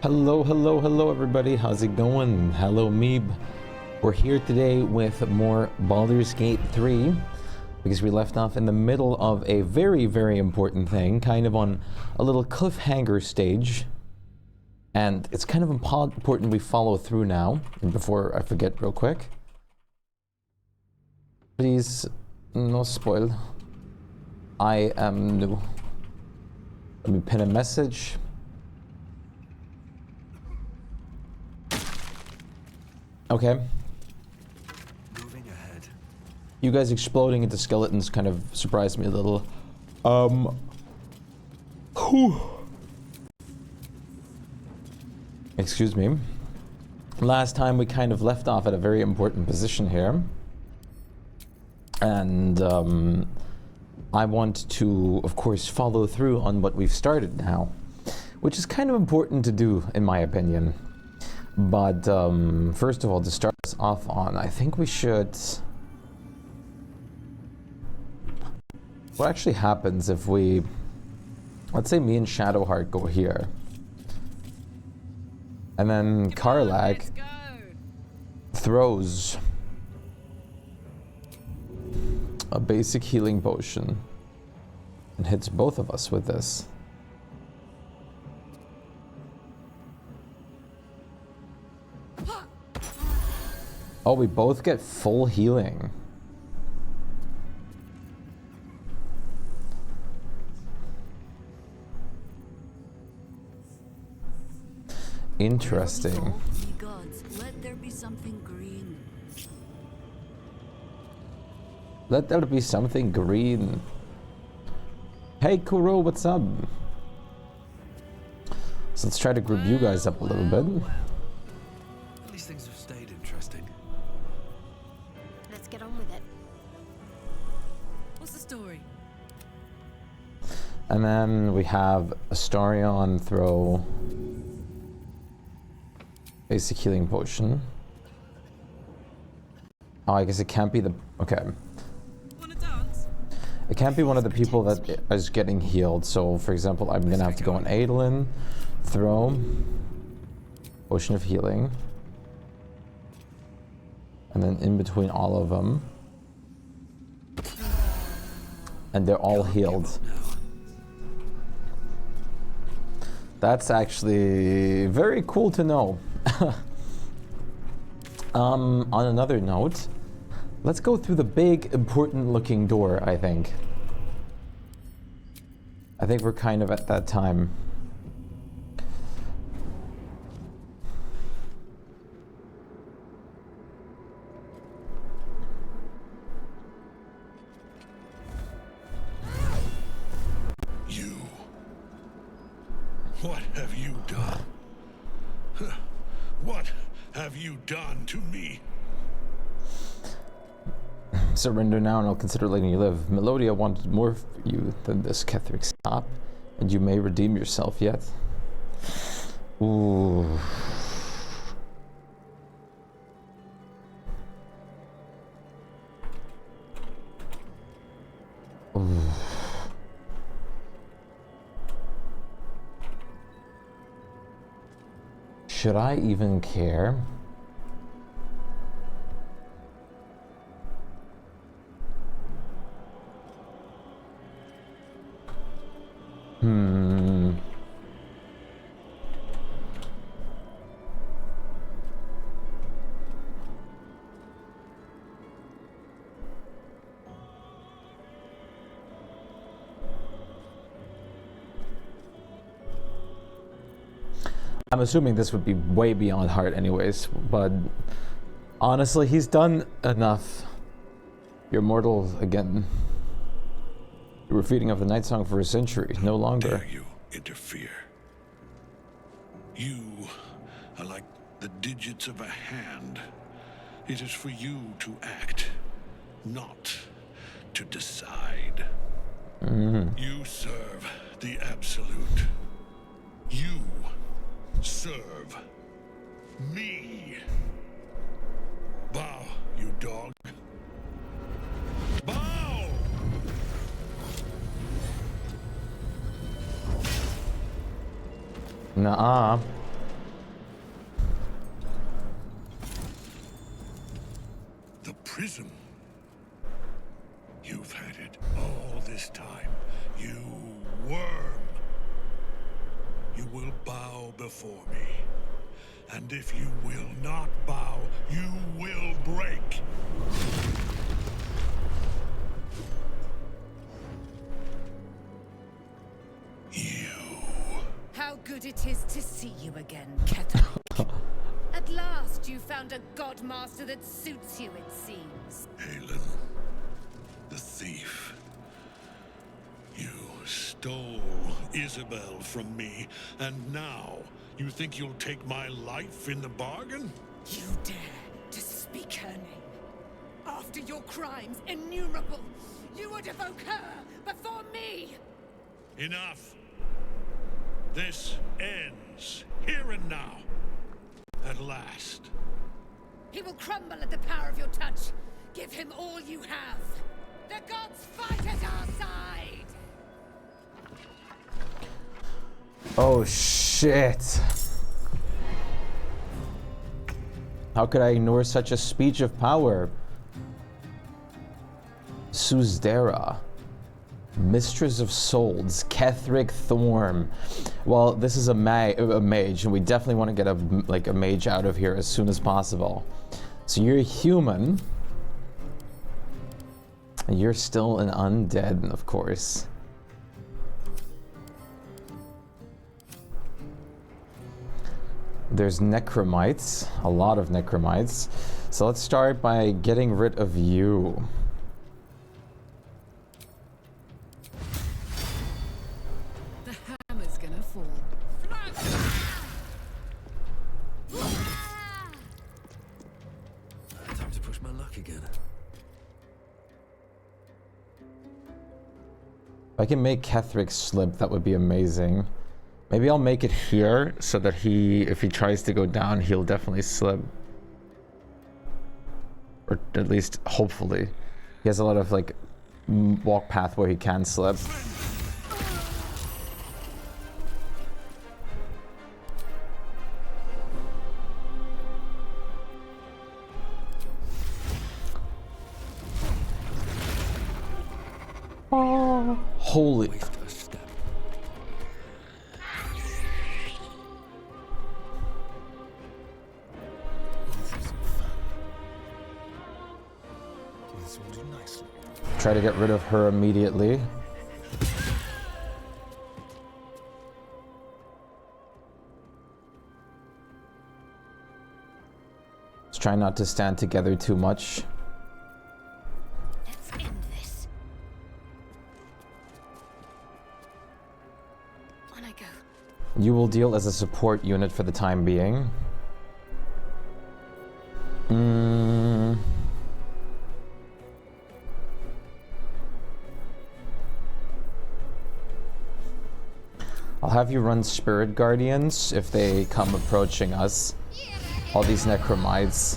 Hello, hello, hello everybody, how's it going? Hello Meeb. We're here today with more Baldur's Gate 3 because we left off in the middle of a very, very important thing, kind of on a little cliffhanger stage. And it's kind of important we follow through now. And before I forget real quick, please, no spoil. I am new. Let me pin a message. Okay. Moving ahead. You guys exploding into skeletons kind of surprised me a little. Whew. Excuse me. Last time we kind of left off at a very important position here. And I want to, of course, follow through on what we've started now. Which is kind of important to do, in my opinion. But first of all, to start us off on, I think we should... What actually happens if we... Let's say me and Shadowheart go here. And then Karlach throws a basic healing potion and hits both of us with this. Oh, we both get full healing. Interesting. Gods, let there be something green. Let there be something green. Hey Kuro, what's up? So let's try to group you guys up a little bit. At least things have stayed interesting. Let's get on with it. What's the story? And then we have Astarion throw basic healing potion. Oh, I guess it can't be the... Okay. Wanna dance? It can't be one of the people that is getting healed. So, for example, I'm gonna have to go on Adolin, throw potion of healing, and then in between all of them, and they're all healed. That's actually very cool to know. On another note, let's go through the big, important looking door, I think. I think we're kind of at that time. You. What have you done? What have you done to me? Surrender now and I'll consider letting you live. Melodia wanted more for you than this, Ketheric. Stop, and you may redeem yourself yet. Ooh. Ooh. Should I even care? I'm assuming this would be way beyond Heart anyways, but honestly, he's done enough. You're mortal again. You were feeding off the night song for a century, no longer. Dare you interfere? You are like the digits of a hand. It is for you to act, not to decide. You serve the absolute. You serve me. Bow, you dog. Bow! Nuh-uh. prism. You've had it all this time, you worm. You will bow before me. And if you will not bow, you will break. How good it is to see you again, Catholic. At last you found a godmaster that suits you, it seems. Halen, the thief. You stole Isabel from me, and now you think you'll take my life in the bargain? You dare to speak her name. After your crimes innumerable, you would evoke her before me. Enough. This ends here and now. At last. He will crumble at the power of your touch. Give him all you have. The gods fight at our side. Oh shit. How could I ignore such a speech of power? Suzdera. Mistress of Souls, Ketheric Thorm. Well, this is a mage, and we definitely want to get a mage out of here as soon as possible. So you're a human. And you're still an undead, of course. There's necromites, a lot of necromites. So let's start by getting rid of you. The hammer's gonna fall. Time to push my luck again. If I can make Ketheric slip, that would be amazing. Maybe I'll make it here so that if he tries to go down, he'll definitely slip. Or at least, hopefully. He has a lot of like walk path where he can slip. Oh, holy. Waste a step. This will do nicely. Try to get rid of her immediately. Let's try not to stand together too much. Let's end this. On I go. You will deal as a support unit for the time being. I'll have you run Spirit Guardians if they come approaching us. All these necromites.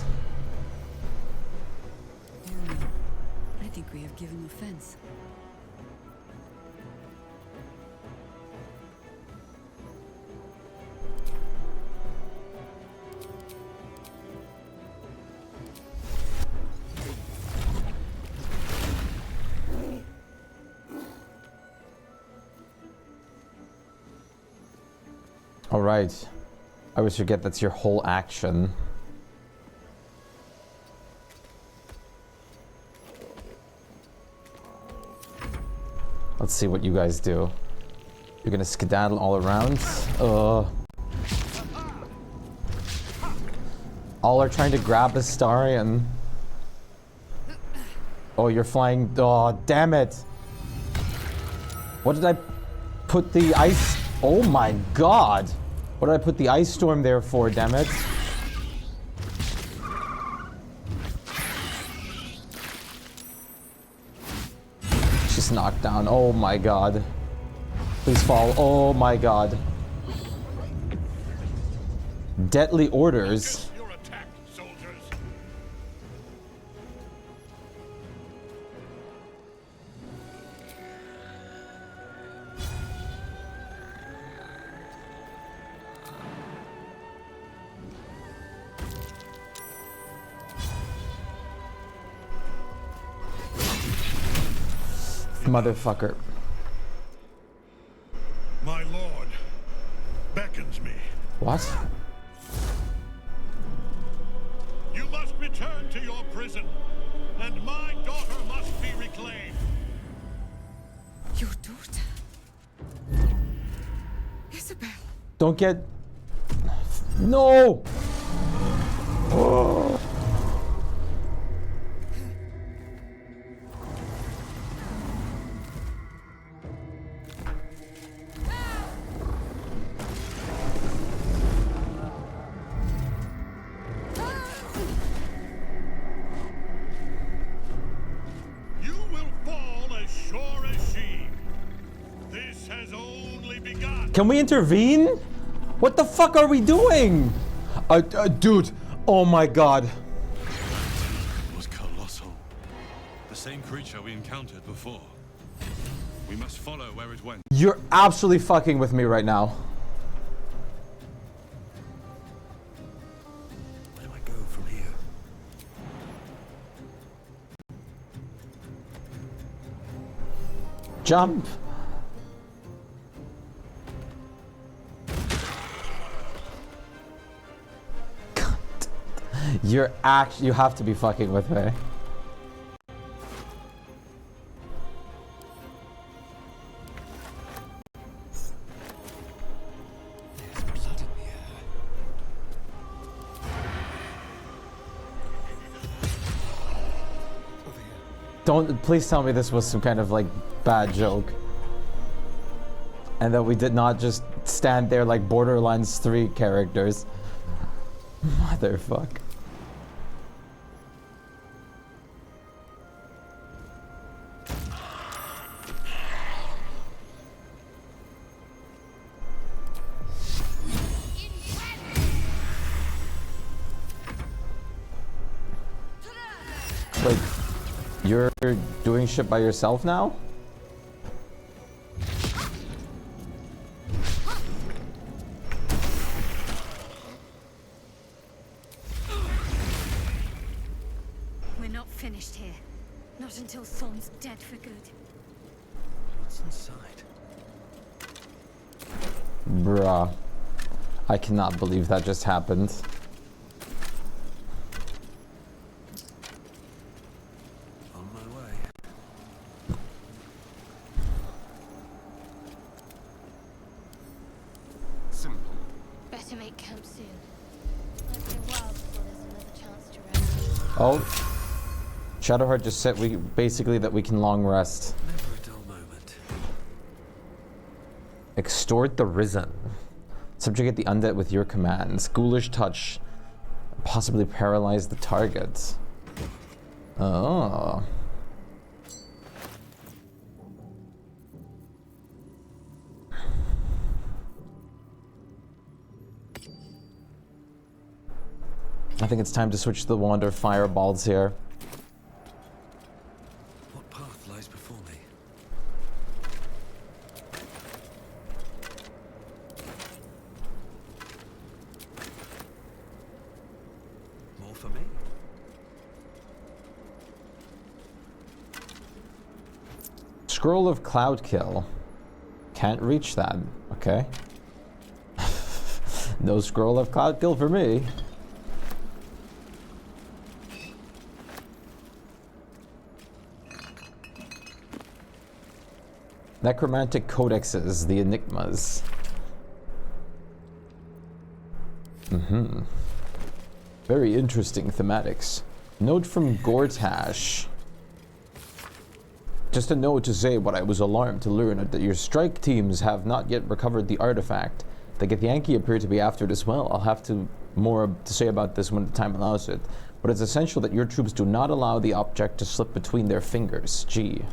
I think we have given offense. All right. I always forget that's your whole action. Let's see what you guys do. You're gonna skedaddle all around. All are trying to grab Astarion. Oh, you're flying. Oh, damn it. What did I put the ice? Oh my god. What did I put the ice storm there for, damn it? She's knocked down. Oh my god. Please fall. Oh my god. Deadly orders. Your attack, soldiers. Motherfucker. My lord beckons me. What? You must return to your prison, and my daughter must be reclaimed. Your daughter? Isabel. Don't get... No! Oh. You will fall as sure as she. This has only begun. Can we intervene? What the fuck are we doing? Dude, oh my god. It was colossal. The same creature we encountered before. We must follow where it went. You're absolutely fucking with me right now. Where do I go from here? Jump. You have to be fucking with me. There's blood in the air. Over here. Don't, please tell me this was some kind of like bad joke. And that we did not just stand there like Borderlands 3 characters. Motherfuck. Wait, you're doing shit by yourself now? We're not finished here. Not until Thorn's dead for good. What's inside? Bruh. I cannot believe that just happened. On my way. Simple. Better make camp soon. Might be a while before there's another chance to rest. Oh. Shadowheart just said we basically that we can long rest. Never a dull moment. Extort the Risen. Subjugate the undead with your commands. Ghoulish touch. Possibly paralyze the target. Oh. I think it's time to switch to the Wander Fireballs here. What path lies before me? More for me? Scroll of Cloud Kill. Can't reach that. Okay. No Scroll of Cloud Kill for me. Necromantic Codexes, the Enigmas. Very interesting thematics. Note from Gortash. Just a note to say what I was alarmed to learn that your strike teams have not yet recovered the artifact. The Githyanki appear to be after it as well. I'll have more to say about this when the time allows it. But it's essential that your troops do not allow the object to slip between their fingers. Gee.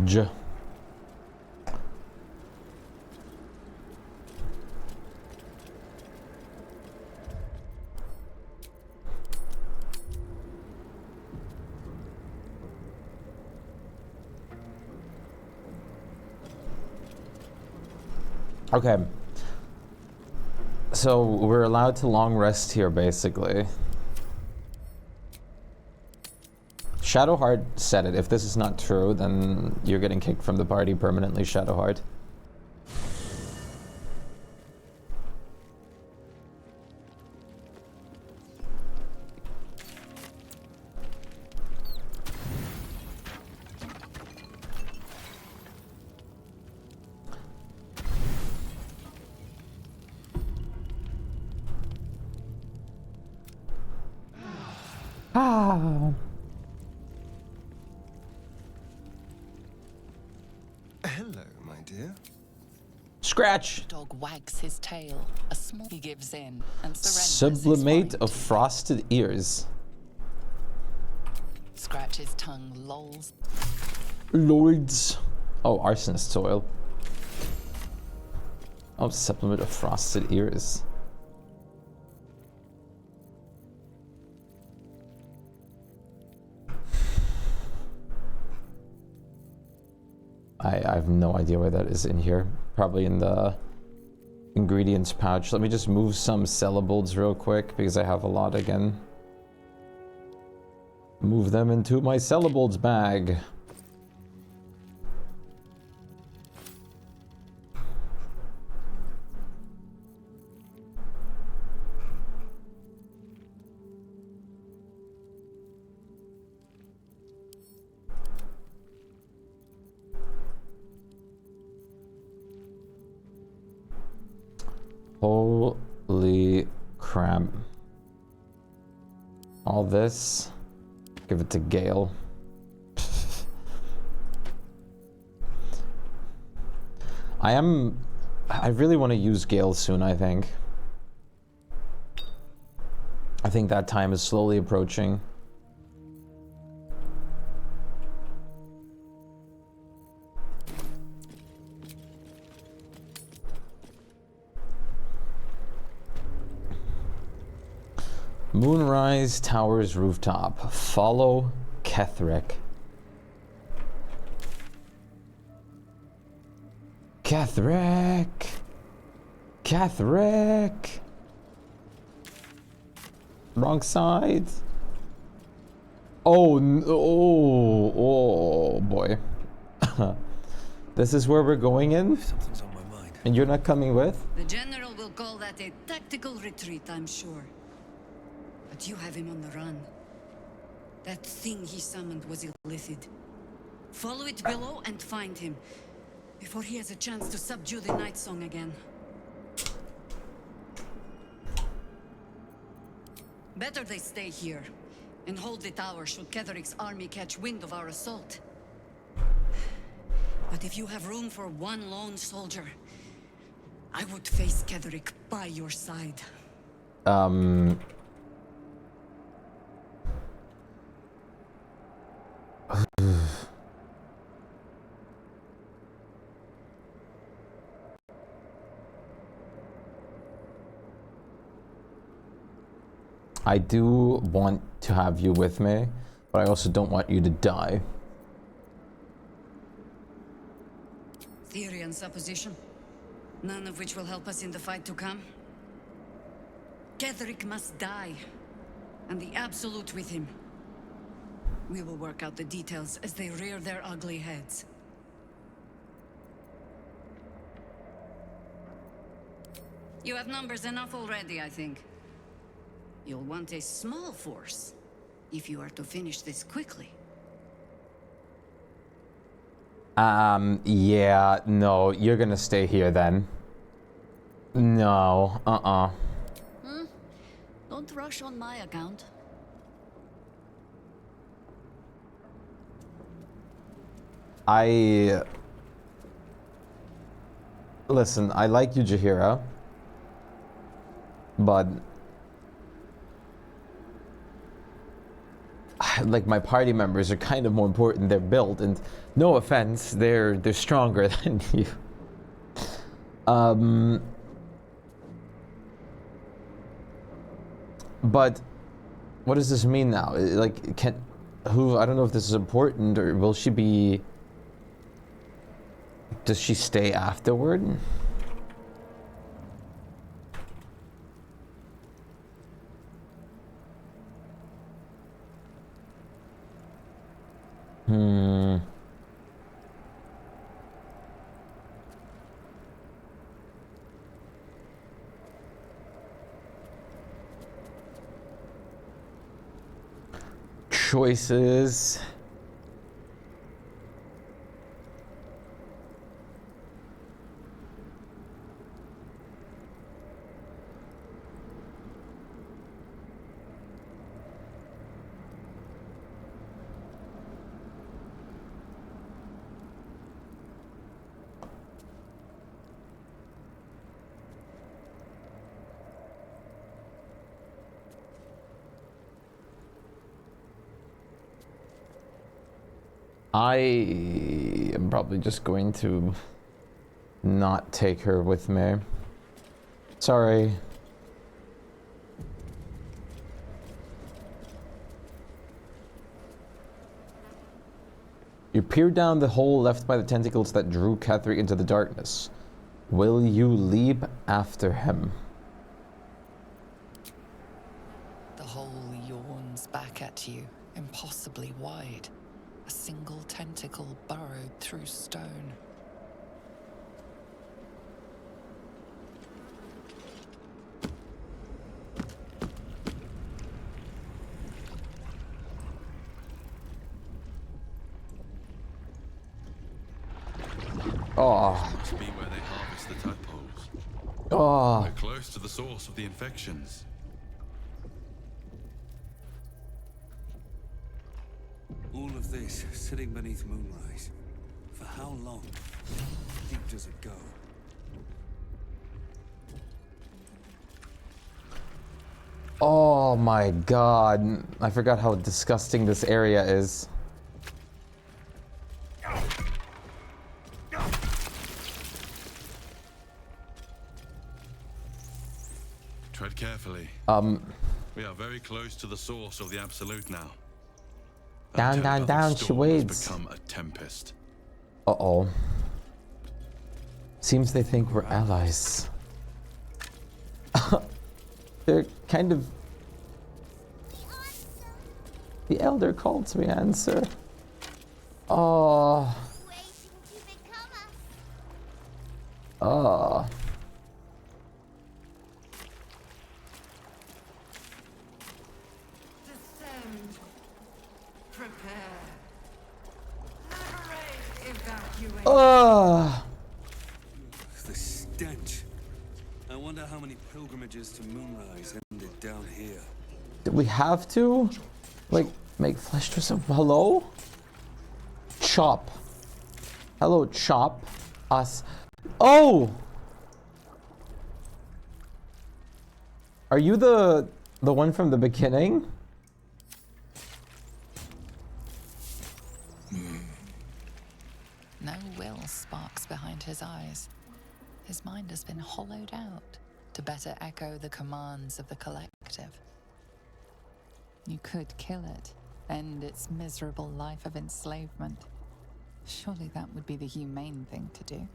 J. Okay. So we're allowed to long rest here, basically. Shadowheart said it. If this is not true, then you're getting kicked from the party permanently, Shadowheart. Ah. Hello, my dear. Scratch. Dog wags his tail. A small he gives in and surrenders Sublimate his of frosted ears. Scratch his tongue, lolls. Lords. Oh, arsonist soil. Oh, supplement of frosted ears. I have no idea where that is in here. Probably in the ingredients pouch. Let me just move some syllables real quick because I have a lot again. Move them into my syllables bag. Holy crap. All this, give it to Gale. I really want to use Gale soon, I think. I think that time is slowly approaching. Moonrise Towers rooftop. Follow Ketherick. Ketherick! Ketherick! Wrong side. Oh, oh boy. This is where we're going in? Something's on my mind. And you're not coming with? The general will call that a tactical retreat, I'm sure. But you have him on the run. That thing he summoned was illicit. Follow it below and find him, before he has a chance to subdue the Night Song again. Better they stay here, and hold the tower should Ketherick's army catch wind of our assault. But if you have room for one lone soldier, I would face Ketherick by your side. I do want to have you with me, but I also don't want you to die. Theory and supposition, none of which will help us in the fight to come. Ketherick must die, and the Absolute with him. We will work out the details as they rear their ugly heads. You have numbers enough already, I think. You'll want a small force, if you are to finish this quickly. Yeah, no, you're gonna stay here then. No, Don't rush on my account. Listen, I like you, Jaheira, but like my party members are kind of more important. They're built, and no offense, they're stronger than you. But what does this mean now? Like, I don't know if this is important, or will she be? Does she stay afterward? choices. I am probably just going to not take her with me. Sorry. You peer down the hole left by the tentacles that drew Ketheric into the darkness. Will you leap after him? The hole yawns back at you, impossibly wide. A single tentacle burrowed through stone. Oh. Must be where they harvest the tadpoles. Oh. We're close to the source of the infections. All of this sitting beneath moonrise. For how long? How deep does it go? Oh my god. I forgot how disgusting this area is. Tread carefully. We are very close to the source of the Absolute now. Down, down, down, she waits. Become a tempest. Uh-oh. Seems they think we're allies. They're kind of... The Elder called to answer. Oh. Oh. Descend. Prepare. Liberate. Evacuate. Oh. The stench. I wonder how many pilgrimages to moonrise ended down here. Do we have to? Like, make flesh to some... Hello? Chop. Hello, chop. Us. Oh! Are you the one from the beginning? No will sparks behind his eyes. His mind has been hollowed out to better echo the commands of the collective. You could kill it, end its miserable life of enslavement. Surely that would be the humane thing to do.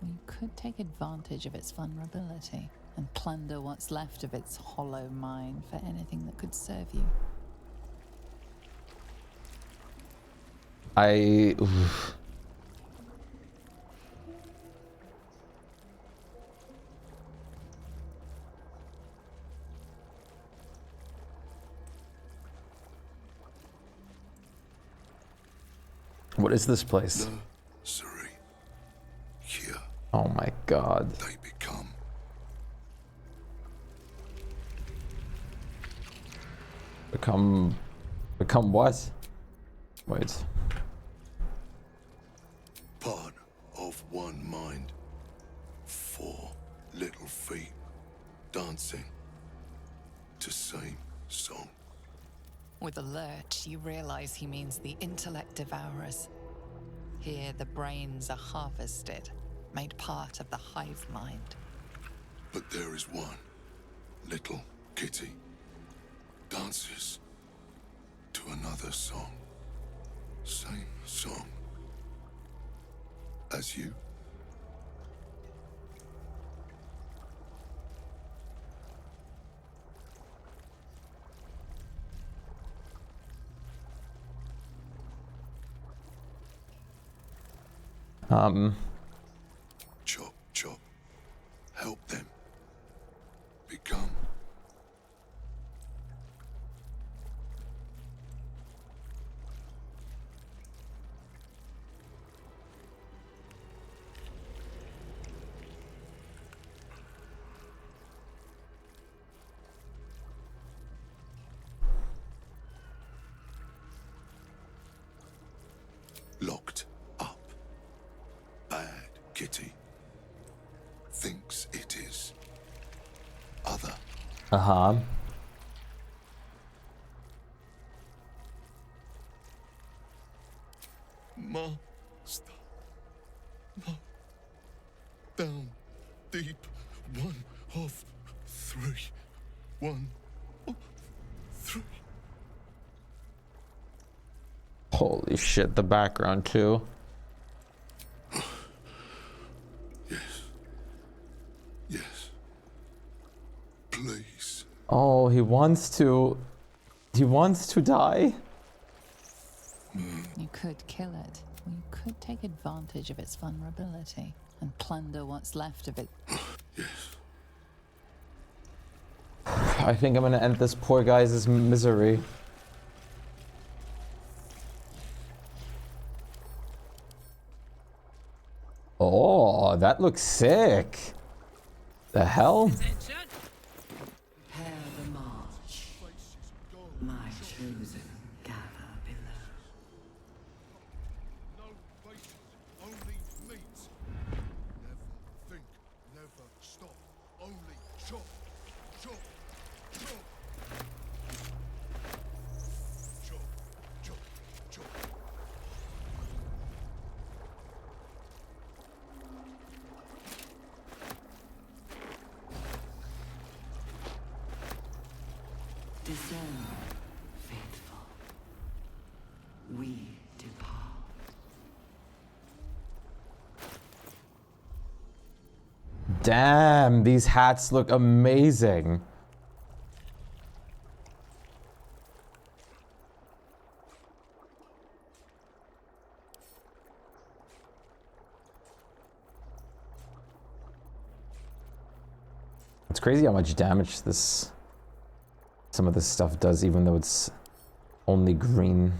Or you could take advantage of its vulnerability and plunder what's left of its hollow mind for anything that could serve you. Oof. What is this place? Nursery. Here Oh my god. they become. Become what? Wait. Part of one mind. 4 little feet dancing to same song. With a lurch, you realize he means the intellect devourers. Here, the brains are harvested, made part of the hive mind. But there is one little kitty dances to another song. Same song as you. Chop, chop. Help them become. Locked up. Bad kitty. Thinks it is. Other. Uh-huh. Master. No. Down. Deep. One of three. One of three. Holy shit, the background too. Yes. Yes. Please. Oh, he wants to die? You could kill it, or you could take advantage of its vulnerability and plunder what's left of it. Yes. I think I'm gonna end this poor guy's misery. Oh, that looks sick. The hell? Hail the march. My chosen gather below. No faces, only meat. Never think, never stop. Only chop, chop, chop. Chop, chop, chop. Discern, faithful. We depart. Damn, these hats look amazing. It's crazy how much damage some of this stuff does, even though it's only green.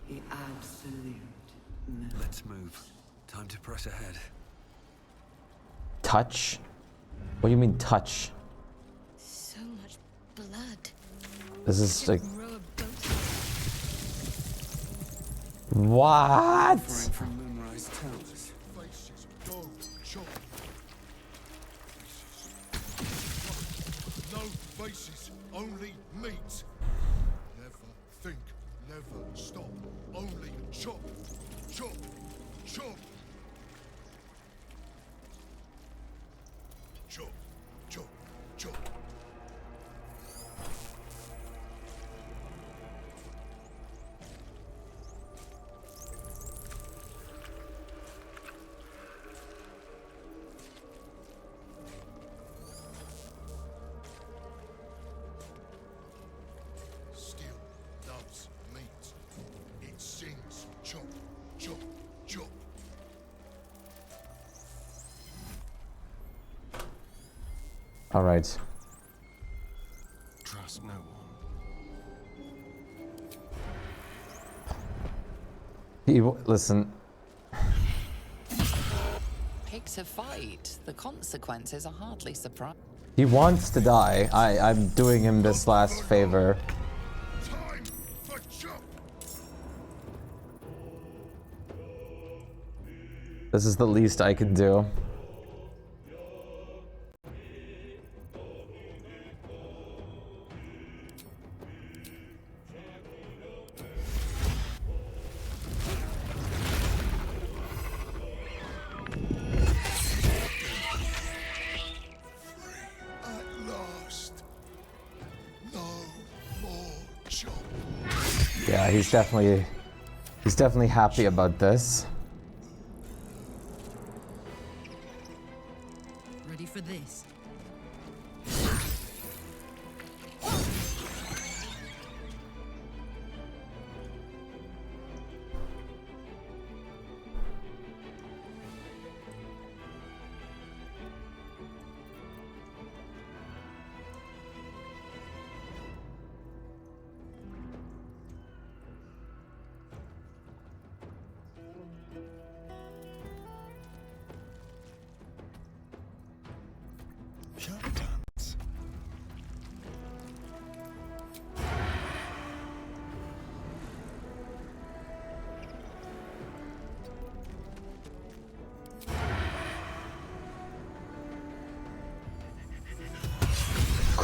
The absolute no. Let's move. Time to press ahead. Touch? What do you mean touch? So much blood. This is like, Row of boats. what? Offering from Moonrise Towers. Faces, go, chop. No faces, only meat. Never think, never stop. Only chop, chop, chop. Chop, chop, chop. Still loves meat. It sings chop, chop, chop. All right. Trust no one. Listen, Pick to fight. The consequences are hardly surprising. he wants to die. I'm doing him this last favor. Time for chop. This is the least I can do. At last. No more chop. Yeah, he's definitely happy about this. Ready for this?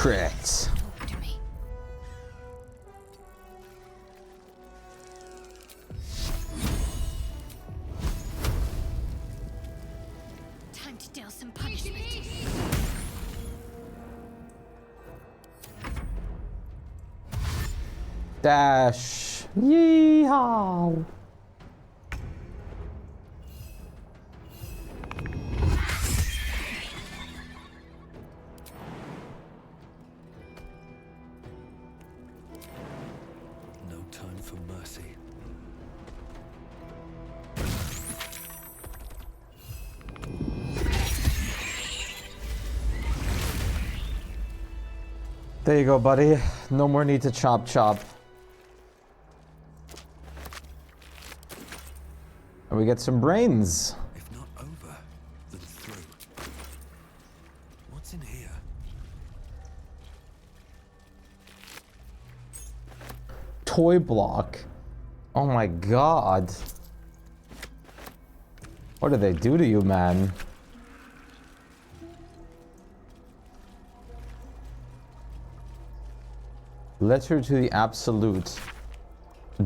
Correct. Talk to me. Time to deal some punishment. Dash. Yeehaw. No time for mercy. There you go, buddy. No more need to chop chop. And we get some brains. If not over, then through. What's in here? Toy block. Oh my god. What did they do to you, man? Letter to the Absolute.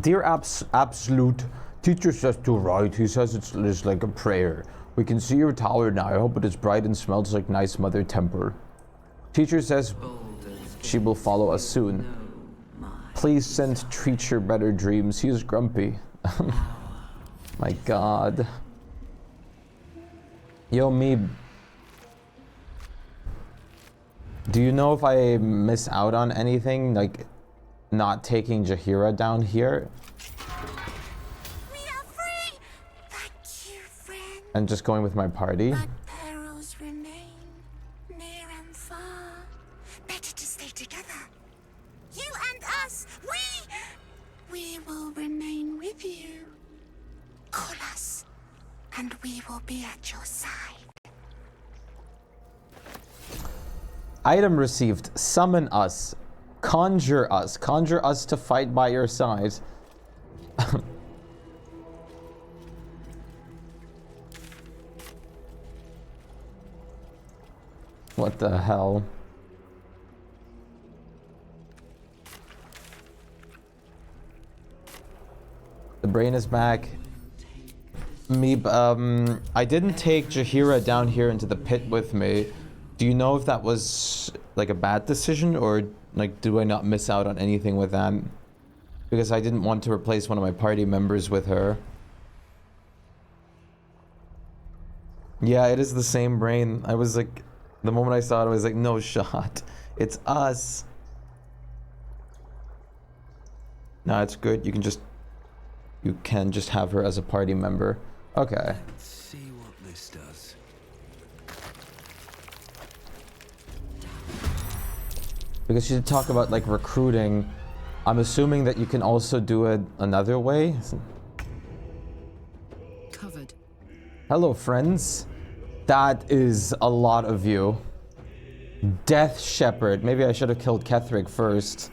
Dear Absolute, teacher says to write. He says it's like a prayer. We can see your tower now. I hope it is bright and smells like nice mother temper. Teacher says she will follow us soon. Please send teacher better dreams. He is grumpy. My god. Yo, me. Do you know if I miss out on anything, like not taking Jaheira down here? We are free! Thank you, friend. And just going with my party? But perils remain, near and far. Better to stay together. You and us, we will remain with you. Call us, and we will be at your side. Item received. Summon us. Conjure us. Conjure us to fight by your side. What the hell? The brain is back. Meep, I didn't take Jaheira down here into the pit with me. Do you know if that was like a bad decision, or like do I not miss out on anything with that? Because I didn't want to replace one of my party members with her. Yeah, it is the same brain. I was like, the moment I saw it, I was like, no shot. It's us. No, it's good. You can just have her as a party member. Okay. Let's see what this does. Because you talk about like recruiting, I'm assuming that you can also do it another way. Covered. Hello, friends. That is a lot of you. Death Shepherd. Maybe I should have killed Ketheric first.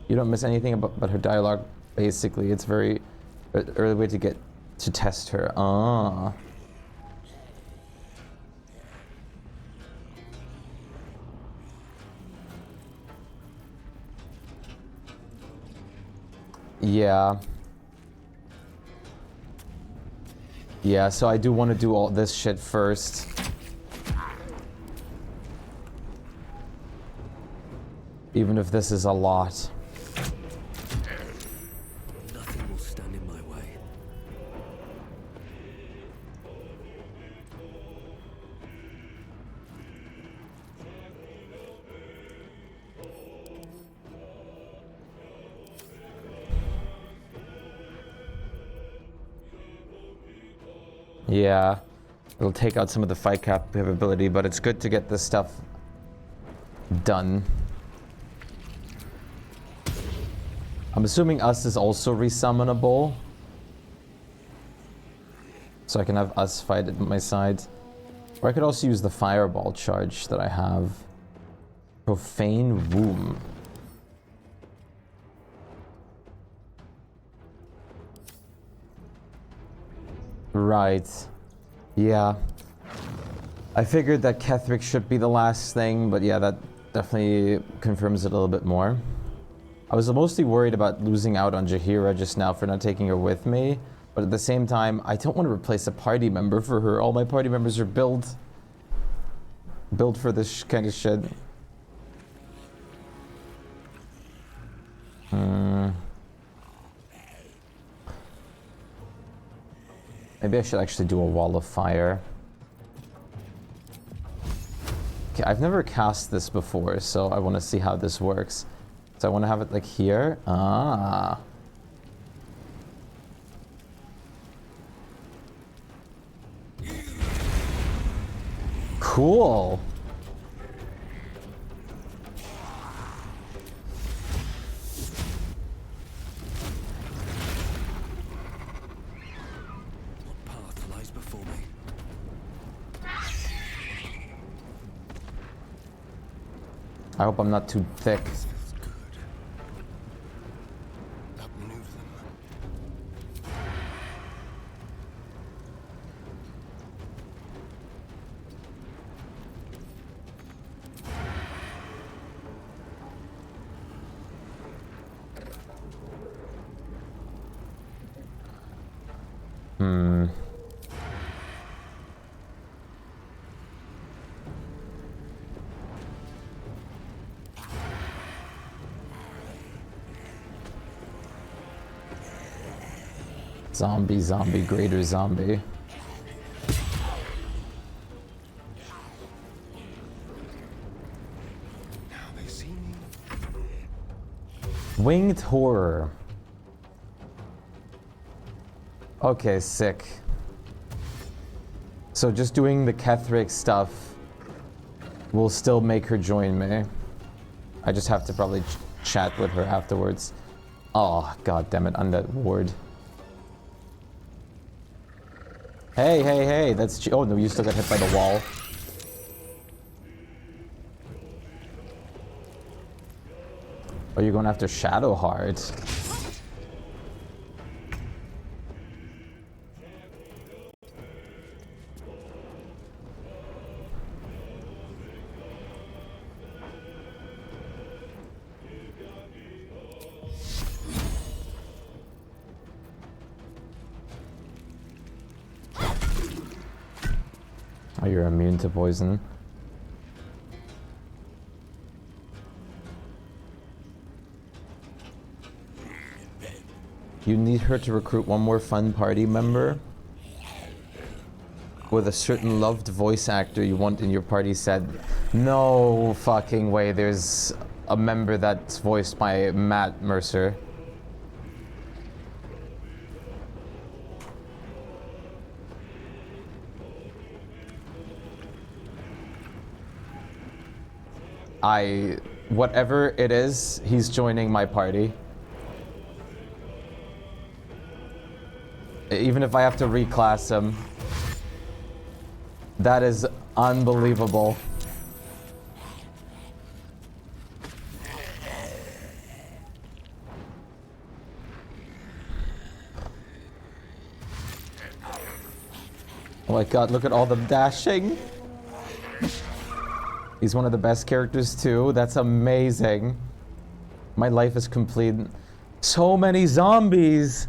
You don't miss anything about her dialogue, basically. It's very early way to get to test her. Ah. Yeah. Yeah, so I do want to do all this shit first. Even if this is a lot. Nothing will stand in my way. Yeah. It'll take out some of the fight capability, but it's good to get this stuff done. I'm assuming us is also resummonable. So I can have us fight at my side. Or I could also use the fireball charge that I have. Profane Womb. Right. Yeah. I figured that Ketheric should be the last thing, but yeah, that definitely confirms it a little bit more. I was mostly worried about losing out on Jaheira just now for not taking her with me, but at the same time, I don't want to replace a party member for her. All my party members are built for this kind of shit. Maybe I should actually do a wall of fire. Okay, I've never cast this before, so I want to see how this works. So I want to have it like here. Ah. Cool. What path lies before me? I hope I'm not too thick. This feels good. Outmaneuver them. Zombie, zombie, greater zombie. Now they see me. Winged horror. Okay, sick. So just doing the Ketheric stuff will still make her join me. I just have to probably chat with her afterwards. Oh, god damn it, undead ward. Hey, hey, hey, that's... Oh no, you still got hit by the wall. Oh, you're going after Shadowheart. Oh, you're immune to poison. You need her to recruit one more fun party member with a certain loved voice actor you want in your party set. No fucking way, there's a member that's voiced by Matt Mercer. Whatever it is, he's joining my party. Even if I have to reclass him. That is unbelievable. Oh my god, look at all the dashing. He's one of the best characters too. That's amazing. My life is complete. So many zombies.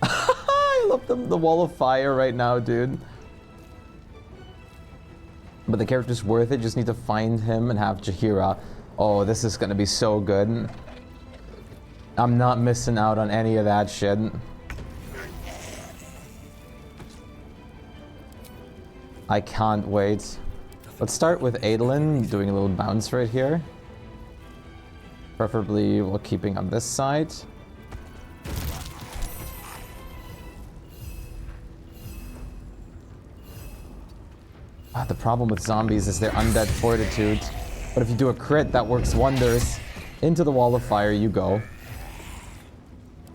I love the wall of fire right now, dude. But the character's worth it. Just need to find him and have Jaheira. Oh, this is gonna be so good. I'm not missing out on any of that shit. I can't wait. Let's start with Adolin doing a little bounce right here. Preferably while keeping on this side. The problem with zombies is their undead fortitude. But if you do a crit, that works wonders. Into the wall of fire you go.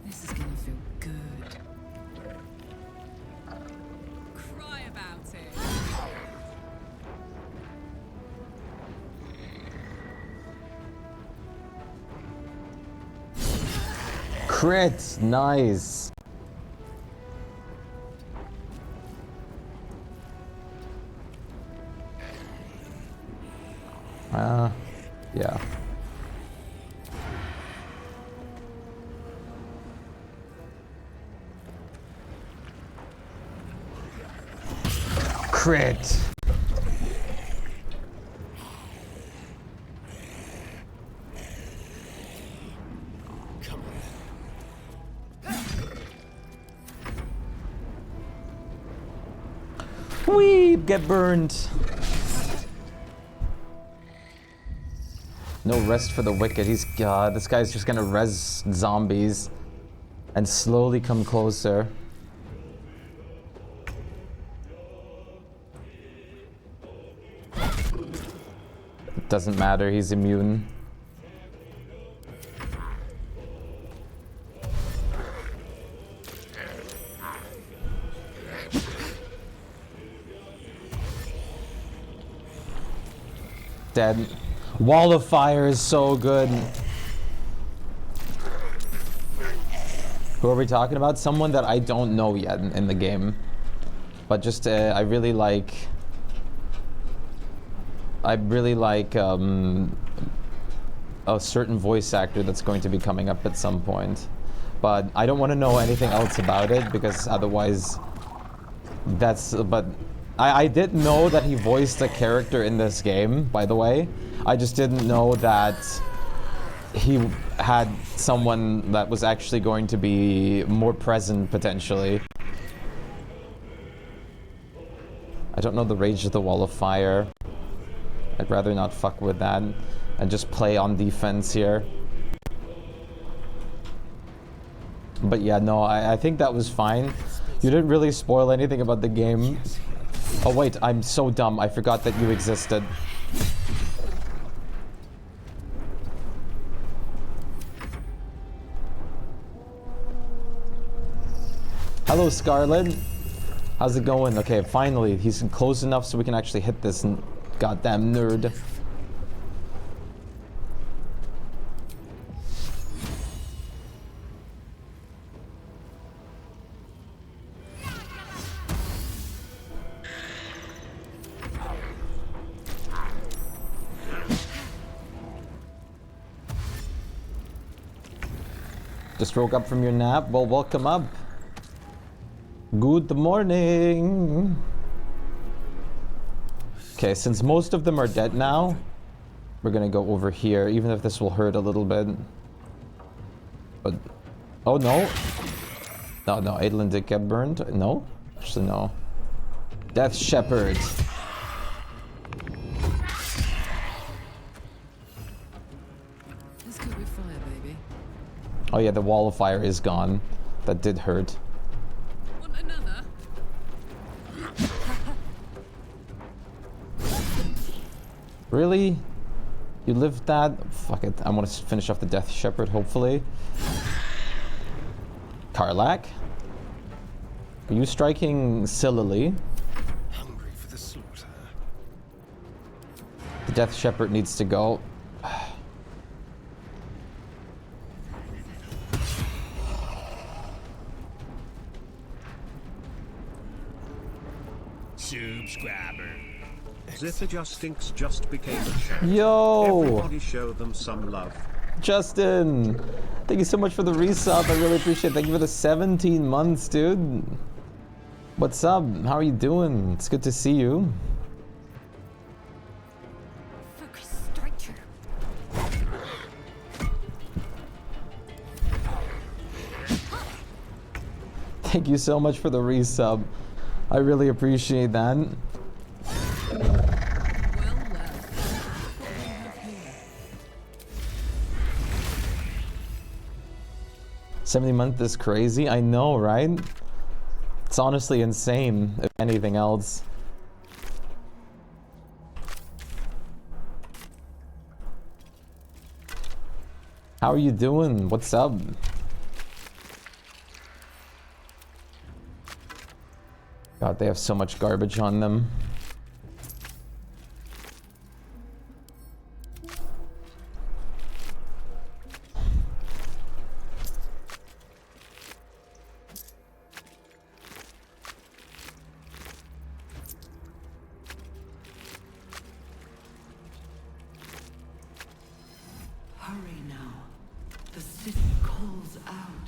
This is gonna feel good. Cry about it. Crit! Nice! Yeah. Crit! Weep, get burned. No rest for the wicked. He's God. This guy's just gonna res zombies and slowly come closer. It doesn't matter. He's immune. Dead. Wall of Fire is so good. Who are we talking about? Someone that I don't know yet in the game. But just, I really like a certain voice actor that's going to be coming up at some point. But I don't want to know anything else about it because otherwise but I did know that he voiced a character in this game, by the way. I just didn't know that he had someone that was actually going to be more present, potentially. I don't know the Rage of the Wall of Fire. I'd rather not fuck with that and just play on defense here. But yeah, no, I think that was fine. You didn't really spoil anything about the game. Oh wait, I'm so dumb. I forgot that you existed. Hello, Scarlet. How's it going? Okay, finally, he's close enough so we can actually hit this goddamn nerd. Just woke up from your nap? Well, welcome up. Good morning. Okay, since most of them are dead now, we're gonna go over here, even if this will hurt a little bit. But, oh no. No, Adolin did get burned. No? Actually, no. Death Shepherd. Let's go with fire, baby. Oh yeah, the Wall of Fire is gone. That did hurt. Want another? Really? You lived that? Fuck it. I want to finish off the Death Shepherd, hopefully. Karlak? Are you striking sillily? Hungry for the slaughter. The Death Shepherd needs to go. Subscriber. Zither just stinks just became a show. Yo! Everybody show them some love. Justin! Thank you so much for the resub. I really appreciate it. Thank you for the 17 months, dude. What's up? How are you doing? It's good to see you. Focus, Striker. Thank you so much for the resub. I really appreciate that. Well. 70 months is crazy. I know, right? It's honestly insane, if anything else. How are you doing? What's up? God, they have so much garbage on them.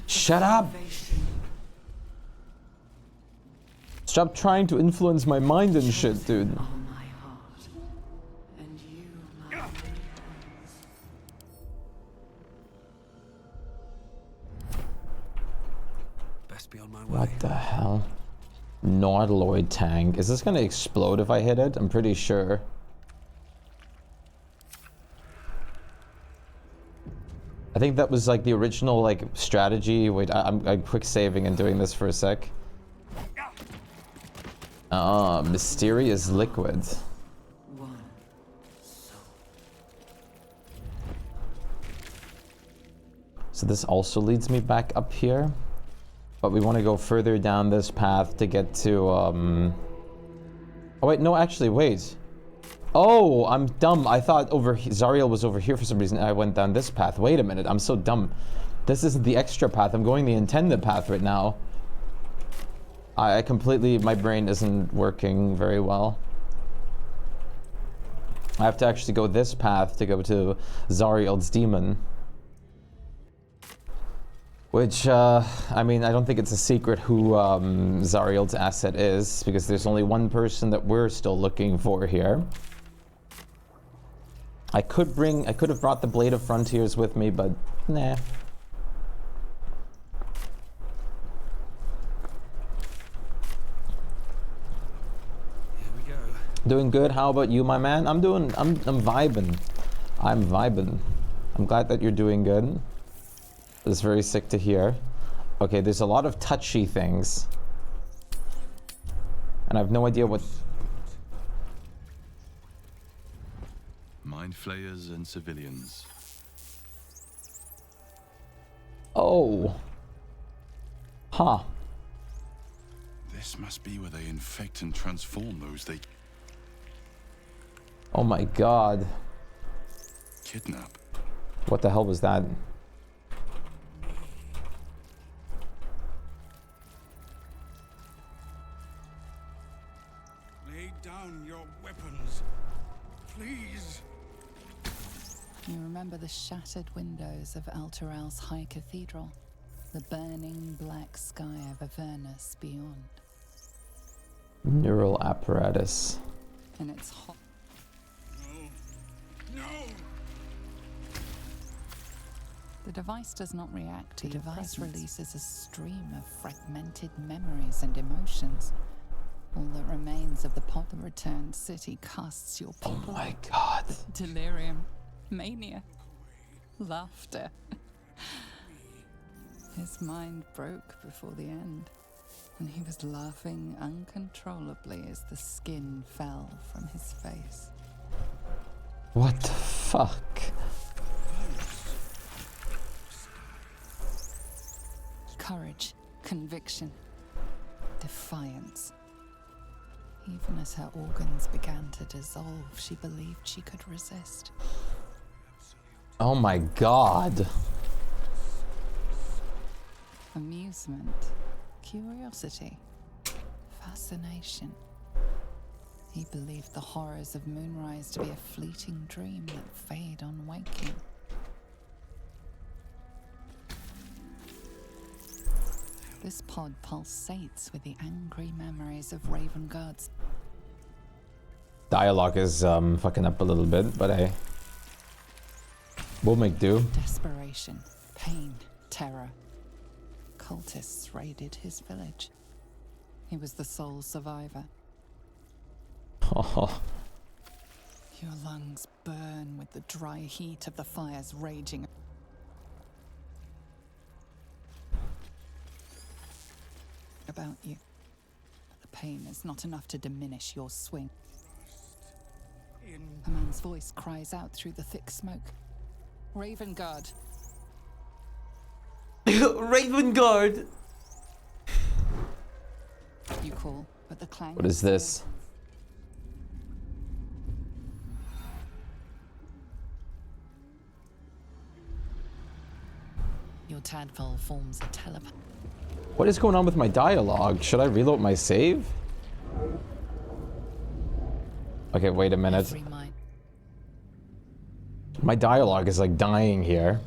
Shut up! Stop trying to influence my mind and shit, dude. Best be on my way. What the hell? Nautiloid tank. Is this gonna explode if I hit it? I'm pretty sure. I think that was like the original like strategy. Wait, I'm quick saving and doing this for a sec. Ah, mysterious liquid. So this also leads me back up here. But we want to go further down this path to get to, Oh wait, no, actually, wait. Oh, I'm dumb. I thought Zariel was over here for some reason. I went down this path. Wait a minute, I'm so dumb. This isn't the extra path. I'm going the intended path right now. I completely, my brain isn't working very well. I have to actually go this path to go to Zariel's demon. Which, I mean, I don't think it's a secret who Zariel's asset is, because there's only one person that we're still looking for here. I could have brought the Blade of Frontiers with me, but nah. Here we go. Doing good. How about you, my man? I'm vibing. I'm vibing. I'm glad that you're doing good. It's very sick to hear. Okay, there's a lot of touchy things. And I have no idea what... Mind flayers and civilians. Oh. Huh. This must be where they infect and transform those they Oh my god. kidnap. What the hell was that? Lay down your weapons. Please. You remember the shattered windows of Elturel's high cathedral? The burning black sky of Avernus beyond. Neural apparatus. And it's hot. No. The device does not react to your presence. Releases a stream of fragmented memories and emotions. All that remains of the pod, the returned city casts your people. Oh my god. Delirium, mania, laughter. His mind broke before the end, and he was laughing uncontrollably as the skin fell from his face. What the fuck? Courage, conviction, defiance. Even as her organs began to dissolve, she believed she could resist. Oh my god. Amusement, curiosity, fascination. He believed the horrors of Moonrise to be a fleeting dream that fade on waking. This pod pulsates with the angry memories of Raven Guards. Dialogue is fucking up a little bit, but hey. We'll make do. Desperation, pain, terror. Cultists raided his village. He was the sole survivor. Oh. Your lungs burn with the dry heat of the fires raging. About you. But the pain is not enough to diminish your swing. A man's voice cries out through the thick smoke. Raven Guard. Raven Guard! You call, but the clang. What is this? Your tadpole forms a telepath. What is going on with my dialogue? Should I reload my save? Okay, wait a minute. My dialogue is like dying here.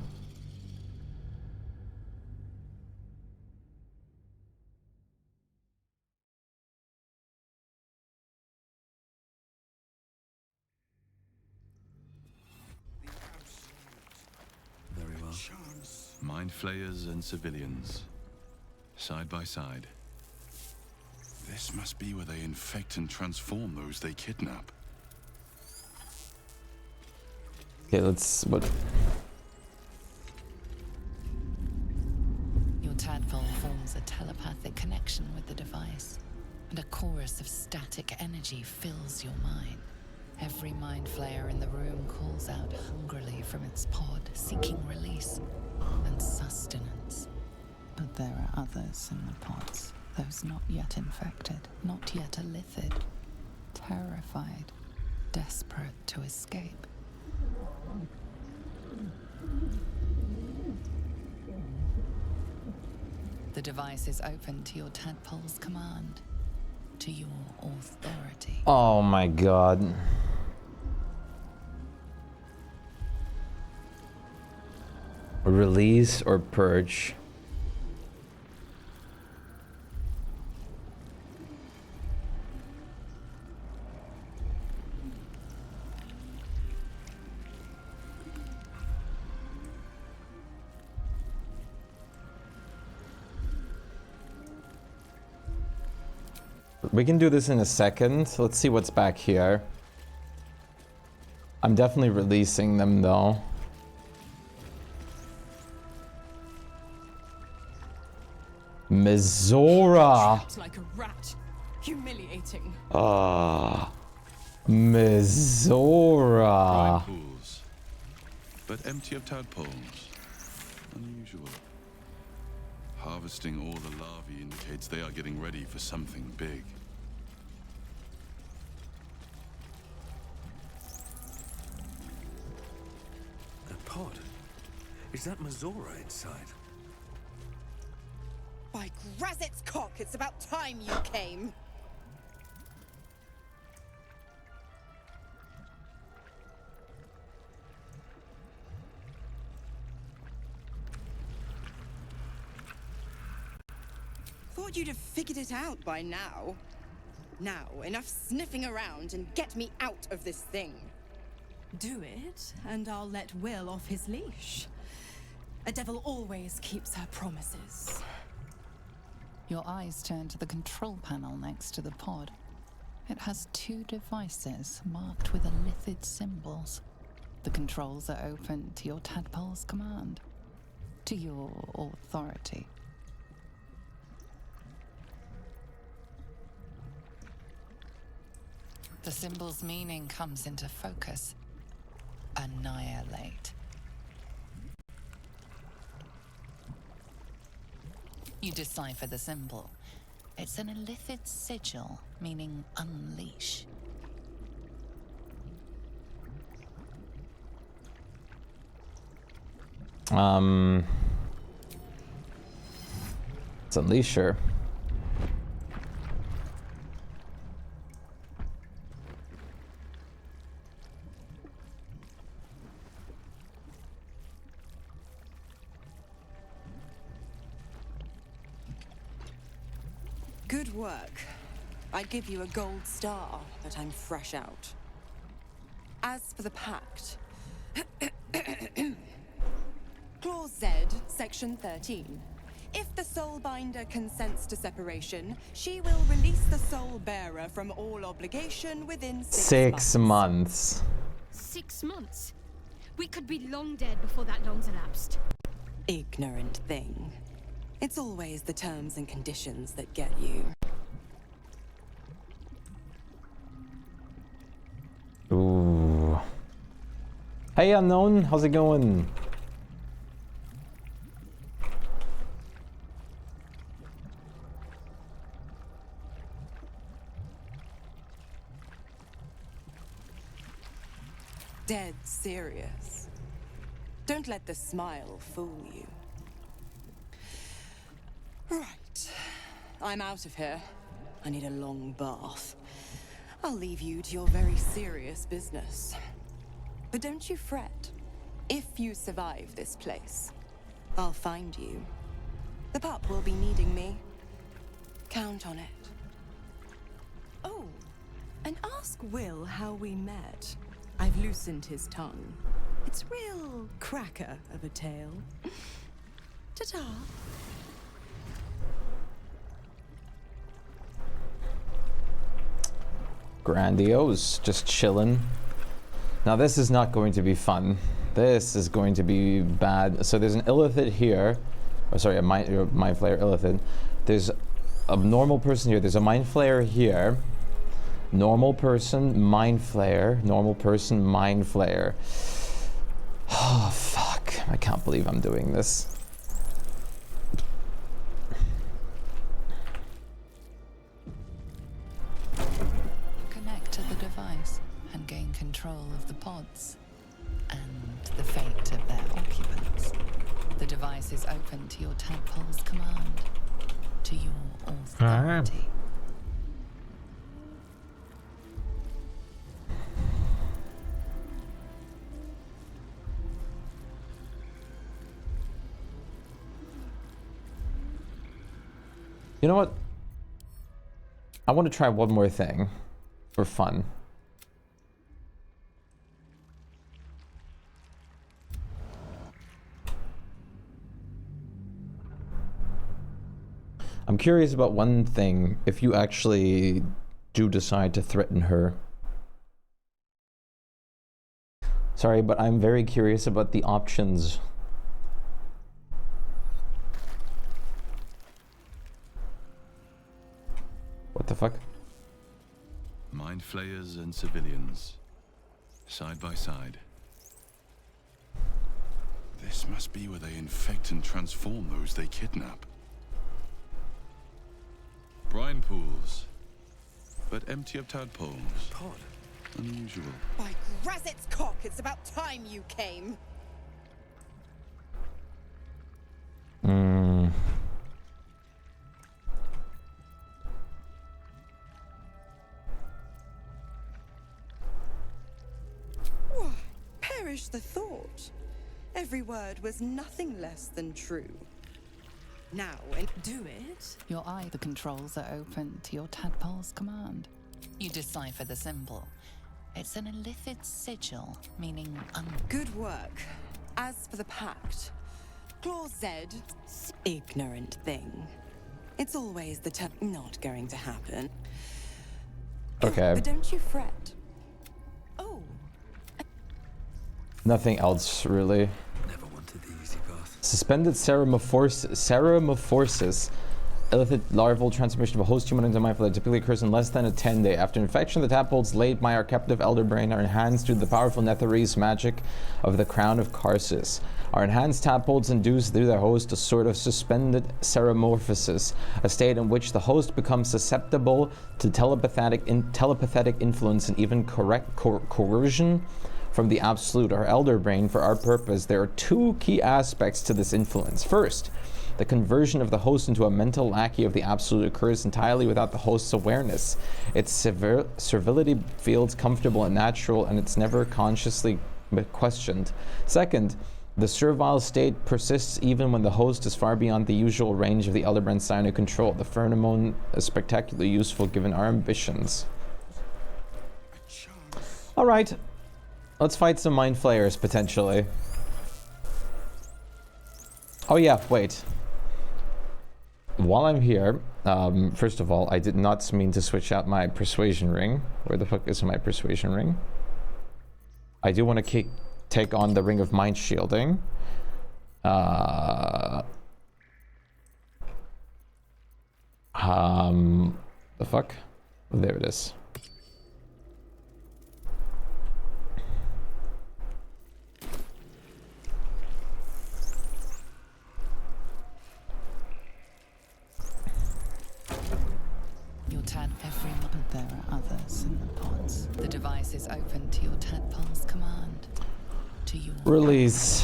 Mind flayers and civilians, side by side. This must be where they infect and transform those they kidnap. Okay, let's... what? Your tadpole forms a telepathic connection with the device, and a chorus of static energy fills your mind. Every mind flayer in the room calls out hungrily from its pod, seeking release and sustenance. But there are others in the pods, those not yet infected, not yet elithid, terrified, desperate to escape. The device is open to your tadpole's command, to your authority. Oh my god. Release or purge? We can do this in a second. Let's see what's back here. I'm definitely releasing them though. Mizora! Trapped like a rat. Humiliating. Mizora. Prime pools, but empty of tadpoles. Unusual. Harvesting all the larvae indicates they are getting ready for something big. A pod? Is that Mizora inside? By Grazit's cock, it's about time you came. Thought you'd have figured it out by now. Now, enough sniffing around and get me out of this thing. Do it, and I'll let Will off his leash. A devil always keeps her promises. Your eyes turn to the control panel next to the pod. It has two devices marked with elithid symbols. The controls are open to your tadpole's command, to your authority. The symbol's meaning comes into focus. Annihilate. You decipher the symbol. It's an elithid sigil, meaning unleash. It's unleash her. Good work. I'd give you a gold star, but I'm fresh out. As for the pact... Clause Z, Section 13. If the Soulbinder consents to separation, she will release the Soul Bearer from all obligation within 6 months. 6 months? We could be long dead before that long's elapsed. Ignorant thing. It's always the terms and conditions that get you. Ooh. Hey, Unknown, how's it going? Dead serious. Don't let the smile fool you. Right. I'm out of here. I need a long bath. I'll leave you to your very serious business. But don't you fret. If you survive this place, I'll find you. The pup will be needing me. Count on it. Oh, and ask Will how we met. I've loosened his tongue. It's real cracker of a tale. Ta-ta. Grandiose, just chilling. Now this is not going to be fun. This is going to be bad. So there's an illithid here. Oh, sorry, a mind flayer illithid. There's a normal person here. There's a mind flayer here. Normal person, mind flayer. Normal person, mind flayer. Oh, fuck. I can't believe I'm doing this. Connect to the device and gain control of the pods and the fate of their occupants. The device is open to your tadpole's command, to your authority. You know what? I want to try one more thing for fun. I'm curious about one thing, if you actually do decide to threaten her. Sorry, but I'm very curious about the options. What the fuck? Mind flayers and civilians, side by side. This must be where they infect and transform those they kidnap. Brine pools, but empty of tadpoles. Pod? Unusual. By Grazit's cock, it's about time you came. Why, perish the thought. Every word was nothing less than true. Now, and do it. Your eye, the controls are open to your tadpole's command. You decipher the symbol. It's an illithid sigil, meaning good work. As for the pact, Clause Z, ignorant thing. It's always the not going to happen. Okay. But don't you fret. Oh. Nothing else, really. Never wanted the easy path. Suspended ceramorphosis, illithid larval transmission of a host human into mind flayer typically occurs in less than a 10 day. After infection, the tadpoles laid by our captive elder brain are enhanced through the powerful Netherese magic of the Crown of Karsus. Our enhanced tadpoles induce through their host a sort of suspended ceramorphosis, a state in which the host becomes susceptible to telepathic influence and even coercion from the absolute, our elder brain. For our purpose, there are two key aspects to this influence. First, the conversion of the host into a mental lackey of the absolute occurs entirely without the host's awareness. Its servility feels comfortable and natural, and it's never consciously questioned. Second, the servile state persists even when the host is far beyond the usual range of the elder brain's psionic control. The pheromone is spectacularly useful given our ambitions. All right. Let's fight some mind flayers, potentially. Oh yeah, wait. While I'm here, first of all, I did not mean to switch out my persuasion ring. Where the fuck is my persuasion ring? I do want to take on the ring of mind shielding. The fuck? Oh, there it is. every but there are others in the pods. The device is open to your tadpole's command. To your release.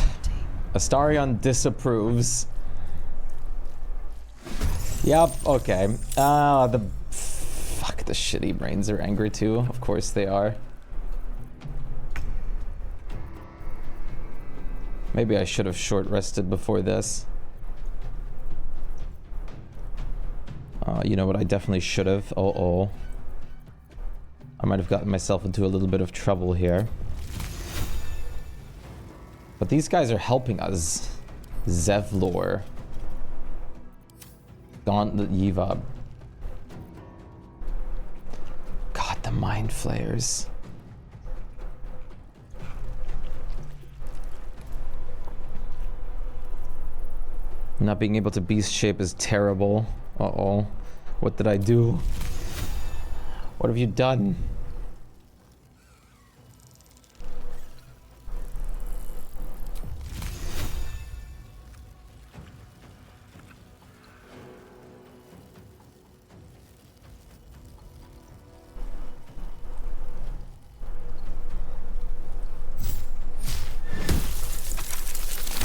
Astarion disapproves. Yep, okay. The shitty brains are angry too. Of course they are. Maybe I should have short rested before this. You know what? I definitely should have. I might have gotten myself into a little bit of trouble here. But these guys are helping us. Zevlor. Gauntlet Yiva. God, the mind flayers. Not being able to beast shape is terrible. Uh-oh. What did I do? What have you done?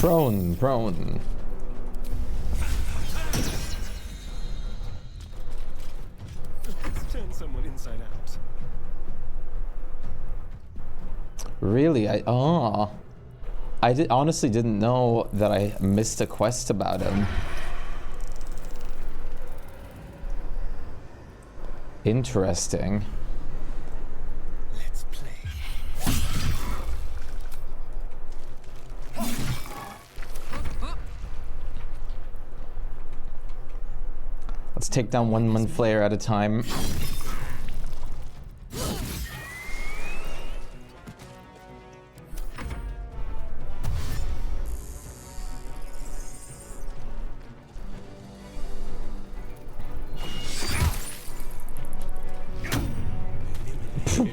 Prone, prone. Turn someone inside out. Really? I honestly didn't know that I missed a quest about him. Interesting. Let's play. Let's take down one Mind Flayer at a time.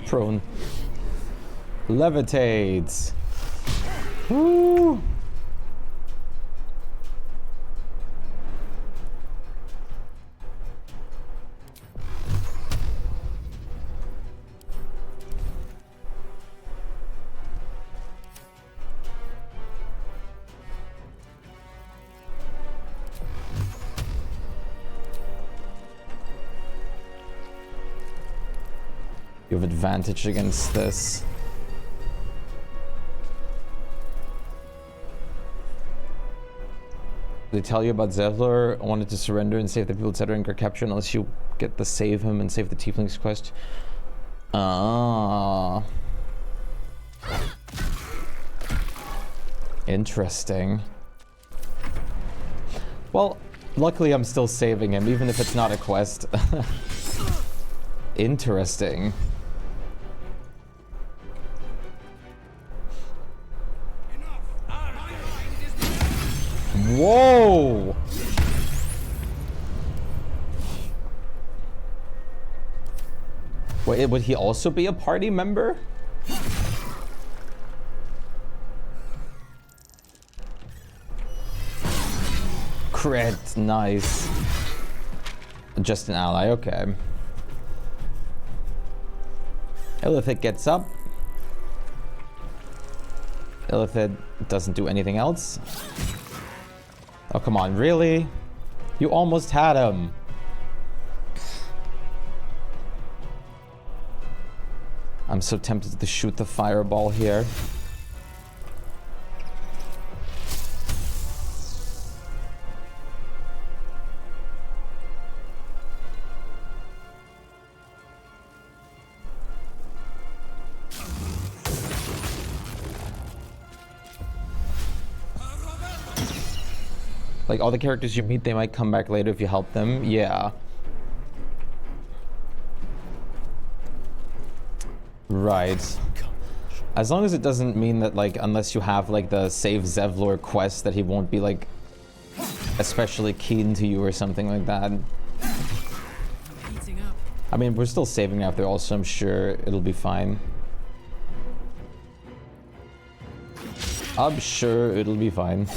Prone. Levitates. Woo! You have advantage against this. They tell you about Zevlor wanted to surrender and save the people, etc. and get captured unless you get the save him and save the tieflings quest. Ah. Interesting. Well, luckily I'm still saving him, even if it's not a quest. Interesting. Whoa! Wait, would he also be a party member? Crit, nice. Just an ally, okay. Illithid gets up. Illithid doesn't do anything else. Oh, come on, really? You almost had him. I'm so tempted to shoot the fireball here. Like, all the characters you meet, they might come back later if you help them. Yeah. Right. As long as it doesn't mean that, like, unless you have, like, the Save Zevlor quest, that he won't be, like, especially keen to you or something like that. I mean, we're still saving after all, so I'm sure it'll be fine. I'm sure it'll be fine.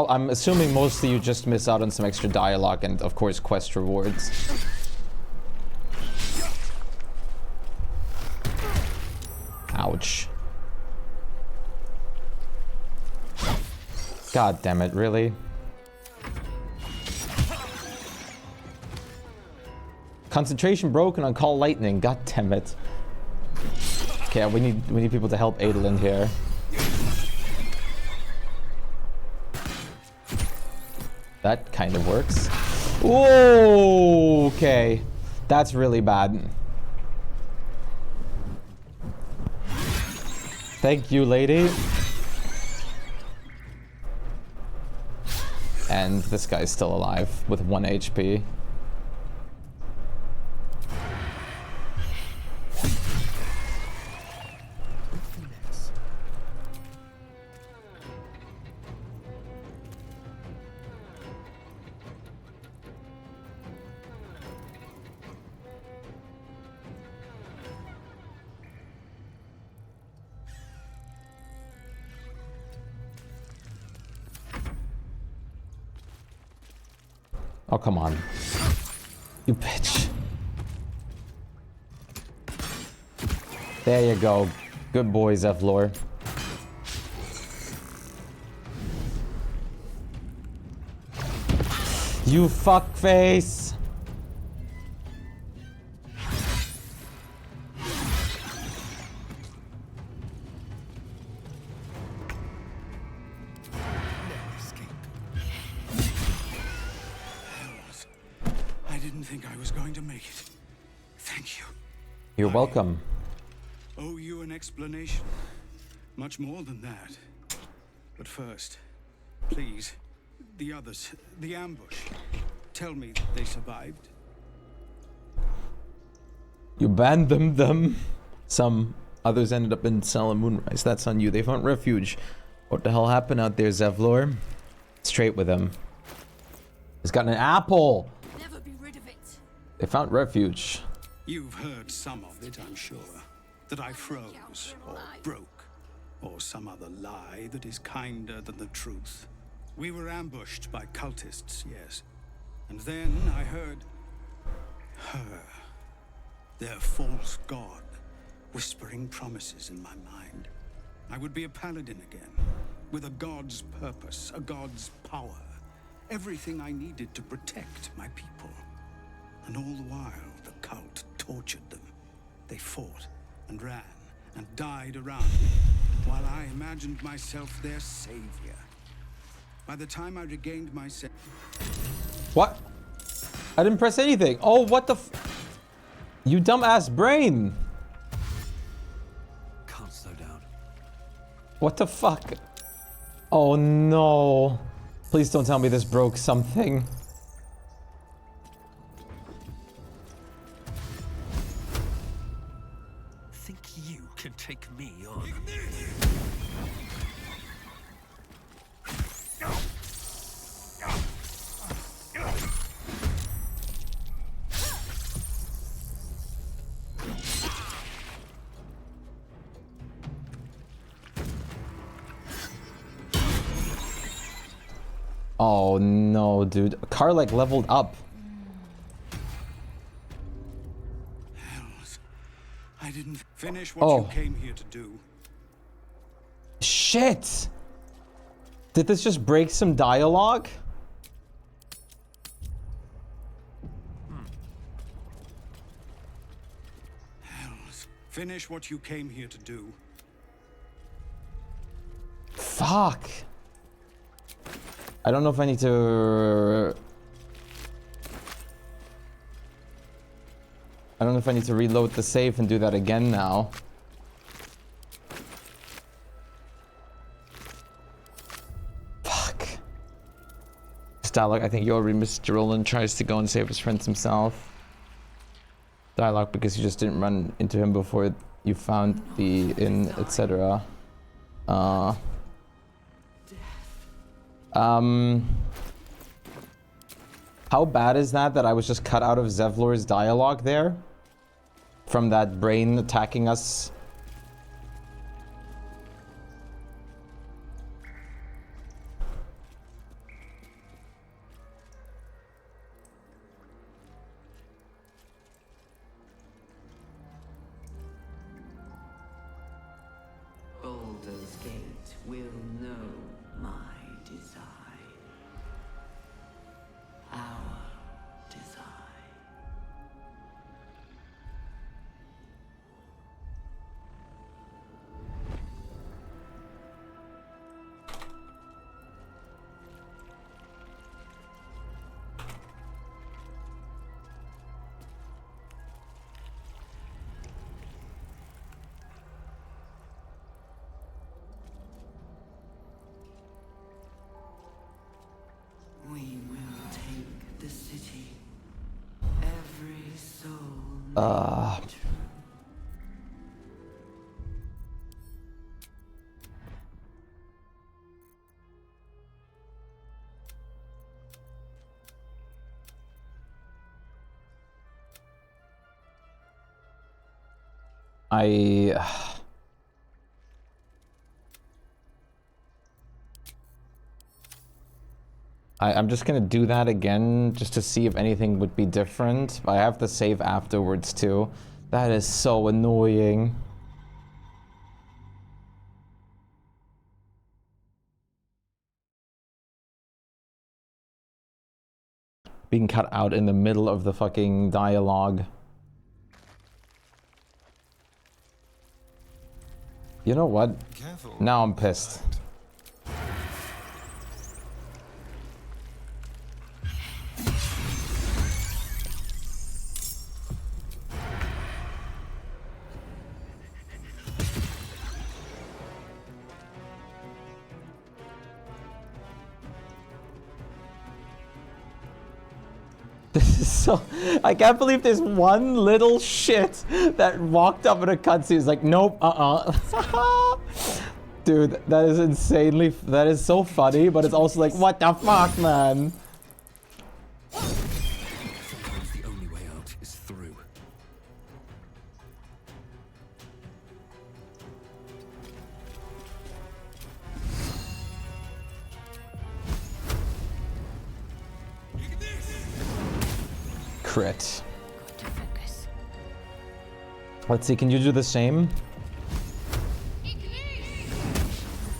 I'm assuming mostly you just miss out on some extra dialogue and, of course, quest rewards. Ouch. God damn it, really? Concentration broken on Call Lightning, god damn it. Okay, we need people to help Adolin here. That kind of works. Whoa, okay. That's really bad. Thank you, lady. And this guy's still alive with 1 HP. Oh, come on. You bitch. There you go. Good boy, Zevlor. You fuckface. I didn't think I was going to make it. Thank you. You're welcome. Owe you an explanation. Much more than that. But first, please, the others, the ambush. Tell me they survived. You banned them. Some others ended up in Cell and Moonrise. That's on you. They found refuge. What the hell happened out there, Zevlor? Straight with him. He's got an apple. Never be rid of it. They found refuge. You've heard some of it, I'm sure. That I froze, or broke, or some other lie that is kinder than the truth. We were ambushed by cultists, yes. And then I heard her, their false god, whispering promises in my mind. I would be a paladin again, with a god's purpose, a god's power. Everything I needed to protect my people. And all the while, the cult tortured them. They fought and ran and died around me, while I imagined myself their savior. By the time I regained myself... What? I didn't press anything. Oh, what the you dumbass brain. Can't slow down. What the fuck? Oh no. Please don't tell me this broke something. Think you can take me on? Oh no, dude. Karlach leveled up. Hells. I didn't finish what you came here to do. Shit! Did this just break some dialogue? Hells. Finish what you came here to do. Fuck. I don't know if I need to... I don't know if I need to reload the save and do that again now. Fuck. This dialogue, I think you already missed. Roland tries to go and save his friends himself. Dialogue because you just didn't run into him before you found the inn, etc. How bad is that I was just cut out of Zevlor's dialogue there? From that brain attacking us? Baldur's Gate will know my design. Our design. I'm just gonna do that again just to see if anything would be different. I have to save afterwards too. That is so annoying. Being cut out in the middle of the fucking dialogue. You know what? Careful. Now I'm pissed. This is so... I can't believe there's one little shit that walked up in a cutscene. It's like, nope, Dude, that is insanely... That is so funny, but it's also like, what the fuck, man? Sometimes the only way out is through. Crit. Let's see, can you do the same?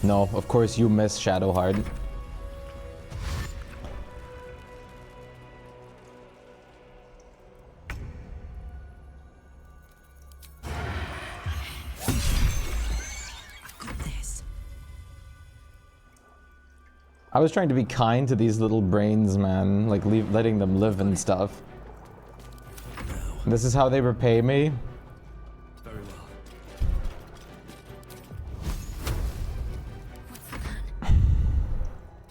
No, of course you miss Shadowheart. I was trying to be kind to these little brains, man. Like, letting them live and stuff. This is how they repay me? Very well.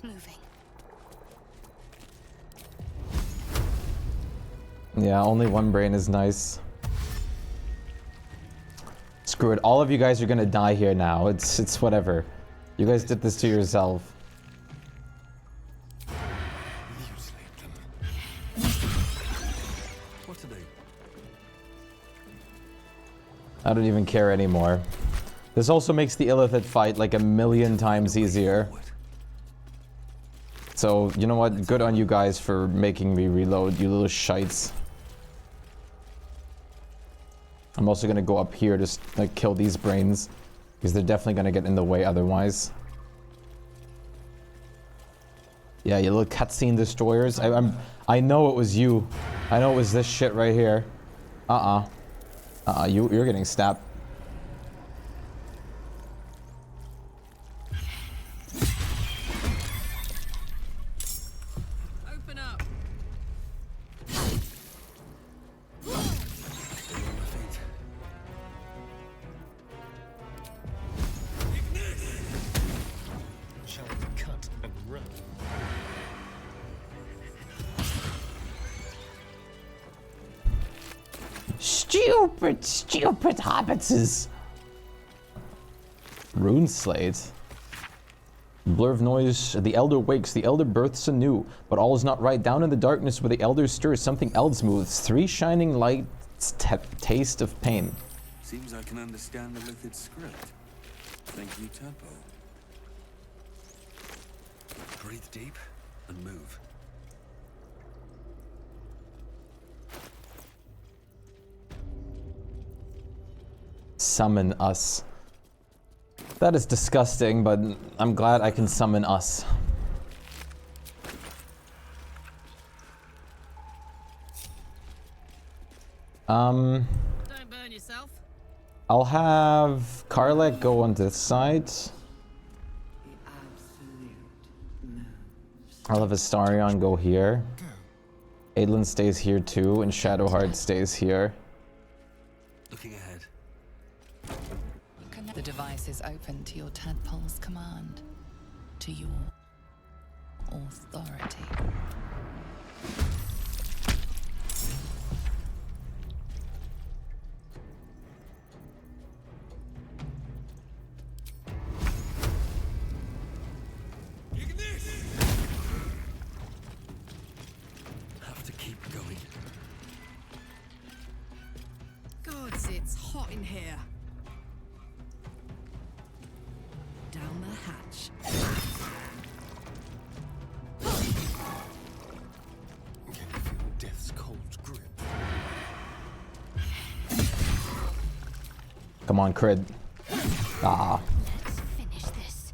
Moving. Yeah, only one brain is nice. Screw it. All of you guys are gonna die here now. It's whatever. You guys did this to yourself. I don't even care anymore. This also makes the Illithid fight like 1,000,000 times easier. So, you know what? Good on you guys for making me reload, you little shites. I'm also gonna go up here to like kill these brains, because they're definitely gonna get in the way otherwise. Yeah, you little cutscene destroyers. I know it was you. I know it was this shit right here. You're getting stabbed. Open up. Shall we cut and run? Stupid hobbitses. Rune Slate. Blur of noise, the elder wakes, the elder births anew, but all is not right. Down in the darkness where the elder stirs, something else moves. 3 shining lights taste of pain. Seems I can understand the Lithid script. Thank you, Tempo. Breathe deep and move. Summon us. That is disgusting, but I'm glad I can summon us. Don't burn yourself. I'll have Karlek go on this side. I'll have Astarion go here. Adlin stays here too, and Shadowheart stays here. Looking ahead. The device is open to your tadpole's command, to your authority. hot in here. Down the hatch. Can you feel death's cold grip? Come on, Crid. Ah. Let's finish this.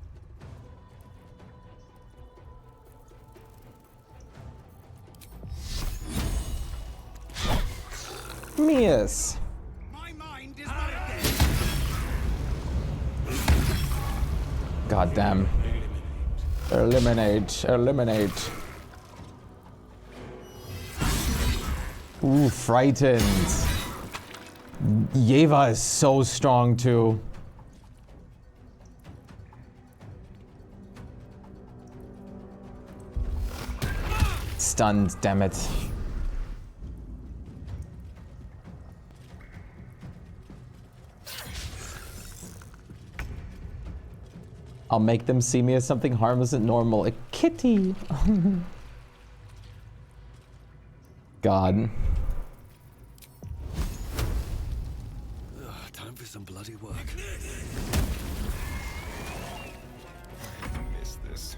Mias. My mind is not again. God damn. Eliminate. Eliminate. Ooh, frightened. Yeva is so strong too. Stunned, damn it. I'll make them see me as something harmless and normal. A kitty. God. Time for some bloody work. I miss this.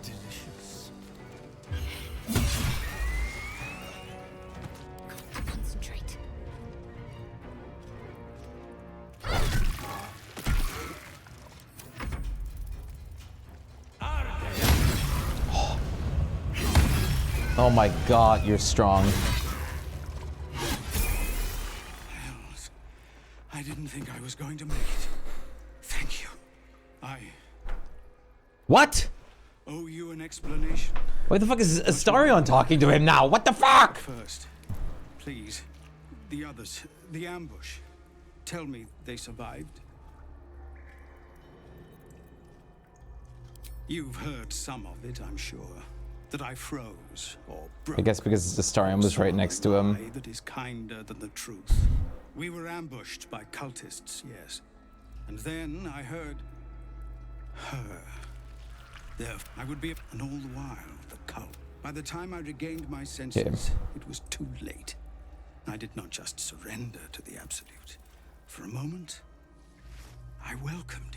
Delicious. Got to concentrate. Oh my god, you're strong. Hells. I didn't think I was going to make it. Thank you. I What? owe you an explanation. Why the fuck is Astarion talking to him now? What the fuck? First, please, the others, the ambush. Tell me they survived. You've heard some of it, I'm sure. That I froze or broke. I guess because Astarion was right next to him. That is kinder than the truth. We were ambushed by cultists, yes. And then I heard her. There, I would be, and all the while, the cult. By the time I regained my senses, it was too late. I did not just surrender to the Absolute. For a moment, I welcomed it.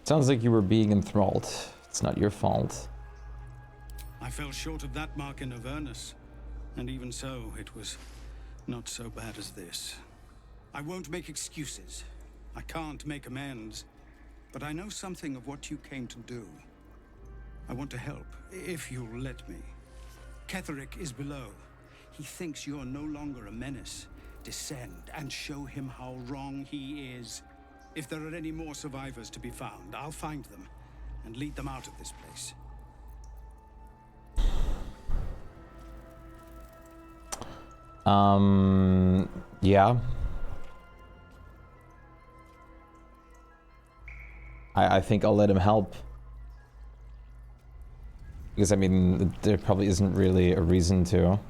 Sounds like you were being enthralled. It's not your fault. I fell short of that mark in Avernus. And even so, it was not so bad as this. I won't make excuses. I can't make amends. But I know something of what you came to do. I want to help, if you'll let me. Ketherick is below. He thinks you're no longer a menace. Descend and show him how wrong he is. If there are any more survivors to be found, I'll find them and lead them out of this place. Yeah. I think I'll let him help. Because, I mean, there probably isn't really a reason to.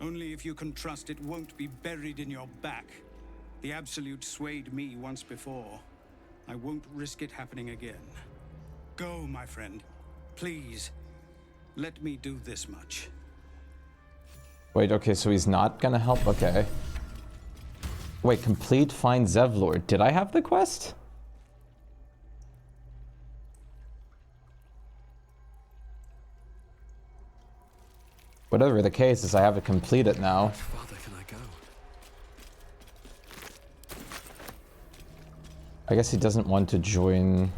Only if you can trust it won't be buried in your back. The Absolute swayed me once before. I won't risk it happening again. Go, my friend. Please, let me do this much. Wait, okay, so he's not gonna help? Okay. Wait, complete find Zevlor. Did I have the quest? Whatever the case is, I have to complete it now. How further can I go? I guess he doesn't want to join.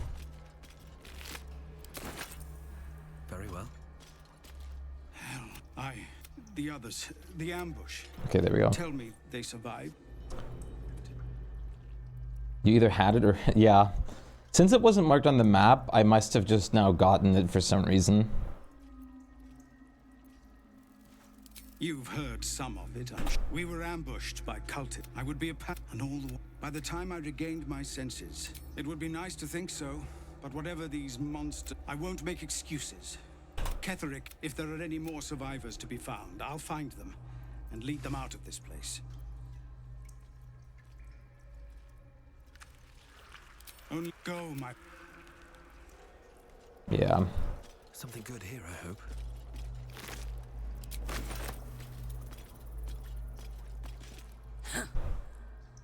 Very well. Hell, the others, the ambush. Okay, there we go. Tell me they survived. You either had it or... yeah. Since it wasn't marked on the map, I must have just now gotten it for some reason. You've heard some of it, I'm sure. We were ambushed by cultists. I would be a and all the... By the time I regained my senses, it would be nice to think so, but whatever these monsters... I won't make excuses. Ketherick, if there are any more survivors to be found, I'll find them and lead them out of this place. Only go, my... Yeah. Something good here, I hope.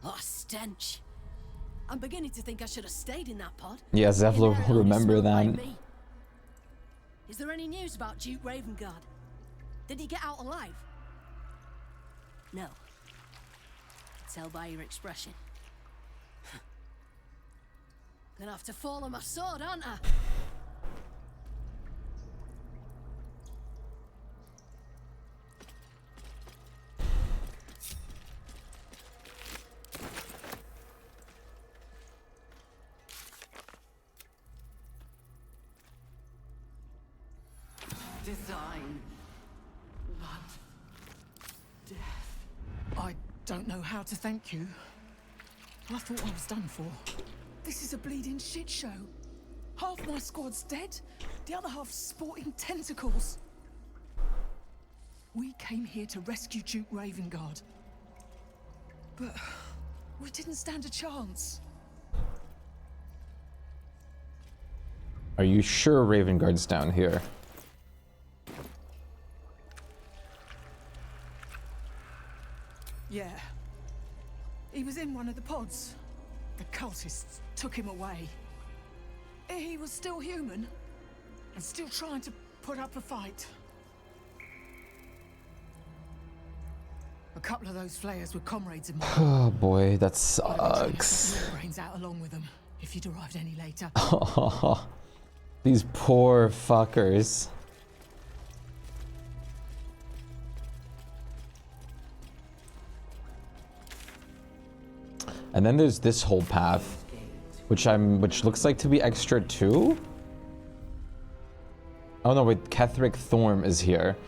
Oh, stench. I'm beginning to think I should have stayed in that pod. Yeah, Zevlor will remember that. Is there any news about Duke Ravengard? Did he get out alive? No. Tell by your expression. Gonna have to fall on my sword, aren't I? Design. Blood. Death. I don't know how to thank you. I thought I was done for. This is a bleeding shit show. Half my squad's dead, the other half sporting tentacles. We came here to rescue Duke Ravengard. But we didn't stand a chance. Are you sure Ravengard's down here? Yeah. He was in one of the pods. The cultists took him away. He was still human, and still trying to put up a fight. A couple of those flayers were comrades of mine. Oh boy, that sucks. Your brains out along with them, if you'd arrived any later. These poor fuckers. And then there's this whole path, which looks like to be extra too. Oh no, wait, Ketherick Thorm is here.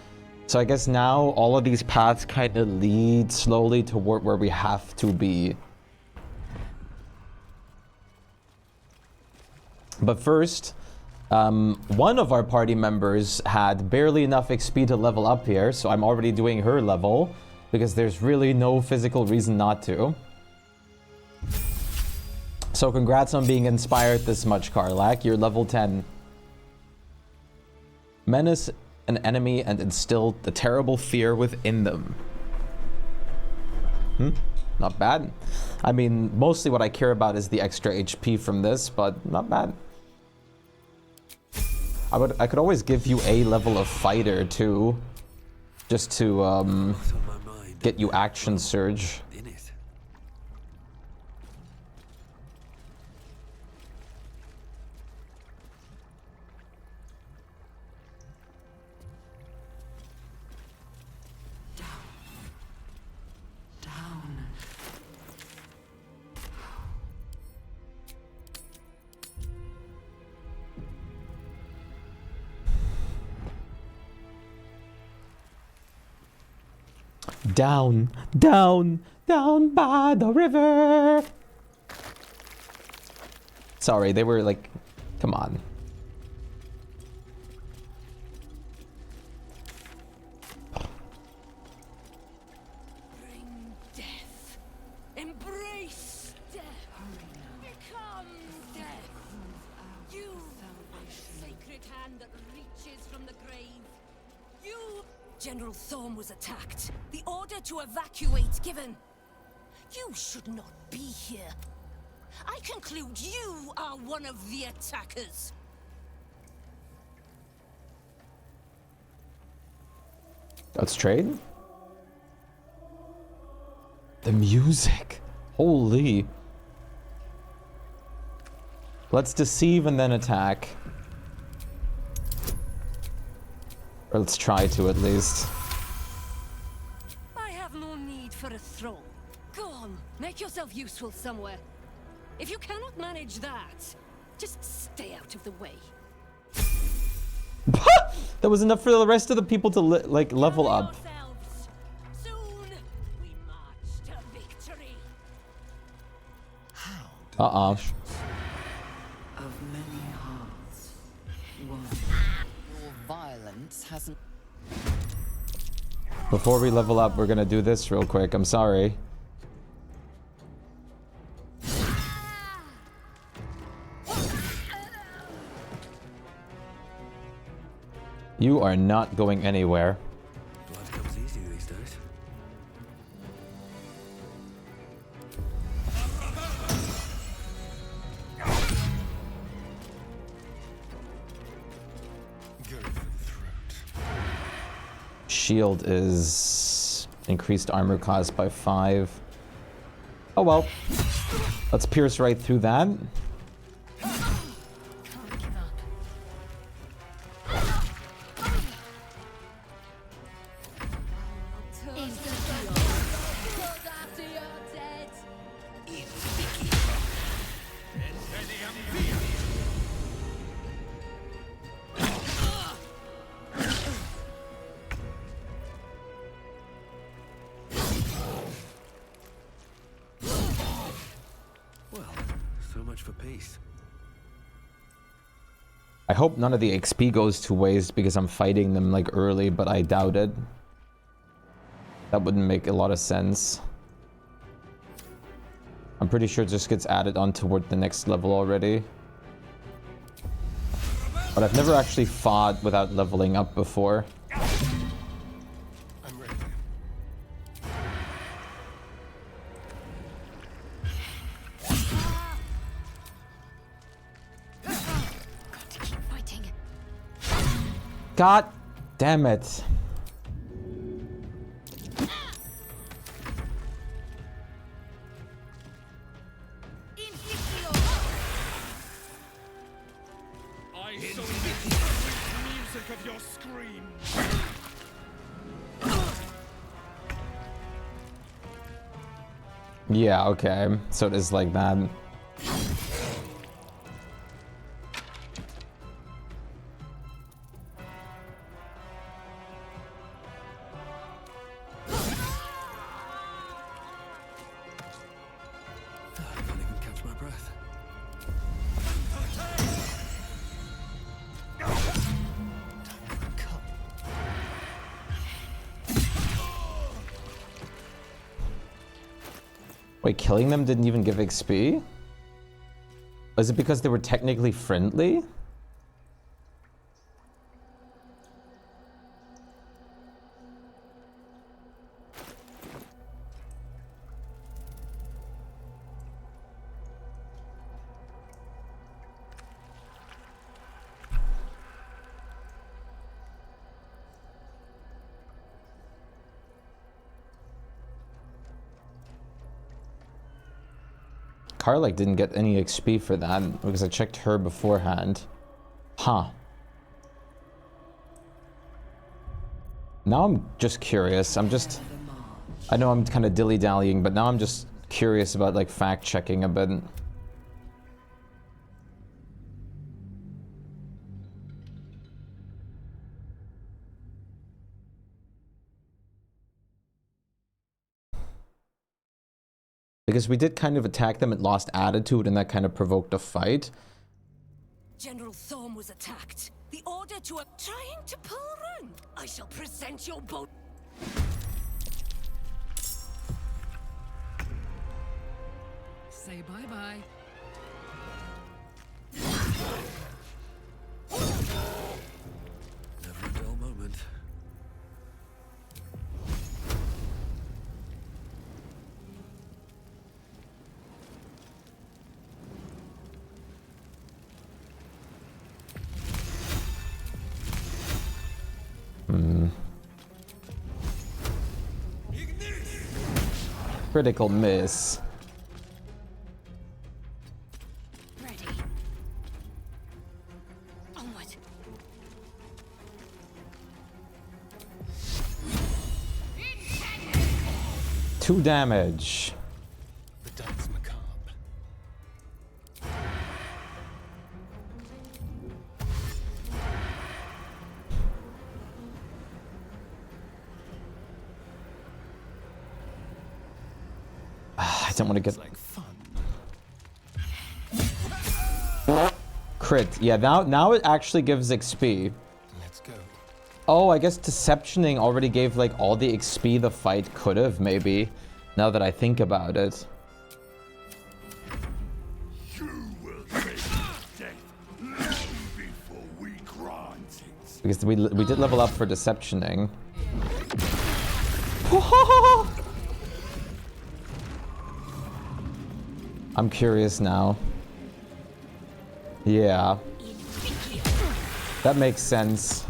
So I guess now all of these paths kind of lead slowly toward where we have to be. But first, one of our party members had barely enough XP to level up here, so I'm already doing her level, because there's really no physical reason not to. So congrats on being inspired this much, Karlach. You're level 10. Menace an enemy and instill the terrible fear within them. Not bad. I mean, mostly what I care about is the extra HP from this, but not bad. I could always give you a level of fighter too, just to get you action surge. Down, down, down by the river. Sorry, they were like, come on. Bring death. Embrace death. Become death. You, sacred hand that reaches from the grave. You... General Thorm was attacked. The order to evacuate given. You should not be here. I conclude you are one of the attackers. Let's trade. The music. Holy. Let's deceive and then attack. Or let's try to at least. I have no need for a throne. Go on, make yourself useful somewhere. If you cannot manage that, just stay out of the way. That was enough for the rest of the people to like level up. Soon we march to victory. Uh-uh. Of many hearts, one. Your violence once hasn't. Before we level up, we're gonna do this real quick. I'm sorry. You are not going anywhere. Blood comes easy these days. Shield is increased armor cost by 5. Oh well. Let's pierce right through that. I hope none of the XP goes to waste because I'm fighting them like early, but I doubt it. That wouldn't make a lot of sense. I'm pretty sure it just gets added on toward the next level already. But I've never actually fought without leveling up before. I'm ready. God damn it. I saw the music of your screams. Yeah, okay. So it is like that. Wait, killing them didn't even give XP? Is it because they were technically friendly? Karlach didn't get any XP for that because I checked her beforehand. Huh. Now I'm just curious. I know I'm kind of dilly-dallying, but now I'm just curious about like fact-checking a bit. Because we did kind of attack them, it lost attitude, and that kind of provoked a fight. General Thorm was attacked. The order to trying to pull run. I shall present your boat. Say bye-bye. Never a dull moment. Critical miss. Ready. Onward. 2 damage. The dance macabre. I don't want to get like fun. Crit. Yeah, now it actually gives XP. Let's go. Oh, I guess Deceptioning already gave like all the XP the fight could have, maybe. Now that I think about it. Because we did level up for Deceptioning. I'm curious now. Yeah. That makes sense.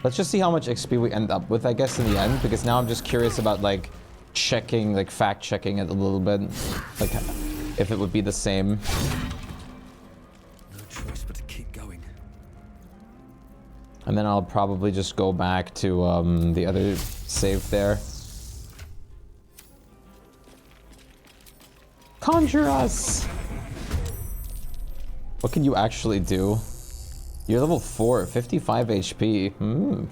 Let's just see how much XP we end up with, I guess, in the end. Because now I'm just curious about, like, checking, like, fact-checking it a little bit. Like, if it would be the same. No choice but to keep going. And then I'll probably just go back to, the other save there. Conjure us! What can you actually do? You're level 4, 55 HP. Hmm.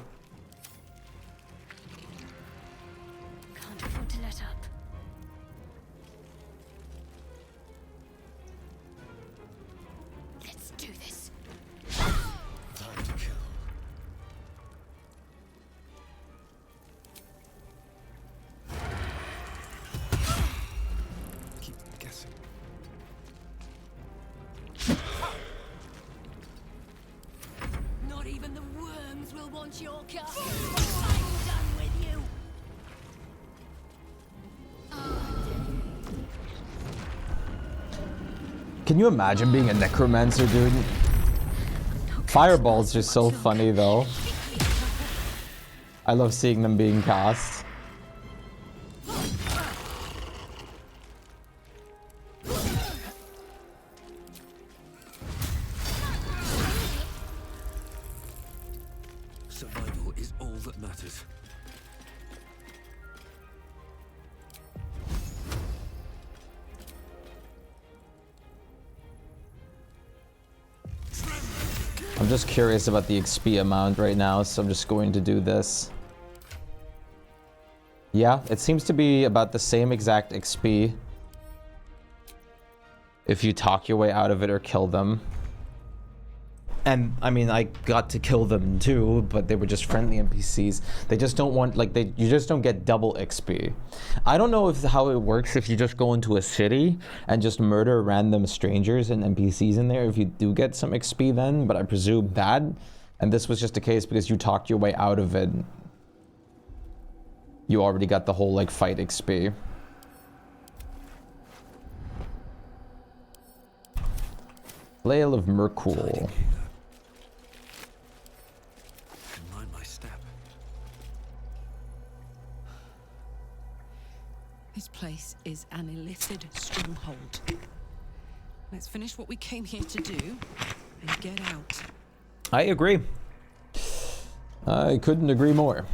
Can't afford to let up. Let's do this. Time to kill. Keep guessing. Not even the worms will want your cut. I'm done with you. Can you imagine being a necromancer, dude? Fireballs are so funny, though. I love seeing them being cast. Survival is all that matters. I'm just curious about the XP amount right now, so I'm just going to do this. Yeah, it seems to be about the same exact XP if you talk your way out of it or kill them. And I mean, I got to kill them too, but they were just friendly NPCs. They just don't want, like, you just don't get double XP. I don't know how it works if you just go into a city and just murder random strangers and NPCs in there, if you do get some XP then, but I presume that. And this was just a case because you talked your way out of it. You already got the whole, like, fight XP. Flail of Merkul. Mind my step. This place is an illicit stronghold. Let's finish what we came here to do and get out. I agree. I couldn't agree more.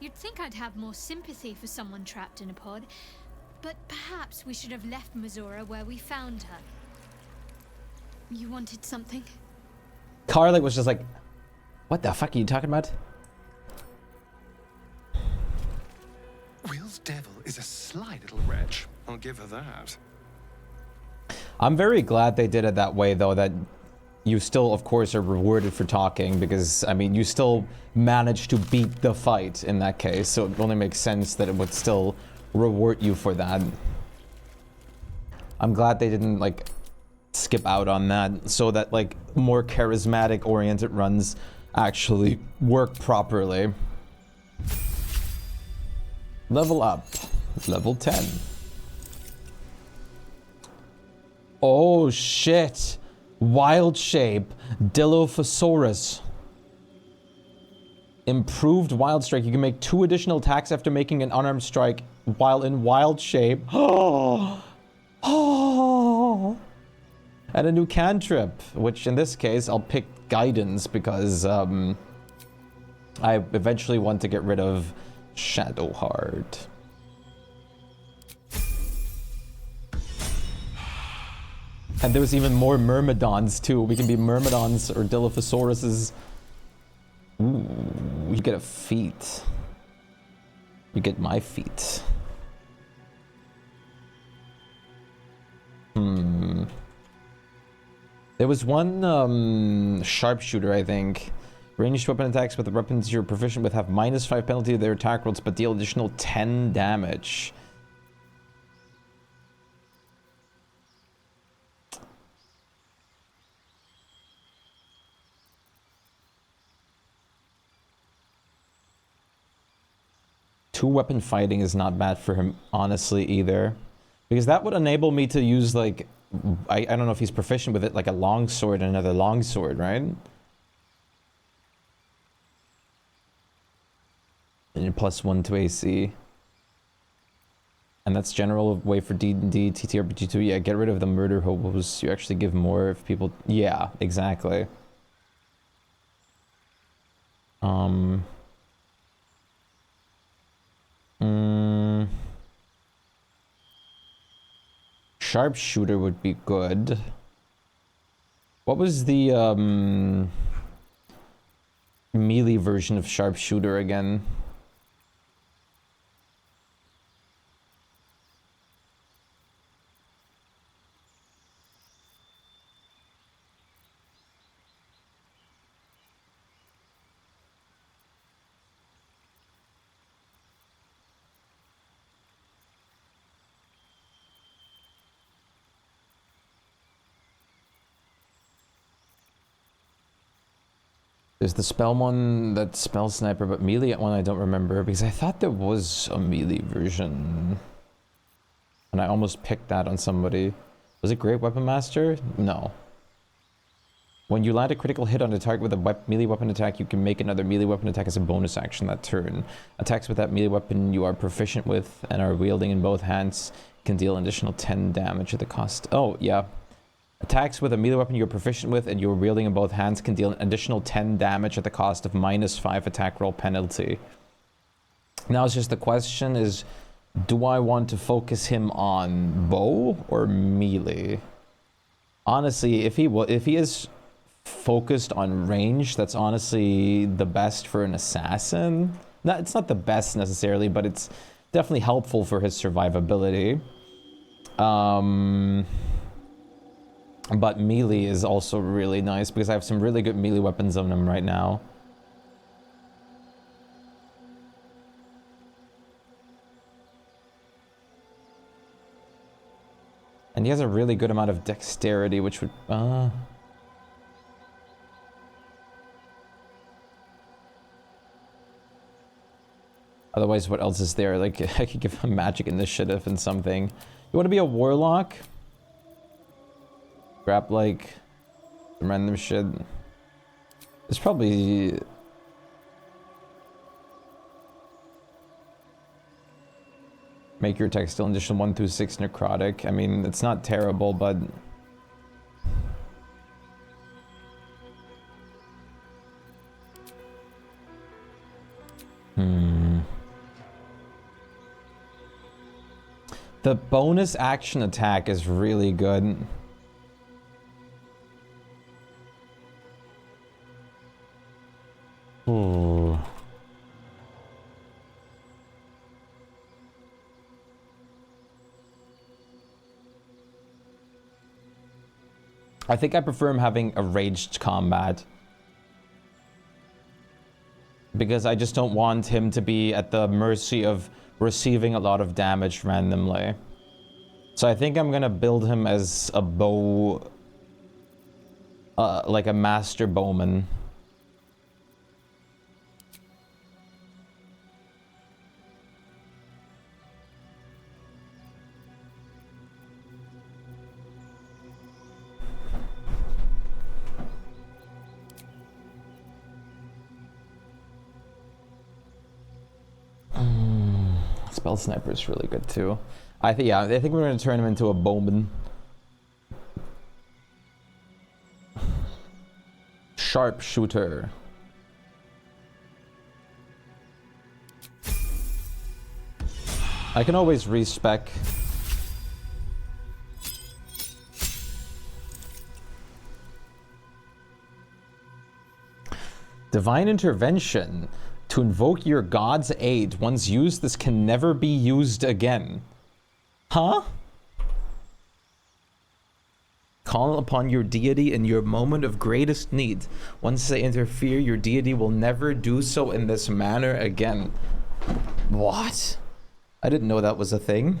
You'd think I'd have more sympathy for someone trapped in a pod, but perhaps we should have left Mazura where we found her. You wanted something? Carly was just like, what the fuck are you talking about? Will's devil is a sly little wretch. I'll give her that. I'm very glad they did it that way, though, that you still, of course, are rewarded for talking, because, I mean, you still managed to beat the fight in that case, so it only makes sense that it would still reward you for that. I'm glad they didn't, like, skip out on that, so that, like, more charismatic-oriented runs actually work properly. Level up. Level 10. Oh, shit. Wild shape, Dilophosaurus. Improved wild strike. You can make 2 additional attacks after making an unarmed strike while in wild shape. Oh, oh. And a new cantrip, which in this case I'll pick Guidance because I eventually want to get rid of Shadowheart. And there's even more Myrmidons too. We can be Myrmidons or Dilophosauruses. Ooh, you get a feat. You get my feat. There was one sharpshooter, I think. Ranged weapon attacks with the weapons you're proficient with have -5 penalty to their attack rolls, but deal additional 10 damage. Two-weapon fighting is not bad for him, honestly, either. Because that would enable me to use, like... I don't know if he's proficient with it, like a longsword and another longsword, right? And +1 to AC. And that's general way for D&D, TTRPG2. Yeah, get rid of the murder hobos. You actually give more if people... Yeah, exactly. Sharpshooter would be good. What was the melee version of sharpshooter again? There's the spell one that's spell sniper, but melee one I don't remember because I thought there was a melee version. And I almost picked that on somebody. Was it Great Weapon Master? No. When you land a critical hit on a target with a melee weapon attack, you can make another melee weapon attack as a bonus action that turn. Attacks with that melee weapon you are proficient with and are wielding in both hands can deal an additional 10 damage at the cost. Oh, yeah. Attacks with a melee weapon you're proficient with and you're wielding in both hands can deal an additional 10 damage at the cost of -5 attack roll penalty. Now it's just the question is, do I want to focus him on bow or melee? Honestly, if he is focused on range, that's honestly the best for an assassin. No, it's not the best necessarily, but it's definitely helpful for his survivability. But melee is also really nice because I have some really good melee weapons on him right now. And he has a really good amount of dexterity, which would... Otherwise, what else is there? Like, I could give him magic initiative and something. You want to be a warlock? Grab, like, some random shit. It's probably... Make your attack still additional 1 through 6 necrotic. I mean, it's not terrible, but... The bonus action attack is really good. Ooh. I think I prefer him having a raged combat. Because I just don't want him to be at the mercy of receiving a lot of damage randomly. So I think I'm gonna build him as a bow... like a master bowman. Spell sniper is really good too. I think we're gonna turn him into a bowman. Sharpshooter. I can always respec. Divine Intervention. To invoke your god's aid. Once used, this can never be used again. Huh? call upon your deity in your moment of greatest need. Once they interfere, your deity will never do so in this manner again. What? I didn't know that was a thing.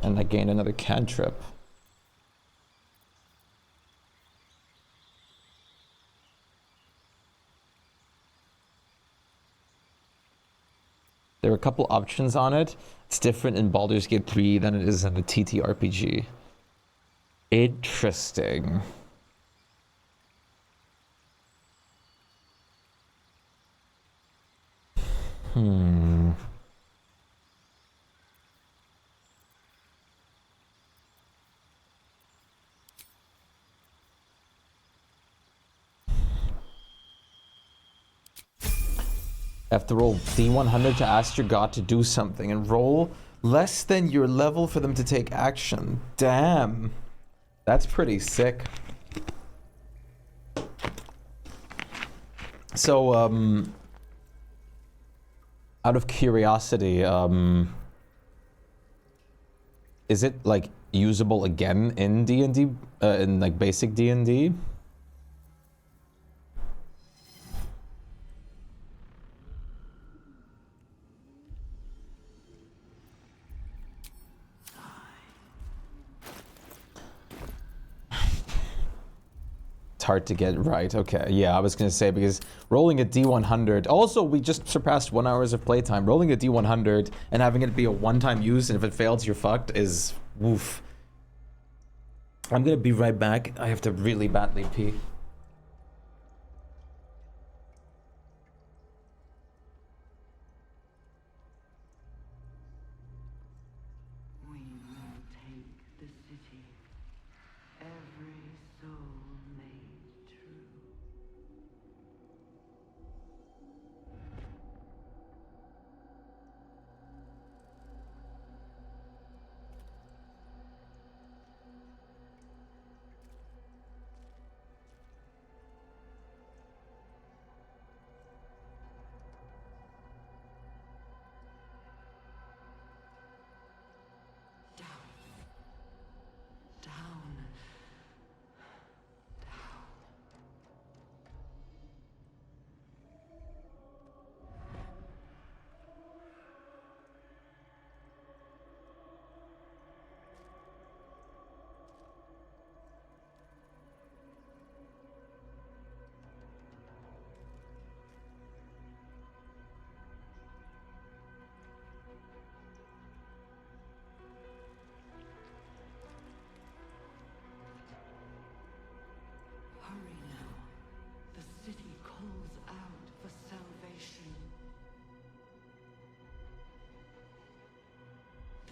And I gained another cantrip. There are a couple options on it. It's different in Baldur's Gate 3 than it is in the TTRPG. Interesting. You have to roll D100 to ask your god to do something, and roll less than your level for them to take action. Damn. That's pretty sick. So, out of curiosity, is it, like, usable again in D&D, in, like, basic D&D? It's hard to get right. Okay, yeah, I was gonna say, because rolling a D100, also we just surpassed 1 hour of playtime. Rolling a D100 and having it be a one-time use, and if it fails you're fucked, is woof. I'm gonna be right back. I have to really badly pee.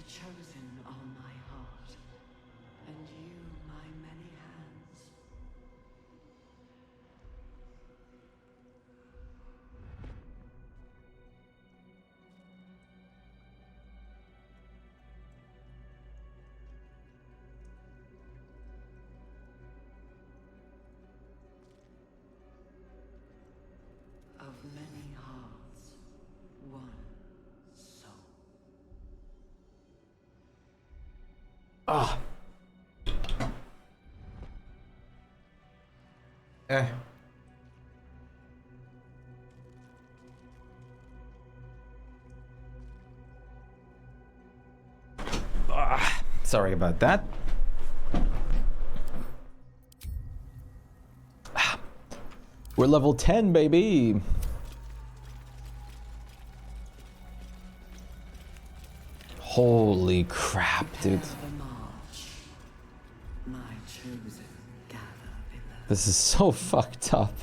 Chosen are my heart, and you my many hands. Of many hearts, one soul. Ah. Sorry about that. We're level 10, baby. Holy crap, dude. This is so fucked up.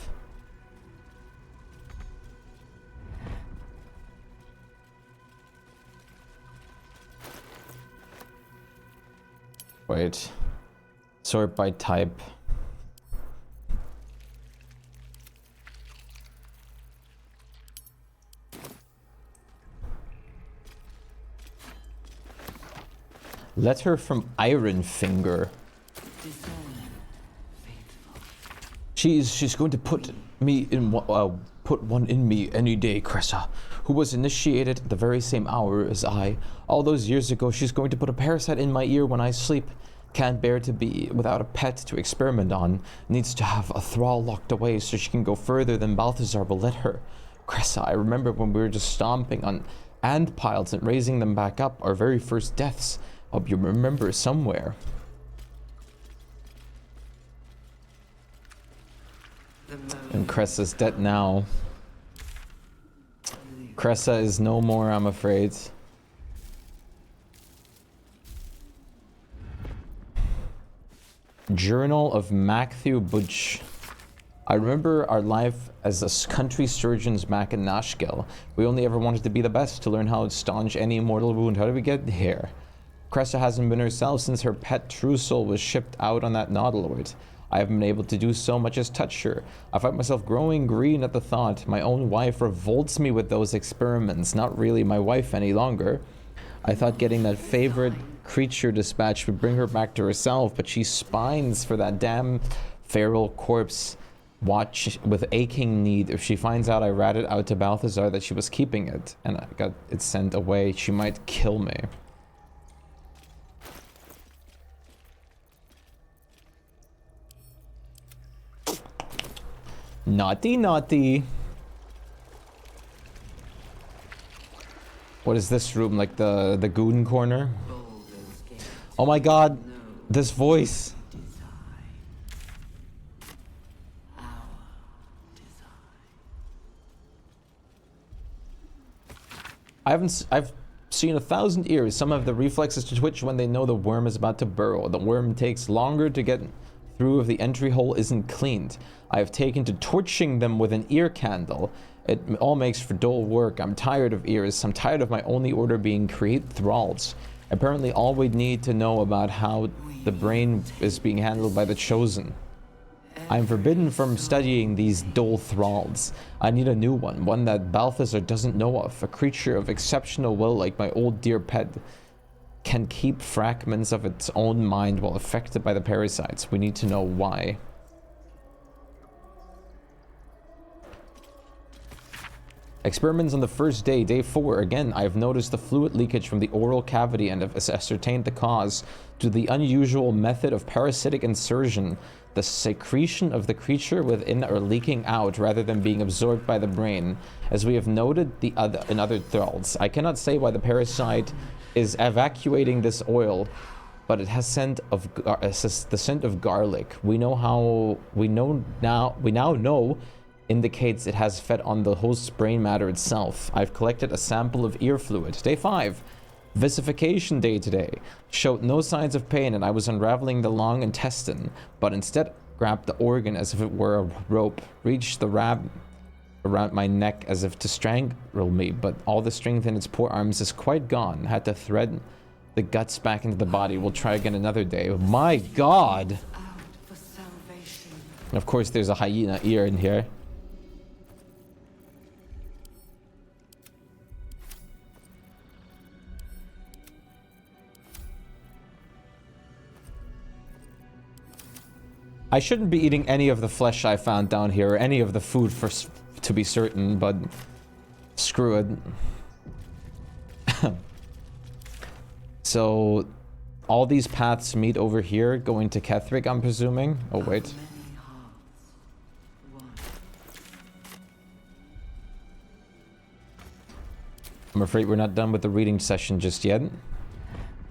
Wait. Sort by type. Letter from Iron Finger. She's going to put me in put one in me any day, Cressa. who was initiated at the very same hour as I. All those years ago, she's going to put a parasite in my ear when I sleep. Can't bear to be without a pet to experiment on. Needs to have a thrall locked away so she can go further than Balthazar will let her. Cressa, I remember when we were just stomping on ant piles and raising them back up, our very first deaths. Hope you remember somewhere. And Cressa's dead now. Cressa is no more, I'm afraid. Journal of Matthew Budge. I remember our life as a country surgeons back in Nashkel. We only ever wanted to be the best, to learn how to staunch any mortal wound. How did we get here? Cressa hasn't been herself since her pet Trusoul was shipped out on that nautiloid. I haven't been able to do so much as touch her. I find myself growing green at the thought. My own wife revolts me with those experiments. Not really my wife any longer. I thought getting that favorite creature dispatched would bring her back to herself, but she spines for that damn feral corpse. Watch with aching need. If she finds out I ratted out to Balthazar that she was keeping it and I got it sent away, she might kill me. Naughty, naughty. What is this room? Like the goon corner? Oh my god, this voice. I've seen 1,000 ears. Some have the reflexes to twitch when they know the worm is about to burrow. The worm takes longer to get through if the entry hole isn't cleaned. I have taken to torching them with an ear candle. It all makes for dull work. I'm tired of ears. I'm tired of my only order being create thralls. Apparently all we need to know about how the brain is being handled by the Chosen. I am forbidden from studying these dull thralls. I need a new one, one that Balthazar doesn't know of, a creature of exceptional will like my old dear pet. Can keep fragments of its own mind while affected by the parasites. We need to know why. Experiments on the first day, day 4. Again, I have noticed the fluid leakage from the oral cavity and have ascertained the cause to the unusual method of parasitic insertion. The secretion of the creature within are leaking out rather than being absorbed by the brain, as we have noted in other thralls. I cannot say why the parasite is evacuating this oil, but it has the scent of garlic. We now know indicates it has fed on the host's brain matter itself. I've collected a sample of ear fluid. Day 5. Visification day today. Showed no signs of pain and I was unraveling the long intestine, but instead grabbed the organ as if it were a rope, reached the wrap around my neck as if to strangle me, but all the strength in its poor arms is quite gone. Had to thread the guts back into the body. We'll try again another day. My god! Of course there's a hyena ear in here. I shouldn't be eating any of the flesh I found down here, or any of the food to be certain, but screw it. So, all these paths meet over here, going to Ketheric, I'm presuming. Oh, wait. I'm afraid we're not done with the reading session just yet.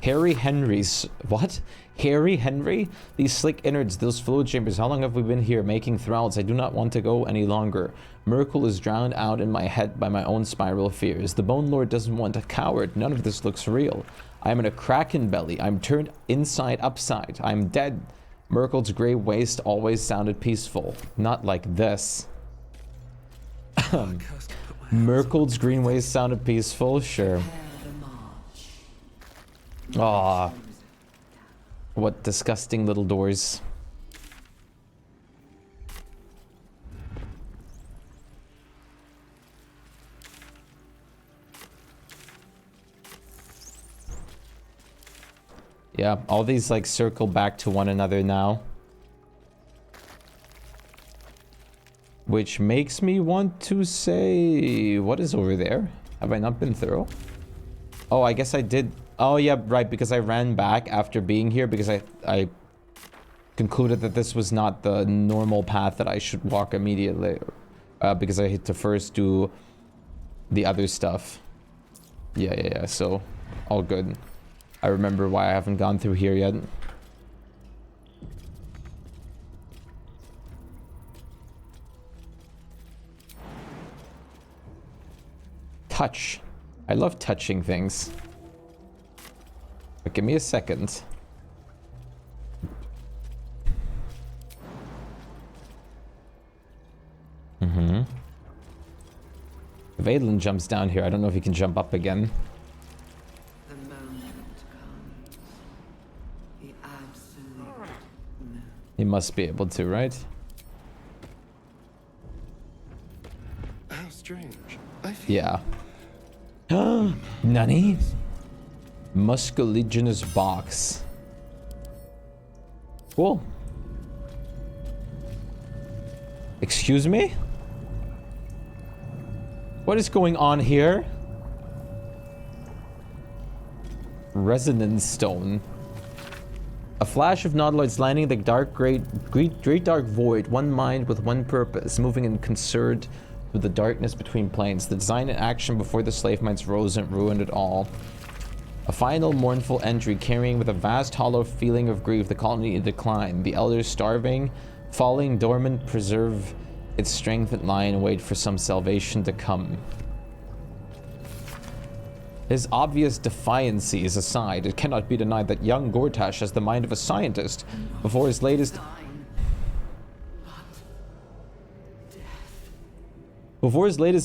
Harry Henry's... What? Harry Henry? These slick innards, those fluid chambers, how long have we been here making thralls? I do not want to go any longer. Merkel is drowned out in my head by my own spiral fears. The Bone Lord doesn't want a coward. None of this looks real. I am in a kraken belly. I'm turned inside upside. I'm dead. Merkel's grey waste always sounded peaceful. Not like this. Merkel's green waste sounded peaceful? Sure. Aww. What disgusting little doors. Yeah, all these like circle back to one another now. Which makes me want to say, what is over there? Have I not been through? Oh, I guess I did. Oh, yeah, right, because I ran back after being here because I concluded that this was not the normal path that I should walk immediately. Because I had to first do the other stuff. Yeah, so all good. I remember why I haven't gone through here yet. Touch. I love touching things. But give me a second. If Adolin jumps down here, I don't know if he can jump up again. The moment comes. The absolute moment. He must be able to, right? How strange. I feel Yeah. Nani? Musculaginous box. Cool. Excuse me? What is going on here? Resonance stone. A flash of nautiloids landing in the dark, great dark void. One mind with one purpose, moving in concert through the darkness between planes. The design and action before the slave mines rose and ruined it all. A final mournful entry carrying with a vast hollow feeling of grief the colony in decline. The elders starving, falling dormant, preserve its strength and lie in wait for some salvation to come. His obvious defiancies aside, it cannot be denied that young Gortash has the mind of a scientist. Before his latest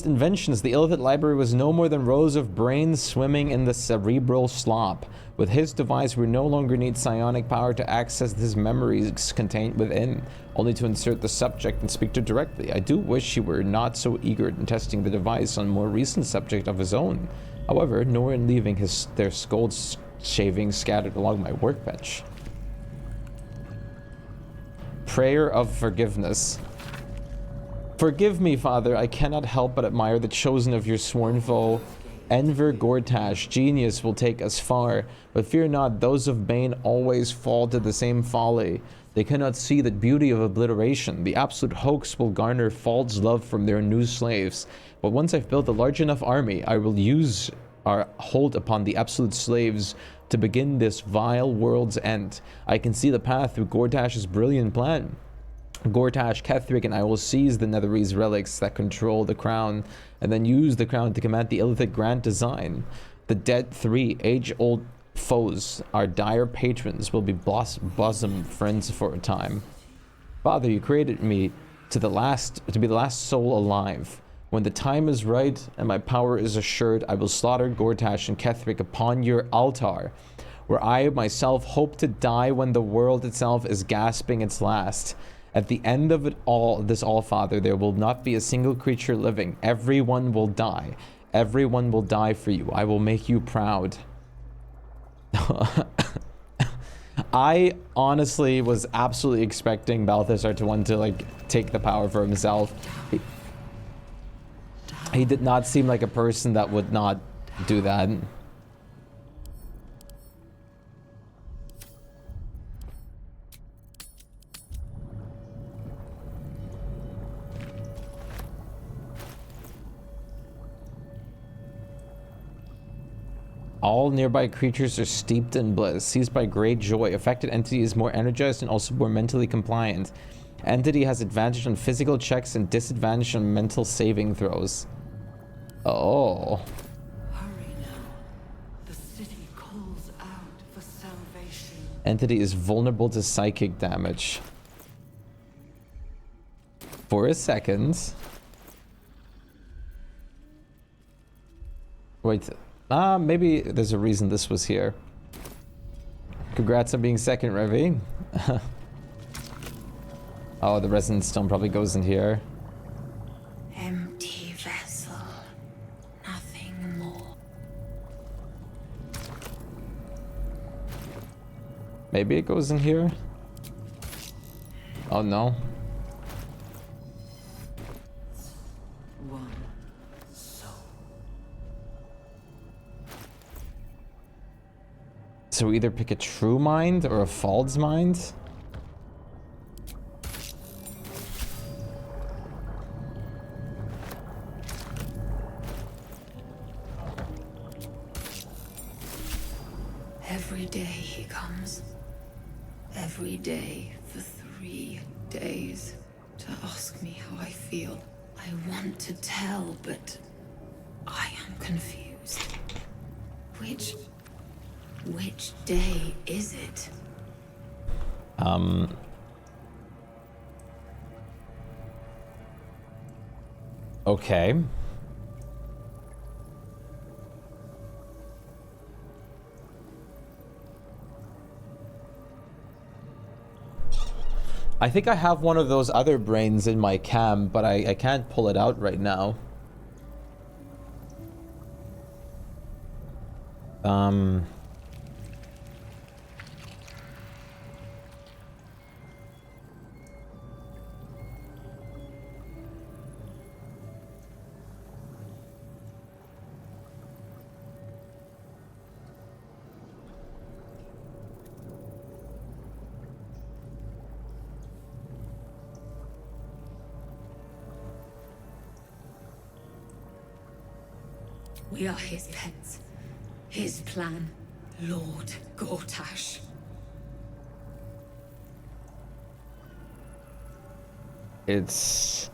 inventions, the Illithid library was no more than rows of brains swimming in the cerebral slop. With his device, we no longer need psionic power to access his memories contained within, only to insert the subject and speak to directly. I do wish he were not so eager in testing the device on a more recent subject of his own. However, nor in leaving their skull shavings scattered along my workbench. Prayer of forgiveness. Forgive me, Father, I cannot help but admire the chosen of your sworn foe. Enver Gortash, genius will take us far, but fear not, those of Bane always fall to the same folly. They cannot see the beauty of obliteration. The absolute hoax will garner false love from their new slaves. But once I've built a large enough army, I will use our hold upon the absolute slaves to begin this vile world's end. I can see the path through Gortash's brilliant plan. Gortash, Ketheric, and I will seize the Netherese relics that control the crown, and then use the crown to command the Illithid grand design. The dead three age-old foes, our dire patrons, will be bosom friends for a time. Father, you created me to be the last soul alive. When the time is right and my power is assured, I will slaughter Gortash and Ketheric upon your altar, where I myself hope to die when the world itself is gasping its last. At the end of it all, Father, there will not be a single creature living. Everyone will die. Everyone will die for you. I will make you proud. I honestly was absolutely expecting Balthazar to want to, like, take the power for himself. He did not seem like a person that would not do that. All nearby creatures are steeped in bliss, seized by great joy. Affected entity is more energized and also more mentally compliant. Entity has advantage on physical checks and disadvantage on mental saving throws. Oh. Hurry now. The city calls out for salvation. Entity is vulnerable to psychic damage. For a second. Wait. Maybe there's a reason this was here. Congrats on being second, Revy. Oh, the resonance stone probably goes in here. Empty vessel. Nothing more. Maybe it goes in here. Oh no. One soul. So either pick a true mind or a false mind. Every day he comes. Every day for 3 days to ask me how I feel. I want to tell, but I am confused. Which day is it? Okay. I think I have one of those other brains in my cam, but I can't pull it out right now. We are his pets. His plan. Lord Gortash. It's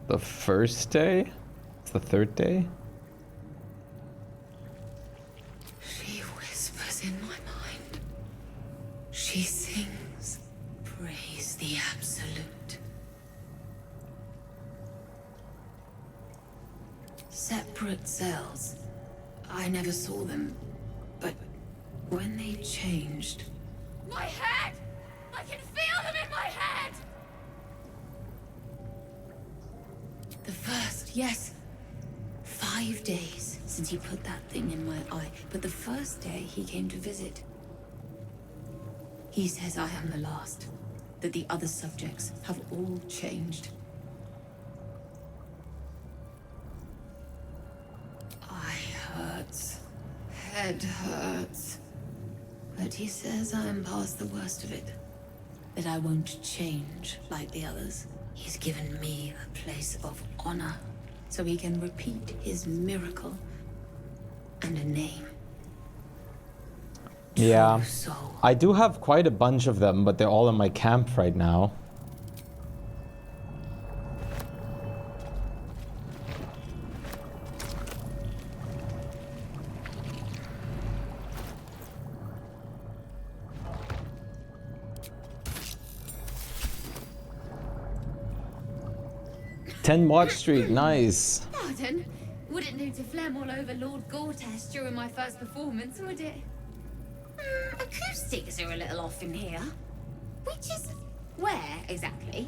the first day? It's the third day? She whispers in my mind. She sings. Praise the Absolute. Separate cells. I never saw them, but when they changed... My head! I can feel them in my head! The first, yes. 5 days since he put that thing in my eye, but the first day he came to visit. He says I am the last, that the other subjects have all changed. Hurts. Head hurts. But he says I am past the worst of it. That I won't change like the others. He's given me a place of honor, so he can repeat his miracle and a name. Yeah. I do have quite a bunch of them, but they're all in my camp right now. March Street, nice. Pardon? Wouldn't do to phlegm all over Lord Gortash during my first performance, would it? Acoustics are a little off in here. Which is... where, exactly?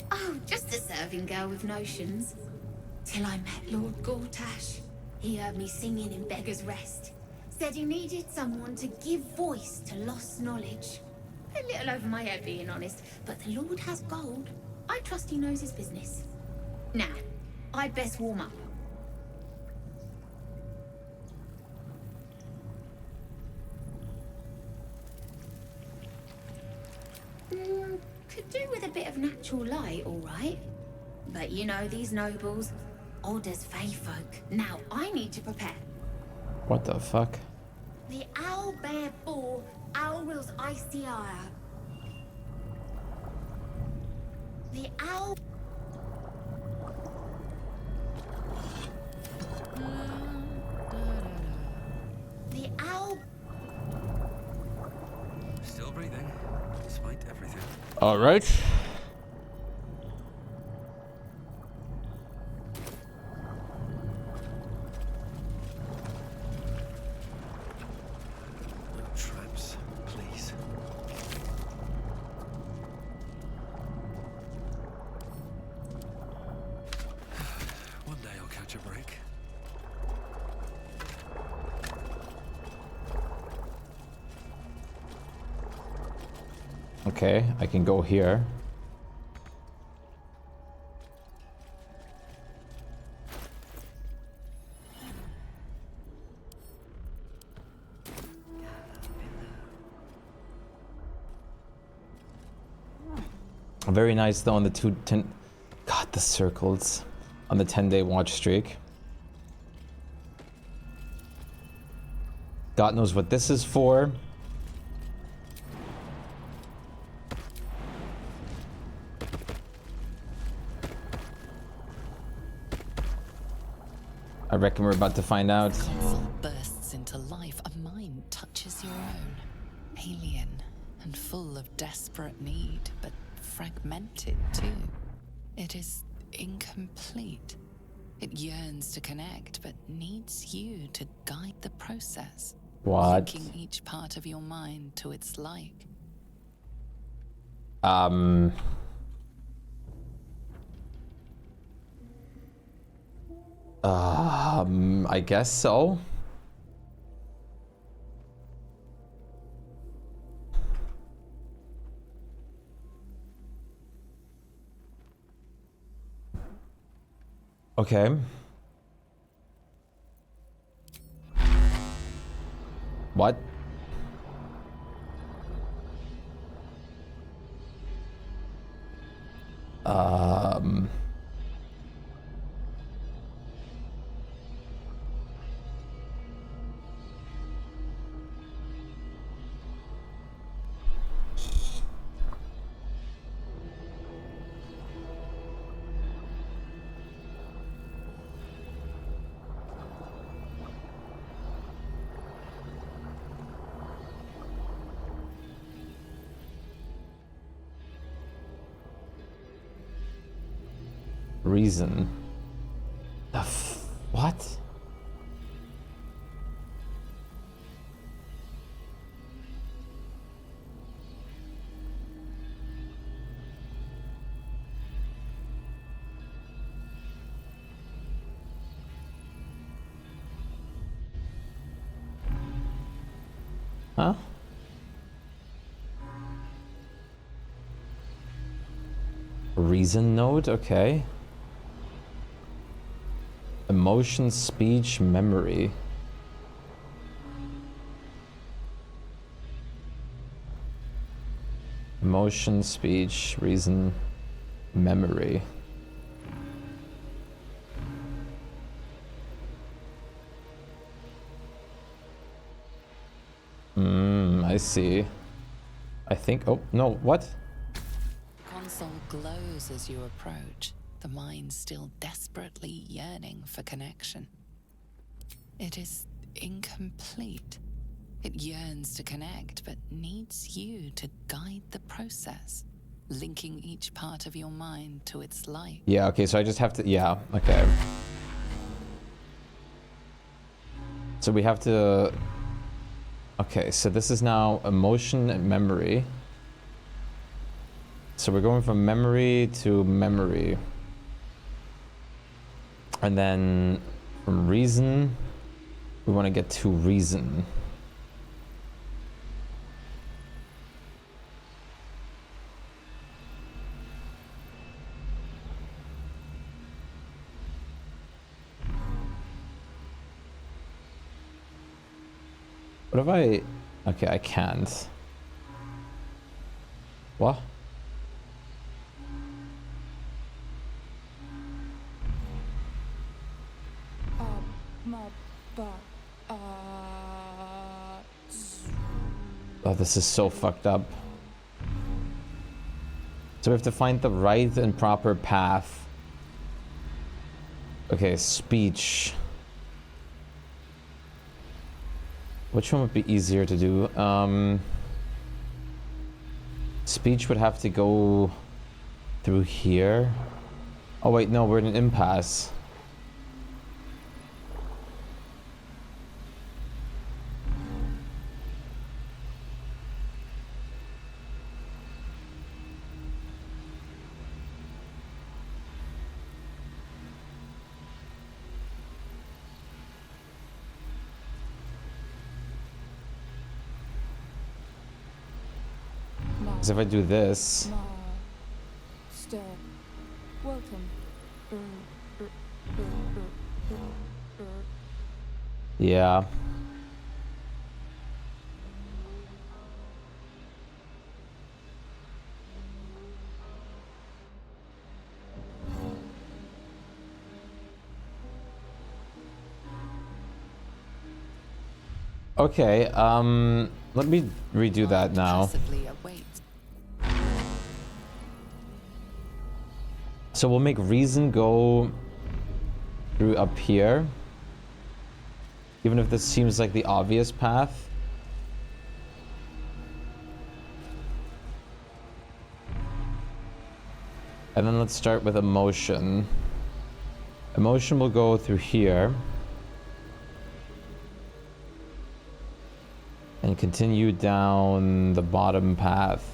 Oh, just a serving girl with notions. Till I met Lord Gortash. He heard me singing in Beggar's Rest. Said he needed someone to give voice to lost knowledge. A little over my head, being honest, but the Lord has gold. I trust he knows his business. Now, I'd best warm up. Could do with a bit of natural light, all right. But you know these nobles, odd as fey folk. Now, I need to prepare. What the fuck? The owl bear boar, Owlwill's icy ire. The owl... The owl... Still breathing, despite everything. All right. Traps, please. One day I'll catch a break. Okay, I can go here. Very nice though on the 10. God, the circles on the 10-day watch streak. God knows what this is for. I reckon we're about to find out. The console bursts into life. A mind touches your own. Alien and full of desperate need, but fragmented too. It is incomplete. It yearns to connect, but needs you to guide the process. What? Linking each part of your mind to its like. I guess so. Okay. What? Reason. What? Huh? Reason node, okay. Emotion, speech, memory. Emotion, speech, reason, memory. I see. I think, oh, no, what? Console glows as you approach, the mind still desperately yearning for connection. It is incomplete. It yearns to connect, but needs you to guide the process, linking each part of your mind to its like. Yeah, okay, so I just have to, yeah, okay. So we have to, okay, so this is now emotion and memory. So we're going from memory to memory. And then from reason, we want to get to reason. What if I... Okay, I can't. What? Oh, this is so fucked up. So we have to find the right and proper path. Okay, speech. Which one would be easier to do? Speech would have to go through here. Oh wait, no, we're in an impasse. Because if I do this... Yeah. Okay, let me redo that now. So we'll make reason go through up here. Even if this seems like the obvious path. And then let's start with emotion. Emotion will go through here. And continue down the bottom path.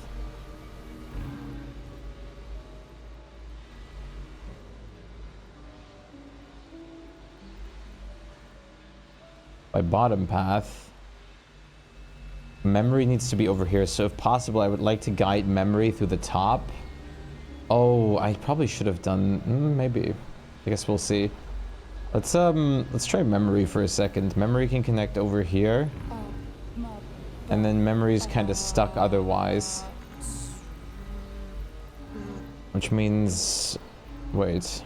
By bottom path, memory needs to be over here. So if possible, I would like to guide memory through the top. Oh, I probably should have done, maybe. I guess we'll see. Let's try memory for a second. Memory can connect over here. And then memory's kind of stuck otherwise. Which means, wait.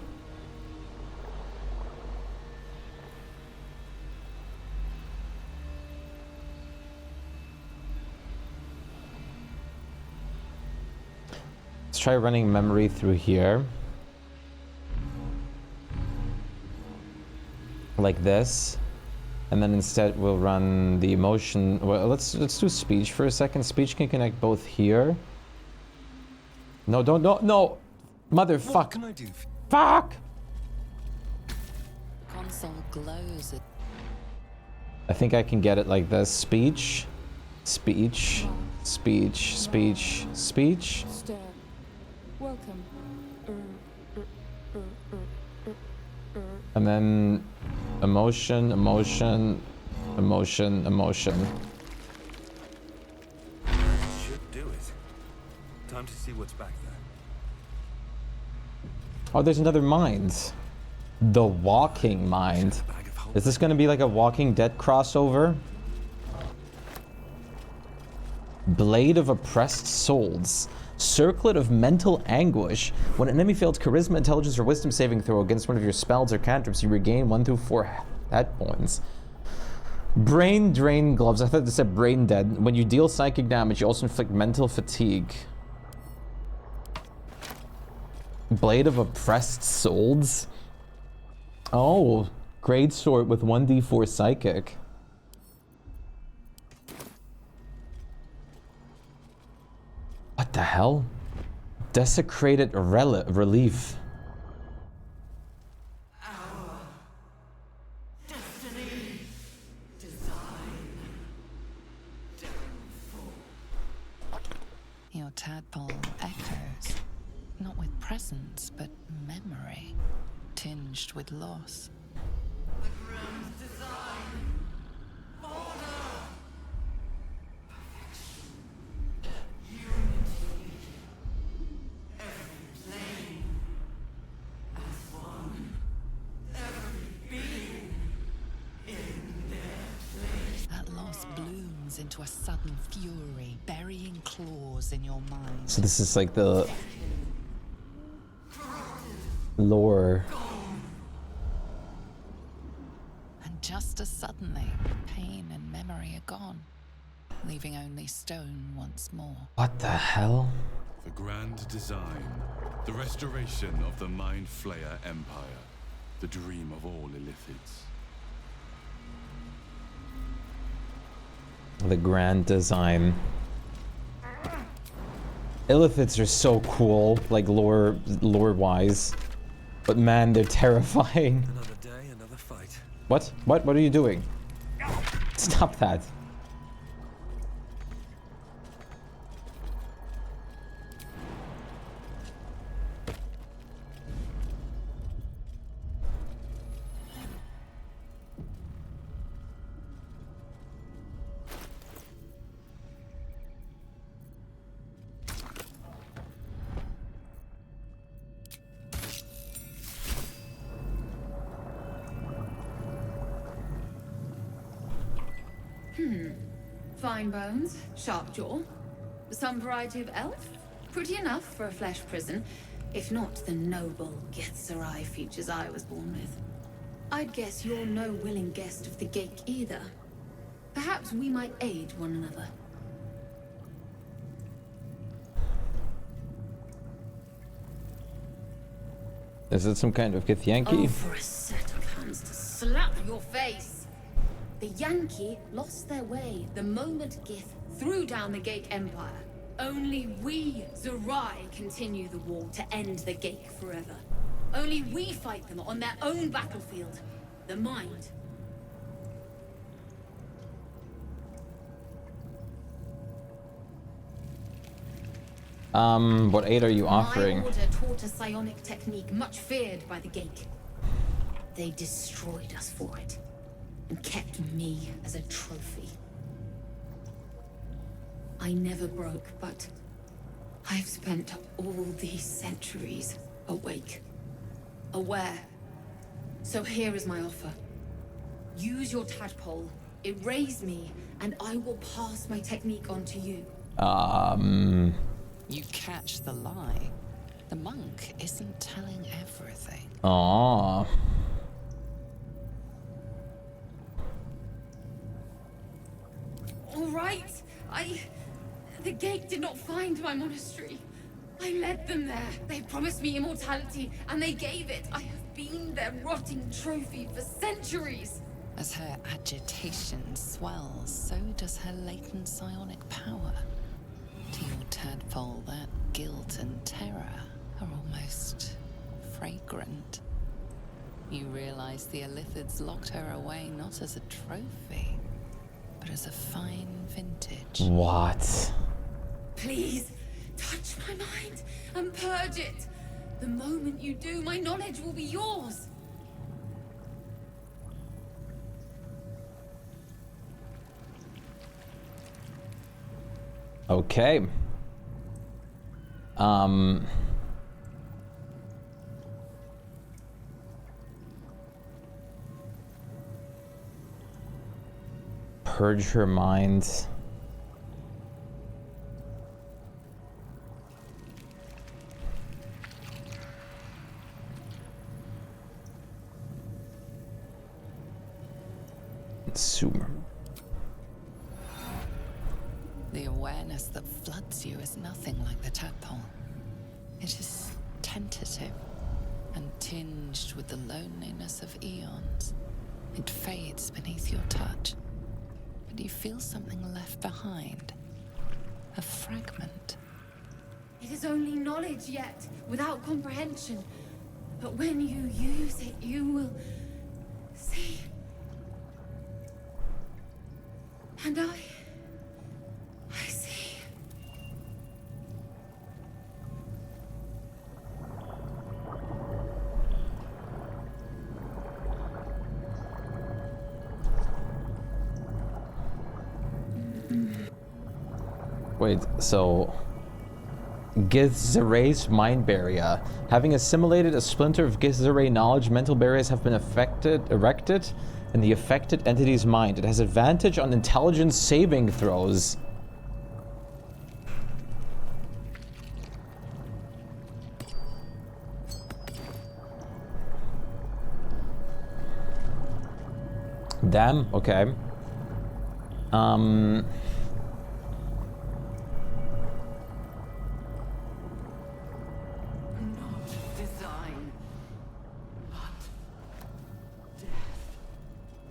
Let's try running memory through here. Like this. And then instead we'll run the emotion. Well, let's do speech for a second. Speech can connect both here. No, no. Motherfuck. What can I do? Fuck! Console glows. I think I can get it like this. Speech. Speech. Speech. Speech. Speech. Welcome. And then emotion, emotion, emotion, emotion. Should do it. Time to see what's back there. Oh, there's another mind. The Walking Mind. Is this going to be like a Walking Dead crossover? Blade of Oppressed Souls. Circlet of Mental Anguish. When an enemy fails charisma, intelligence, or wisdom saving throw against one of your spells or cantrips, you regain 1 through 4 hit points. Brain Drain Gloves. I thought this said Brain Dead. When you deal psychic damage, you also inflict mental fatigue. Blade of Oppressed Souls. Oh, Great Sword with 1d4 psychic. What the hell? Desecrated Relief. Our destiny, design, downfall. Your tadpole echoes, not with presence, but memory, tinged with loss. The ground's design, order, perfection, unity, every plane as one, every being in their place. That loss blooms into a sudden fury, burying claws in your mind. So this is like the lore. And just as suddenly, pain and memory are gone, leaving only stone once more. What the hell? The grand design, the restoration of the Mind Flayer Empire, the dream of all Illithids. The grand design. Illithids are so cool, like lore-wise. But man, they're terrifying. Another day, another fight. What? What are you doing? Stop that. Fine bones, sharp jaw. Some variety of elf? Pretty enough for a flesh prison, if not the noble Gethzerai features I was born with. I'd guess you're no willing guest of the Gate either. Perhaps we might aid one another. Is it some kind of Githyanki? Oh, for a set of hands to slap your face! The Yankee lost their way the moment Gith threw down the Geik Empire. Only we, Zerai, continue the war to end the Geik forever. Only we fight them on their own battlefield, the Mind. What aid are you offering? My order taught a psionic technique much feared by the Geik. They destroyed us for it, and kept me as a trophy. I never broke, but I've spent all these centuries awake, aware. So here is my offer. Use your tadpole, erase me, and I will pass my technique on to you. You catch the lie. The monk isn't telling everything. Aww. All right, the Geik did not find my monastery. I led them there. They promised me immortality, and they gave it. I have been their rotting trophy for centuries. As her agitation swells, so does her latent psionic power. To your tadpole, that guilt and terror are almost fragrant. You realize the Illithids locked her away not as a trophy, but as a fine vintage. What? Please, touch my mind and purge it. The moment you do, my knowledge will be yours. Okay. Purge her mind. Sumer. The awareness that floods you is nothing like the tadpole. It is tentative and tinged with the loneliness of eons. It fades beneath your touch, but you feel something left behind. A fragment. It is only knowledge yet, without comprehension. But when you use it, you will see. And I see. Wait, so Githzeray's mind barrier. Having assimilated a splinter of Githzeray knowledge, mental barriers have been erected in the affected entity's mind. It has advantage on intelligence saving throws. Damn, okay.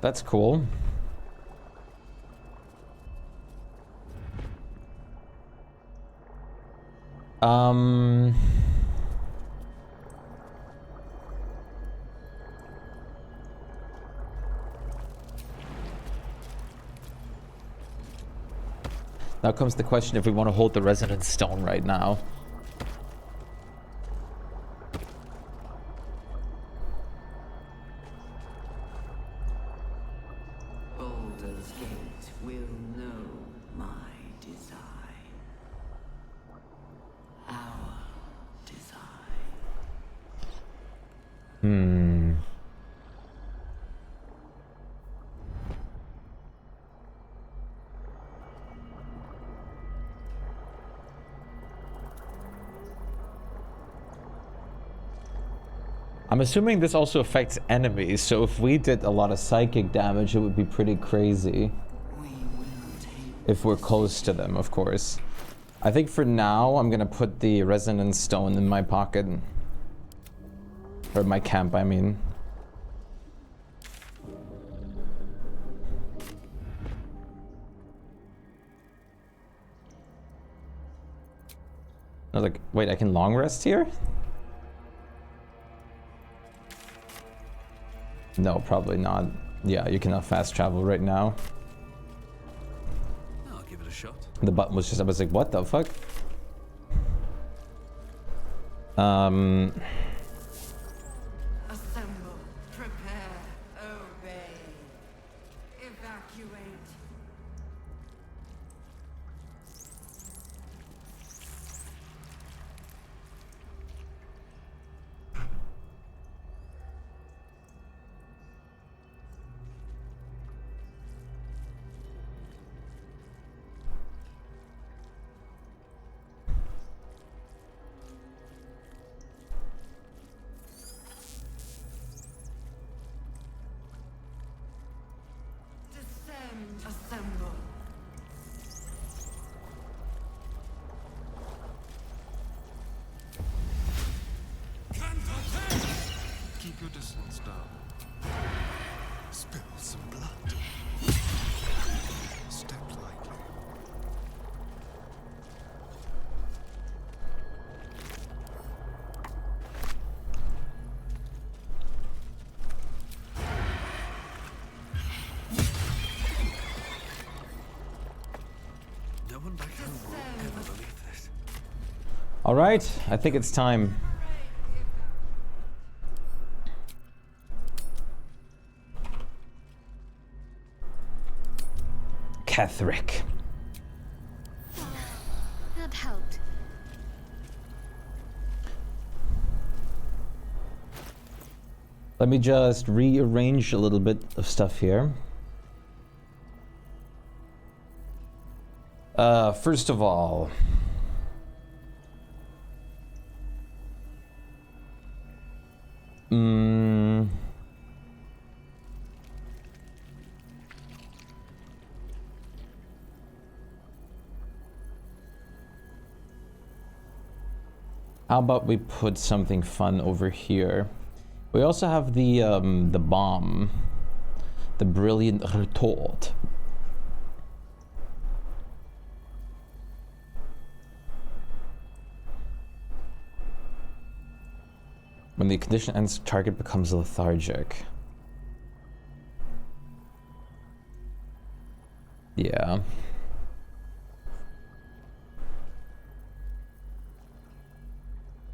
That's cool. Now comes the question if we want to hold the resonance stone right now. Baldur's Gate will know my design. Our design. I'm assuming this also affects enemies, so if we did a lot of psychic damage, it would be pretty crazy. We if we're close to them, of course. I think for now, I'm gonna put the resonance stone in my pocket. Or my camp, I mean. I was like, wait, I can long rest here? No, probably not. Yeah, you cannot fast travel right now. I'll give it a shot. The button was just, I was like, what the fuck? Assemble, prepare, obey, evacuate. Descend, assemble. Keep your distance down. Spill some blood. Step lightly. No one back home will ever believe this. All right, I think it's time. Catherick. That helped. Let me just rearrange a little bit of stuff here. First of all, how about we put something fun over here? We also have the bomb, the brilliant retort. When the condition ends, target becomes lethargic. Yeah.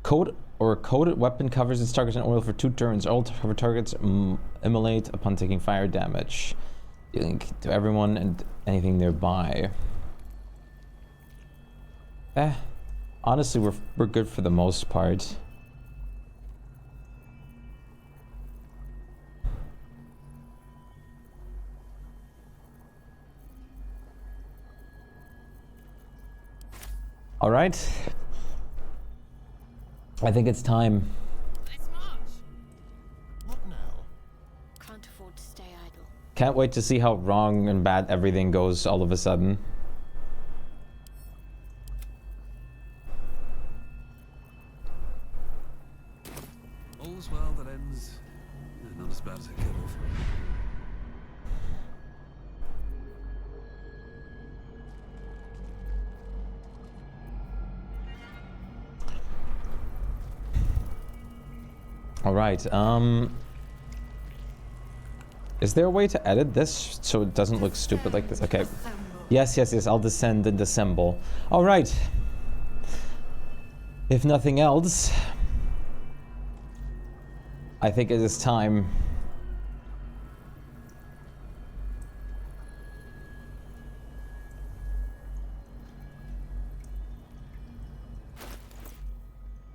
Coated weapon covers its target in oil for 2 turns. All cover targets immolate upon taking fire damage, dealing to everyone and anything nearby. Honestly, we're good for the most part. All right. I think it's time. What now? Can't afford to stay idle. Can't wait to see how wrong and bad everything goes all of a sudden. All's well that ends. Not as bad as it could have. All right, is there a way to edit this so it doesn't look stupid like this? Okay. Yes, I'll descend and dissemble. All right. If nothing else, I think it is time.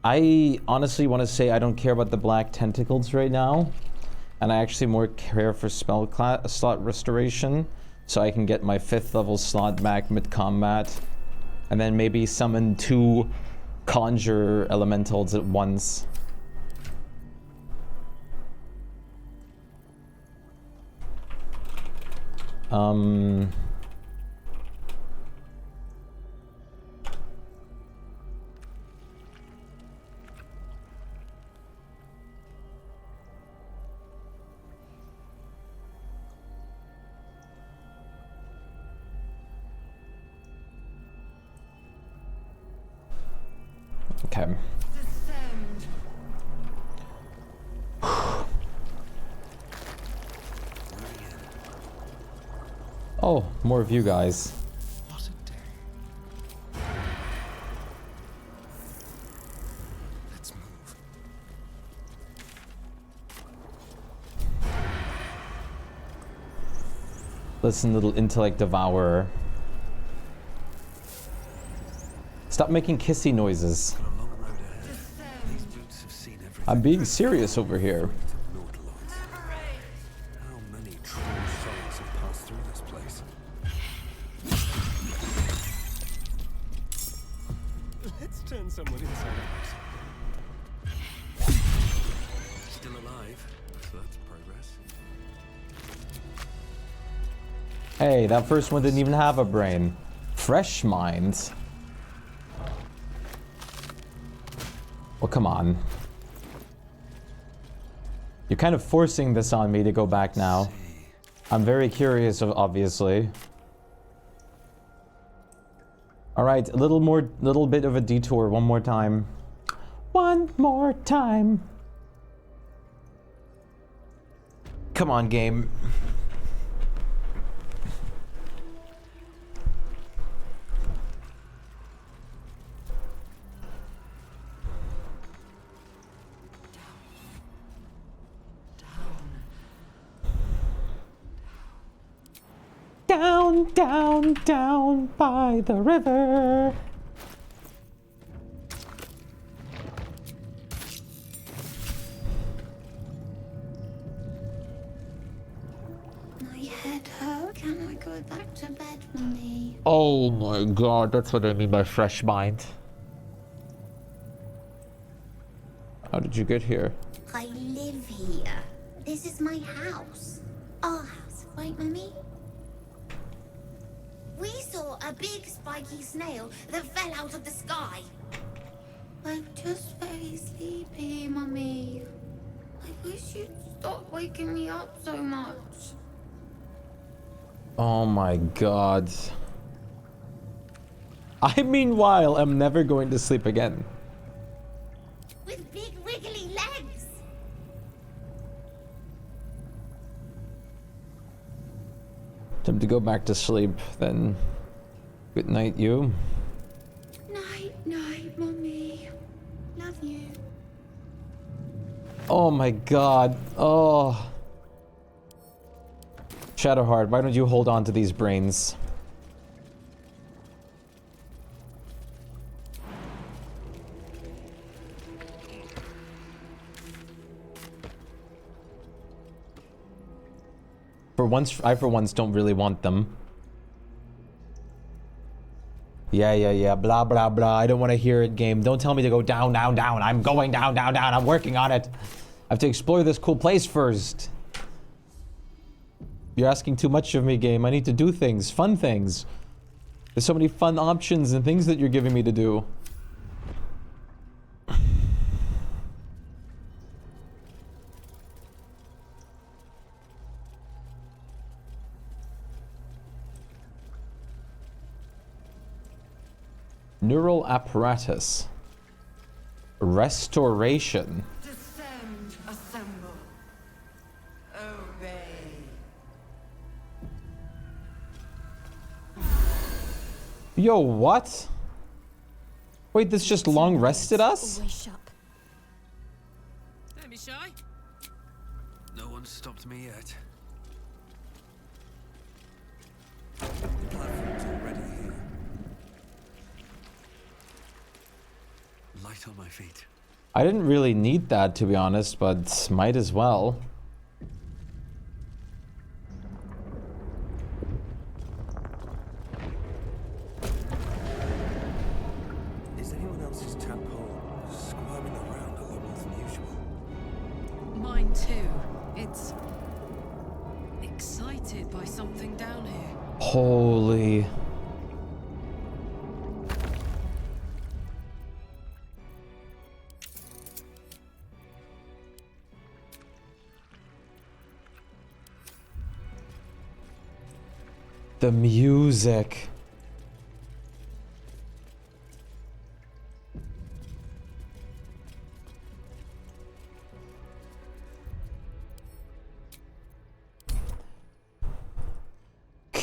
I honestly want to say I don't care about the black tentacles right now, and I actually more care for spell slot restoration, so I can get my 5th level slot back mid-combat, and then maybe summon 2 conjure elementals at once. Okay. Oh, more of you guys. What a day. Let's move. Listen, little intellect devourer. Stop making kissy noises. These boots have seen everything. I'm being serious over here. How many true souls have passed through this place? Let's turn someone inside out. Still alive, so that's progress. Hey, that first one didn't even have a brain. Fresh mind. Well, come on. You're kind of forcing this on me to go back now. I'm very curious, obviously. Alright, little bit of a detour one more time. One more time. Come on, game. Down, down, down by the river. My head hurt. Can I go back to bed, Mummy? Oh my god, that's what I mean by fresh mind. How did you get here? I live here. This is my house. Our house, right, Mummy? We saw a big spiky snail that fell out of the sky. I'm just very sleepy, Mummy. I wish you'd stop waking me up so much. Oh my god. I meanwhile am never going to sleep again. With big wiggly legs. Time to go back to sleep, then. Good night, you. Night, night, Mummy. Love you. Oh my god. Oh. Shadowheart, why don't you hold on to these brains? I for once don't really want them. Yeah, blah, blah, blah. I don't want to hear it, game. Don't tell me to go down, down, down. I'm going down, down, down. I'm working on it. I have to explore this cool place first. You're asking too much of me, game. I need to do things, fun things. There's so many fun options and things that you're giving me to do. Neural apparatus. Restoration. Descend, assemble. Obey. Yo, what? Wait, this just long rested us? Don't be shy. No one's stopped me yet. The platform's already here. Light on my feet. I didn't really need that, to be honest, but might as well. Is anyone else's tadpole squirming around a lot more than usual? Mine too. It's excited by something down here. Holy. The music.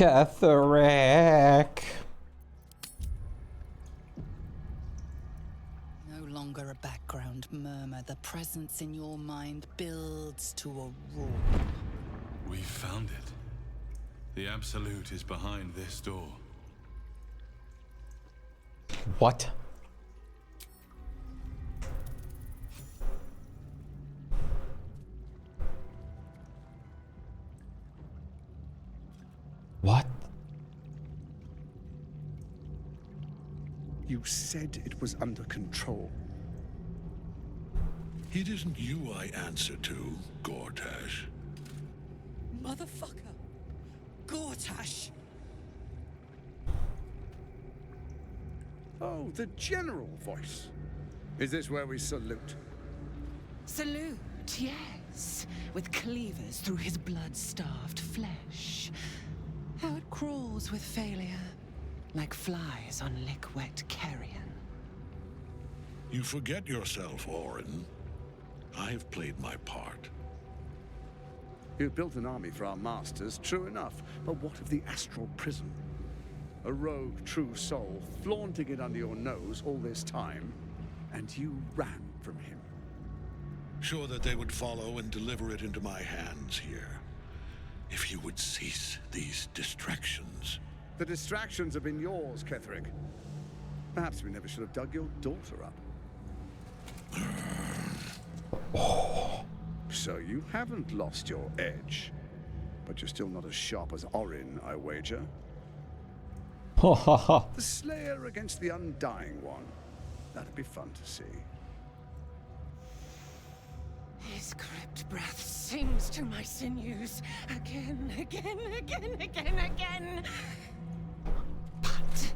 Ketherick. No longer a background murmur. The presence in your mind builds to a roar. We found it. The Absolute is behind this door. What? What? You said it was under control. It isn't you I answer to, Gortash. Motherfucker! Gortash! Oh, the general voice. Is this where we salute? Salute, yes. With cleavers through his blood-starved flesh. How it crawls with failure. Like flies on lick-wet carrion. You forget yourself, Orin. I have played my part. You built an army for our masters, true enough. But what of the astral prison? A rogue true soul, flaunting it under your nose all this time, and you ran from him. Sure that they would follow and deliver it into my hands here. If you would cease these distractions. The distractions have been yours, Ketherick. Perhaps we never should have dug your daughter up. So you haven't lost your edge. But you're still not as sharp as Orin, I wager. The Slayer against the Undying One. That'd be fun to see. His crypt breath sings to my sinews. Again, again, again, again, again. But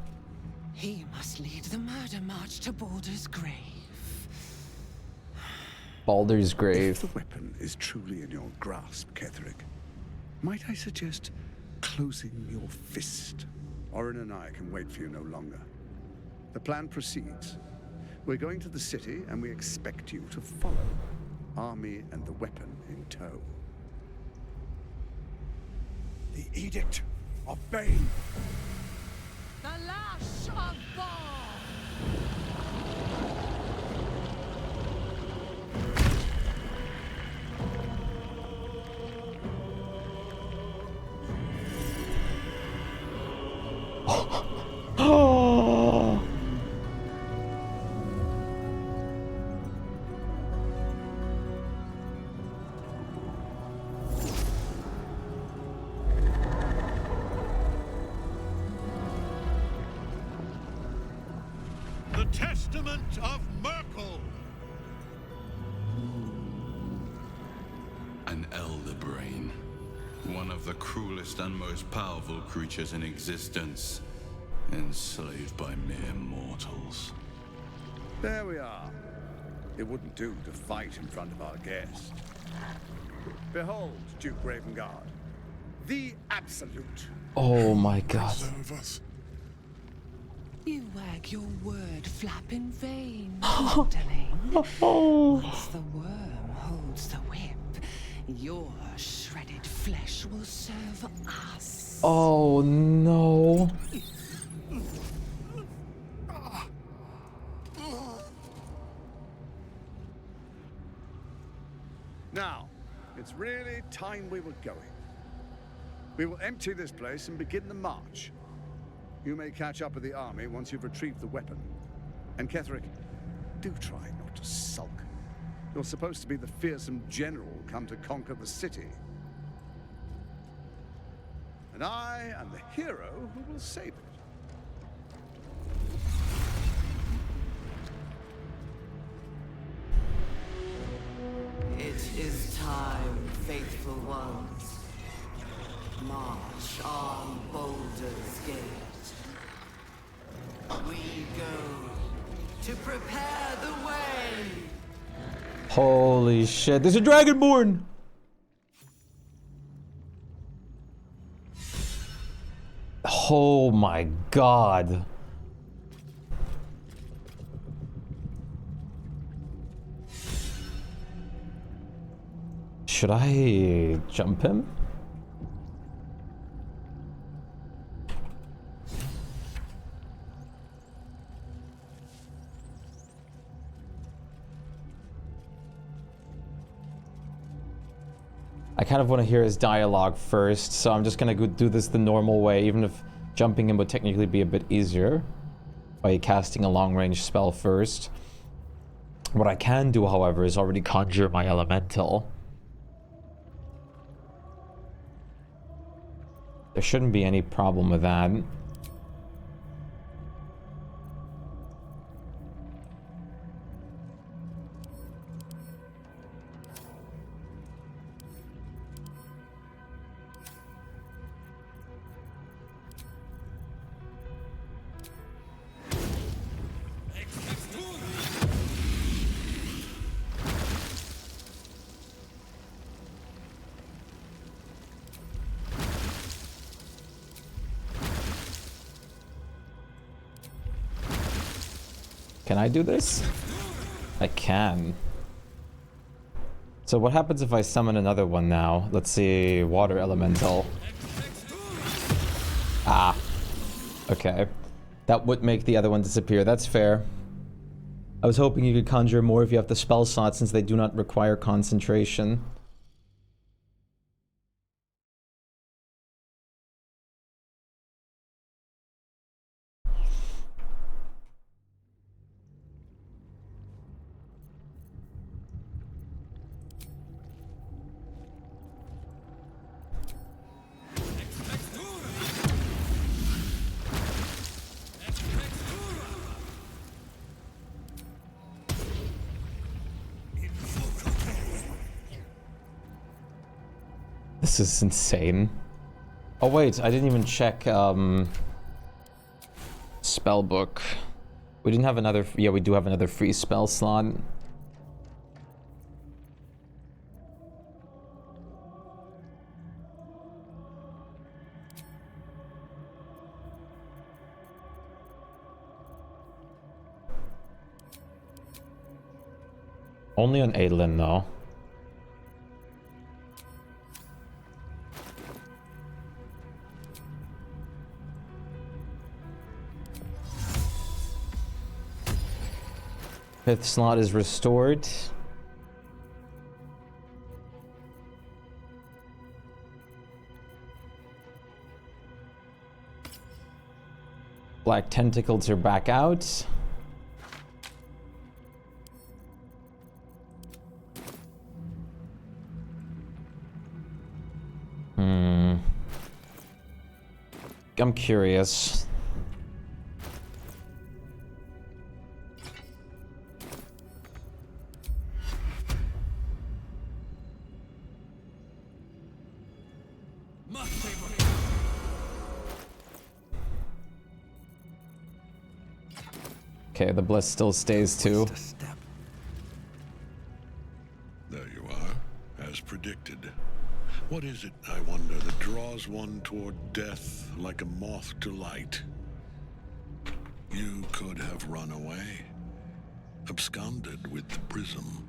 he must lead the murder march to Baldur's grave. Baldur's grave. If the weapon is truly in your grasp, Ketherick, might I suggest closing your fist? Orin and I can wait for you no longer. The plan proceeds. We're going to the city, and we expect you to follow. Army and the weapon in tow. The Edict of Bane. The Lash of Ball! Oh! The Testament of Merkel. An elder brain. One of the cruelest and most powerful creatures in existence. Enslaved by mere mortals. There we are. It wouldn't do to fight in front of our guest. Behold, Duke Ravengard. The Absolute. Oh my god. You wag your word flap in vain, darling. Once the worm holds the whip, your shredded flesh will serve us. Oh no. Now, it's really time we were going. We will empty this place and begin the march. You may catch up with the army once you've retrieved the weapon. And Ketherick, do try not to sulk. You're supposed to be the fearsome general come to conquer the city. And I am the hero who will save it. It is time, faithful ones. March on Baldur's Gate. We go to prepare the way. Holy shit, there's a dragonborn! Oh my god. Should I jump him? I kind of want to hear his dialogue first, so I'm just gonna go do this the normal way, even if jumping in would technically be a bit easier by casting a long-range spell first. What I can do, however, is already conjure my elemental. There shouldn't be any problem with that. Can I do this? I can. So what happens if I summon another one now? Let's see, water elemental. Ah. Okay. That would make the other one disappear. That's fair. I was hoping you could conjure more if you have the spell slot, since they do not require concentration. This is insane. Oh wait, I didn't even check spell book. We didn't have another, yeah, we do have another free spell slot. Only on Adlin though. Fifth slot is restored. Black tentacles are back out. I'm curious. Okay, the bliss still stays too. There you are, as predicted. What is it, I wonder, that draws one toward death like a moth to light? You could have run away, absconded with the prism.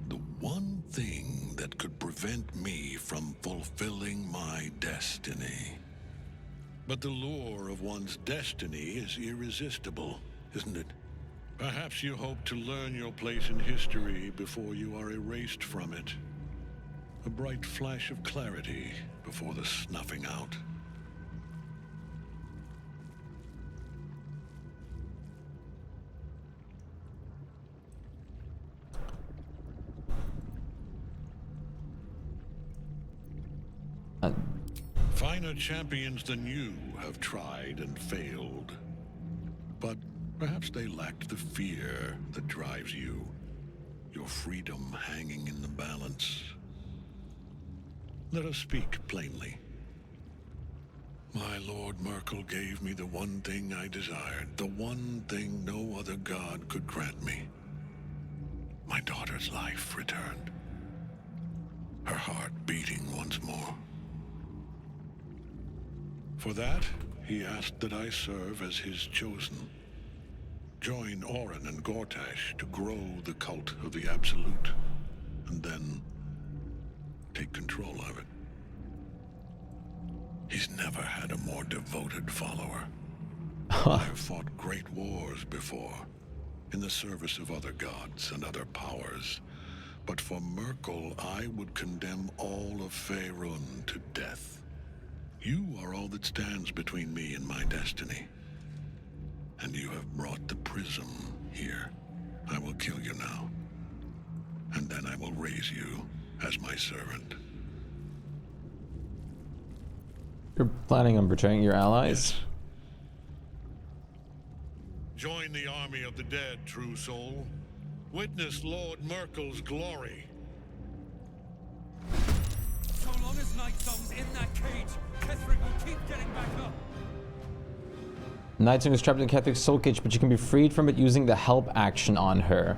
The one thing that could prevent me from fulfilling my destiny. But the lure of one's destiny is irresistible, isn't it? Perhaps you hope to learn your place in history before you are erased from it. A bright flash of clarity before the snuffing out. Finer champions than you have tried and failed. But perhaps they lacked the fear that drives you. Your freedom hanging in the balance. Let us speak plainly. My Lord Merkel gave me the one thing I desired, the one thing no other god could grant me. My daughter's life returned. Her heart beating once more. For that, he asked that I serve as his chosen. Join Orin and Gortash to grow the cult of the Absolute, and then take control of it. He's never had a more devoted follower. I've fought great wars before, in the service of other gods and other powers, But for Merkel, I would condemn all of Faerun to death. You are all that stands between me and my destiny. And you have brought the prism here. I will kill you now. And then I will raise you as my servant. You're planning on betraying your allies? Yes. Join the army of the dead, true soul. Witness Lord Merkel's glory. So long as Nightsong's in that cage, Ketheric will keep getting back up. Nightsong is trapped in Kethric's soul cage, but you can be freed from it using the help action on her.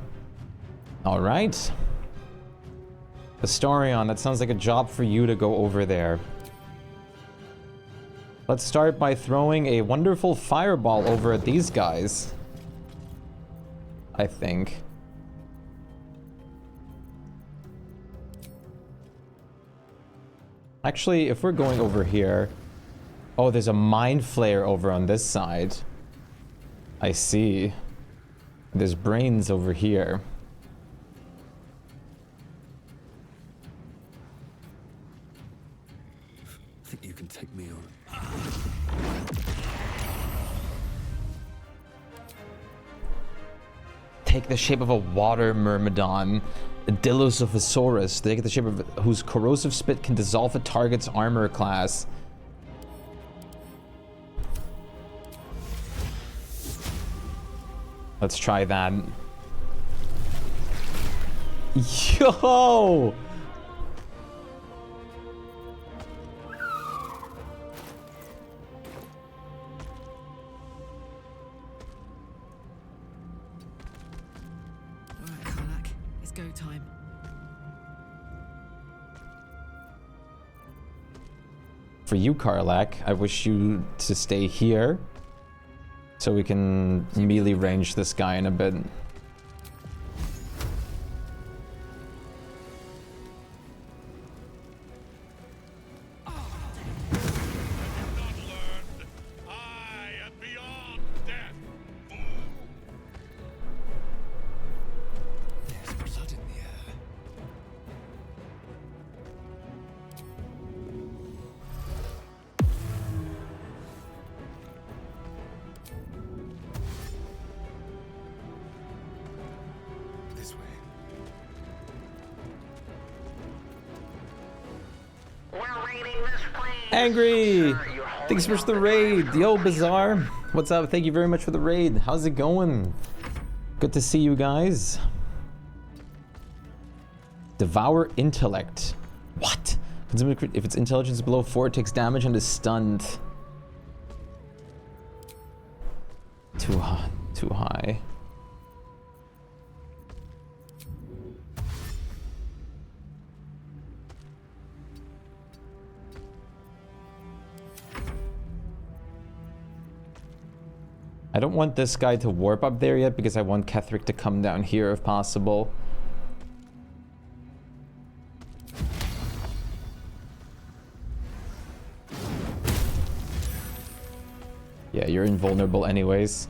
Alright. Astarion, that sounds like a job for you to go over there. Let's start by throwing a wonderful fireball over at these guys. I think. Actually, if we're going over here... Oh, there's a mind flare over on this side. I see. There's brains over here. I think you can take me on. Take the shape of a water myrmidon, a Dilophosaurus. They get the shape of whose corrosive spit can dissolve a target's armor class. Let's try that. Yo! Alright, Karlak, it's go time. For you, Karlak, I wish you to stay here so we can melee range this guy in a bit. Angry! Thanks so much for the raid. Yo, Bizarre. What's up? Thank you very much for the raid. How's it going? Good to see you guys. Devour intellect. What? If its intelligence is below 4, it takes damage and is stunned. Too high. Too high. I don't want this guy to warp up there yet because I want Ketheric to come down here if possible. Yeah, you're invulnerable anyways.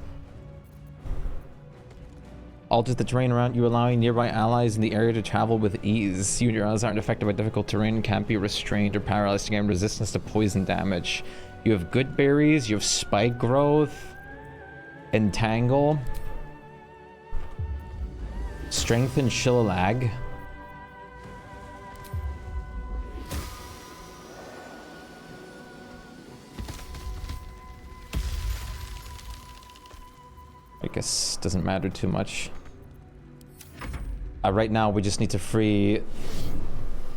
Alters the terrain around you, allowing nearby allies in the area to travel with ease. You and your allies aren't affected by difficult terrain and can't be restrained or paralyzed to gain resistance to poison damage. You have good berries, you have spike growth. Entangle, strengthen Shillag. I guess doesn't matter too much. Right now we just need to free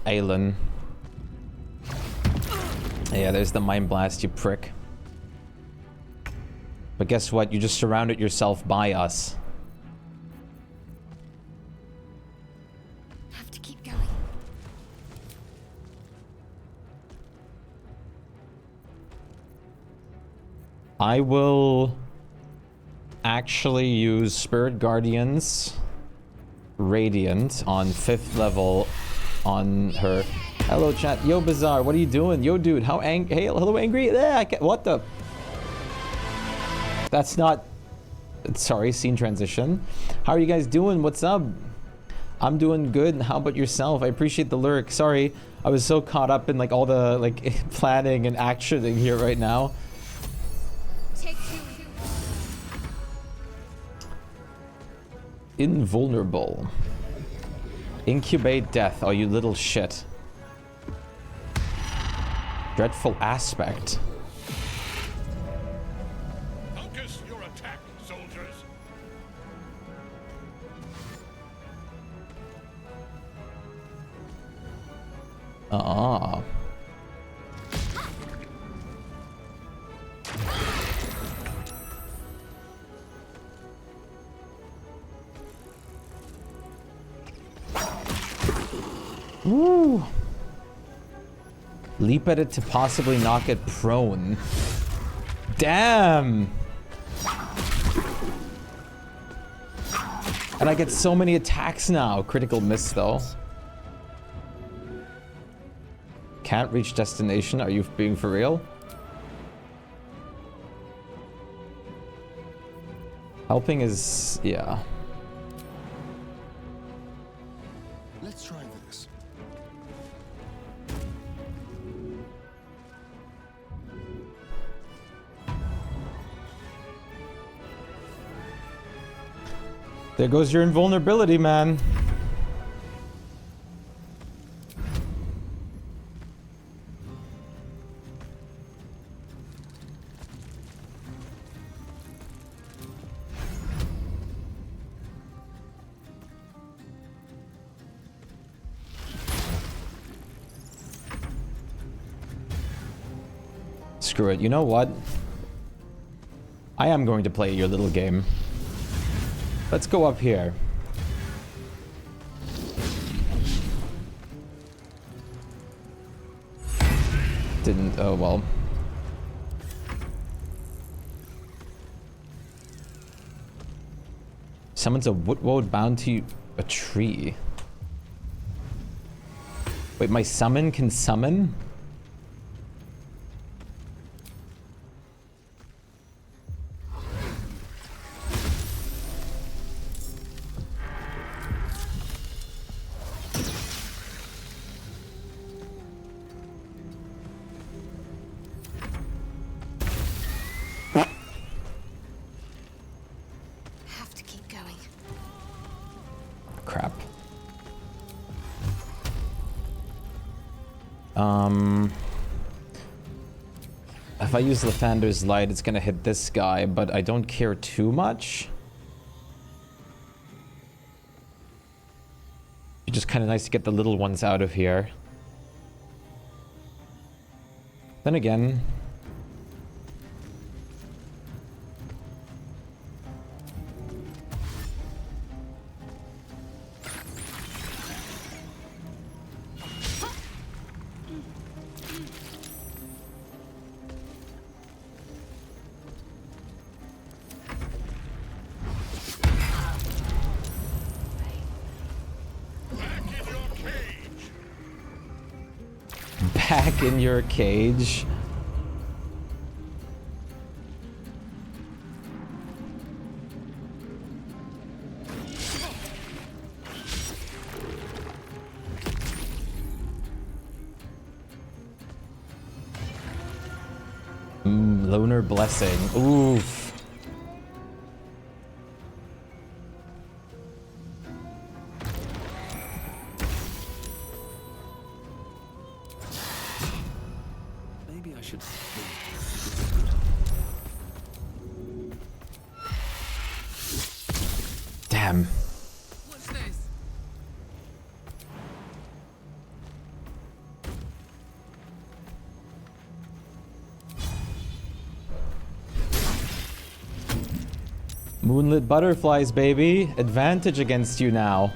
Aelin. Yeah, there's the Mind Blast, you prick. But guess what? You just surrounded yourself by us. Have to keep going. I will actually use Spirit Guardians Radiant on 5th level on her. Hello chat. Yo Bizarre, what are you doing? Yo dude, how angry? Hey, hello Angry? What the? That's not... Sorry, scene transition. How are you guys doing? What's up? I'm doing good. How about yourself? I appreciate the lyric. Sorry, I was so caught up in like all the like planning and actioning here right now. Invulnerable. Incubate death. Oh, you little shit. Dreadful aspect. Focus your attack, soldiers. Woo. Leap at it to possibly knock it prone. Damn. And I get so many attacks now. Critical miss though. Can't reach destination. Are you being for real? Helping is, yeah. Let's try this. There goes your invulnerability, man. Screw it. You know what? I am going to play your little game. Let's go up here. Didn't, oh well. Summons a wood bound to a tree. Wait, my summon can summon? Crap. If I use Lathander's Light, it's gonna hit this guy, but I don't care too much. It's just kind of nice to get the little ones out of here. Then again... Back in your cage. Loner Blessing. Oof. Maybe I should... Damn. What's this? Moonlit butterflies, baby. Advantage against you now.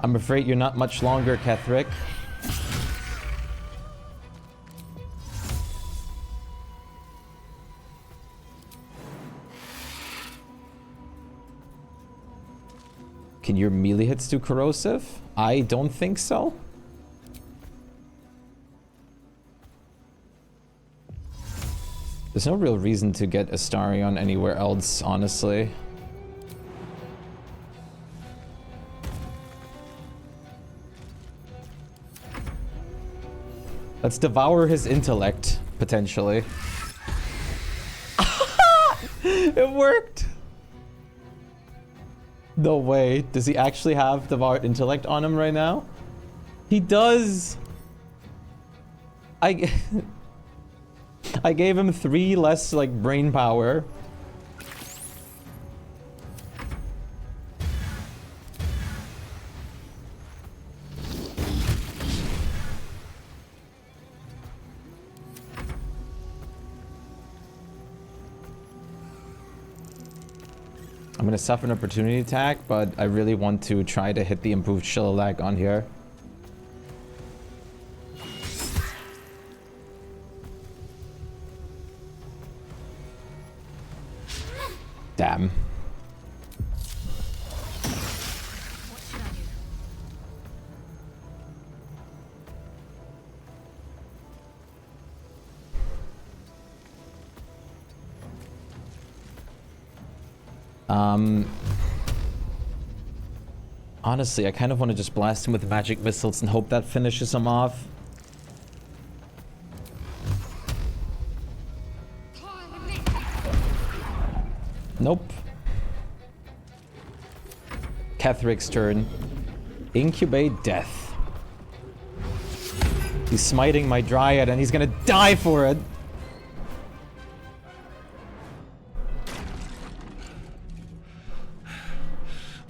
I'm afraid you're not much longer, Kethric. Can your melee hits do corrosive? I don't think so. There's no real reason to get Astarion anywhere else, honestly. Let's devour his intellect, potentially. It worked! No way. Does he actually have devoured intellect on him right now? He does! I gave him 3 less, like, brain power. I'm gonna suffer an opportunity attack, but I really want to try to hit the improved Shillag on here. Damn. Honestly, I kind of want to just blast him with magic missiles and hope that finishes him off. Nope. Kethric's turn. Incubate death. He's smiting my Dryad and he's gonna die for it.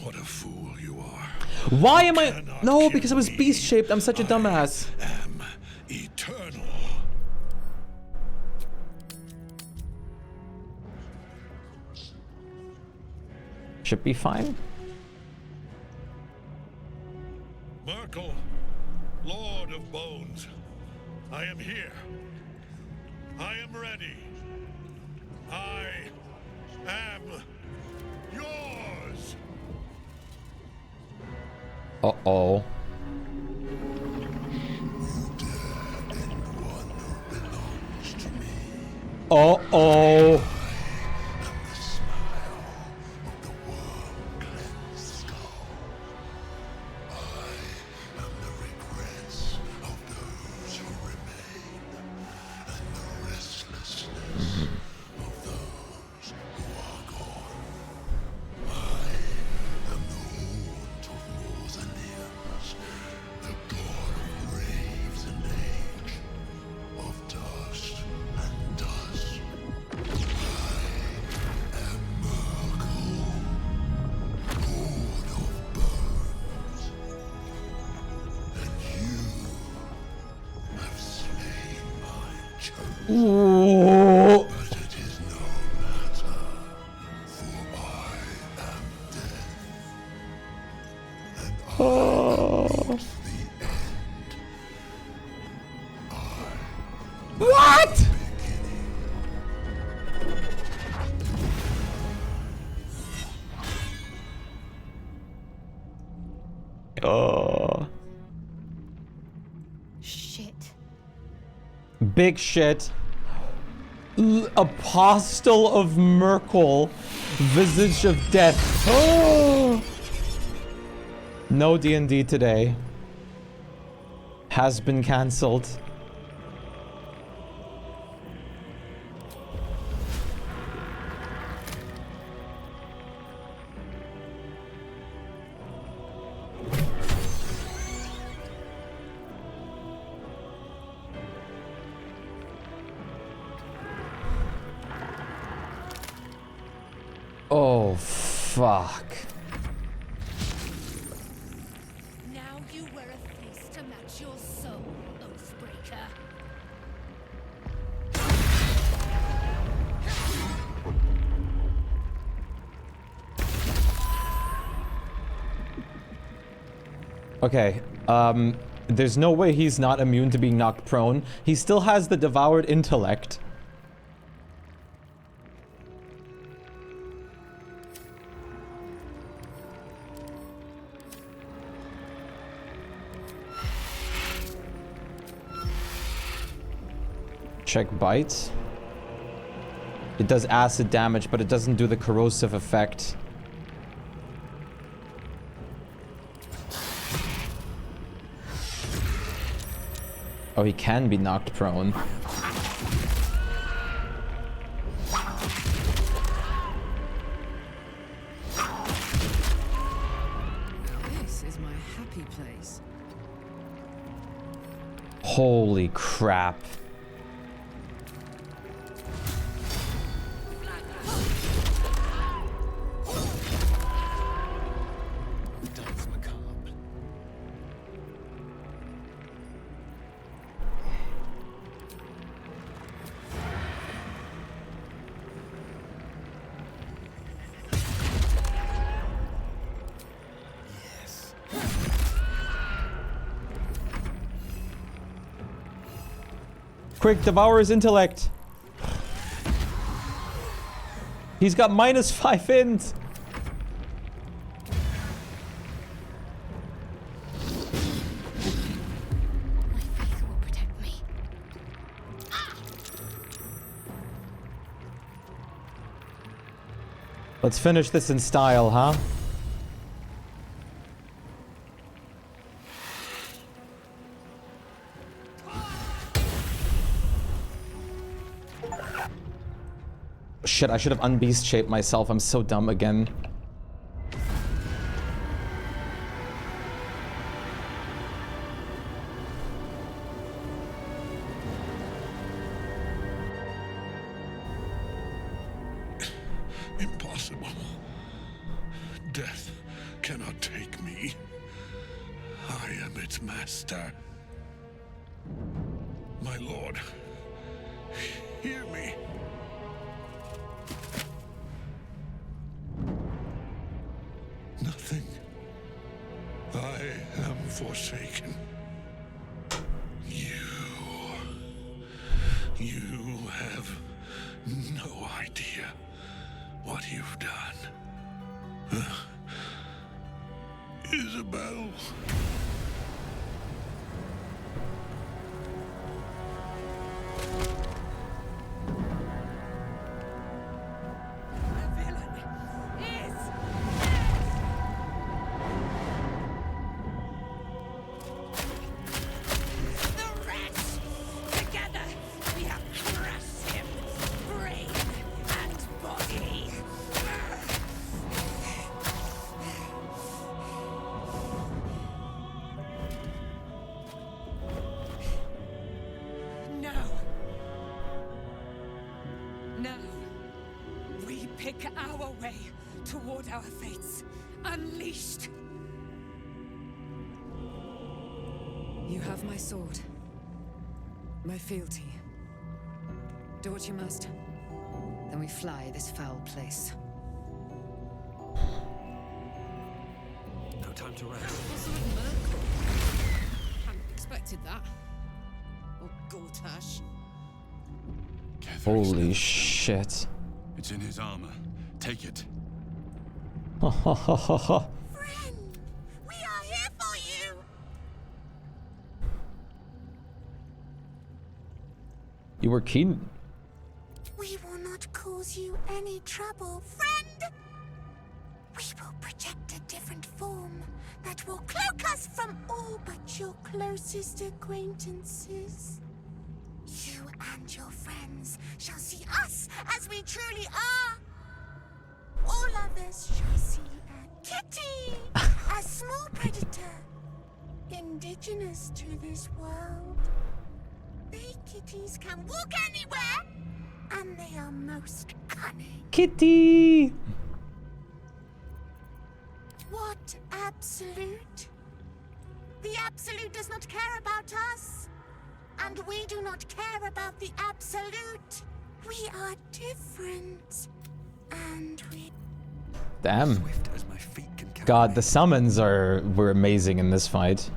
What a fool you are. Why am I... No, because I was beast-shaped. I'm such a dumbass. Am eternal. Should be fine. Merkel, Lord of Bones, I am here. I am ready. I am yours. Uh-oh. Uh-oh. Ooh. Oh. What? Oh. Shit. Big shit. Apostle of Merkel. Visage of Death. Oh. No D&D today. Has been cancelled. Oh, fuck. Now you wear a face to match your soul, Oathbreaker. Okay, there's no way he's not immune to being knocked prone. He still has the devoured intellect. Check bites. It does acid damage, but it doesn't do the corrosive effect. Oh, he can be knocked prone. This is my happy place. Holy crap. Quick, devour his intellect. He's got -5 int. Let's finish this in style, huh? Shit, I should have unbeast shaped myself. I'm so dumb again. Impossible. Death cannot take me. I am its master. My lord, hear me. Nothing. I am forsaken. You have no idea what you've done. Isabel. Our way toward our fates. Unleashed. You have my sword. My fealty. Do what you must. Then we fly this foul place. No time to rest. Also with Merkel. Hadn't expected that. Or Gortash. Holy shit. It's in his armor. Take it. Friend, we are here for you. You were keen. We will not cause you any trouble, friend. We will project a different form that will cloak us from all but your closest acquaintances. You and your friends shall see us as we truly are. All others shall see a kitty, a small predator, indigenous to this world. They kitties can walk anywhere, and they are most cunning. Kitty! What absolute? The absolute does not care about us, and we do not care about the absolute. We are different, and we... Damn. God, the summons were amazing in this fight.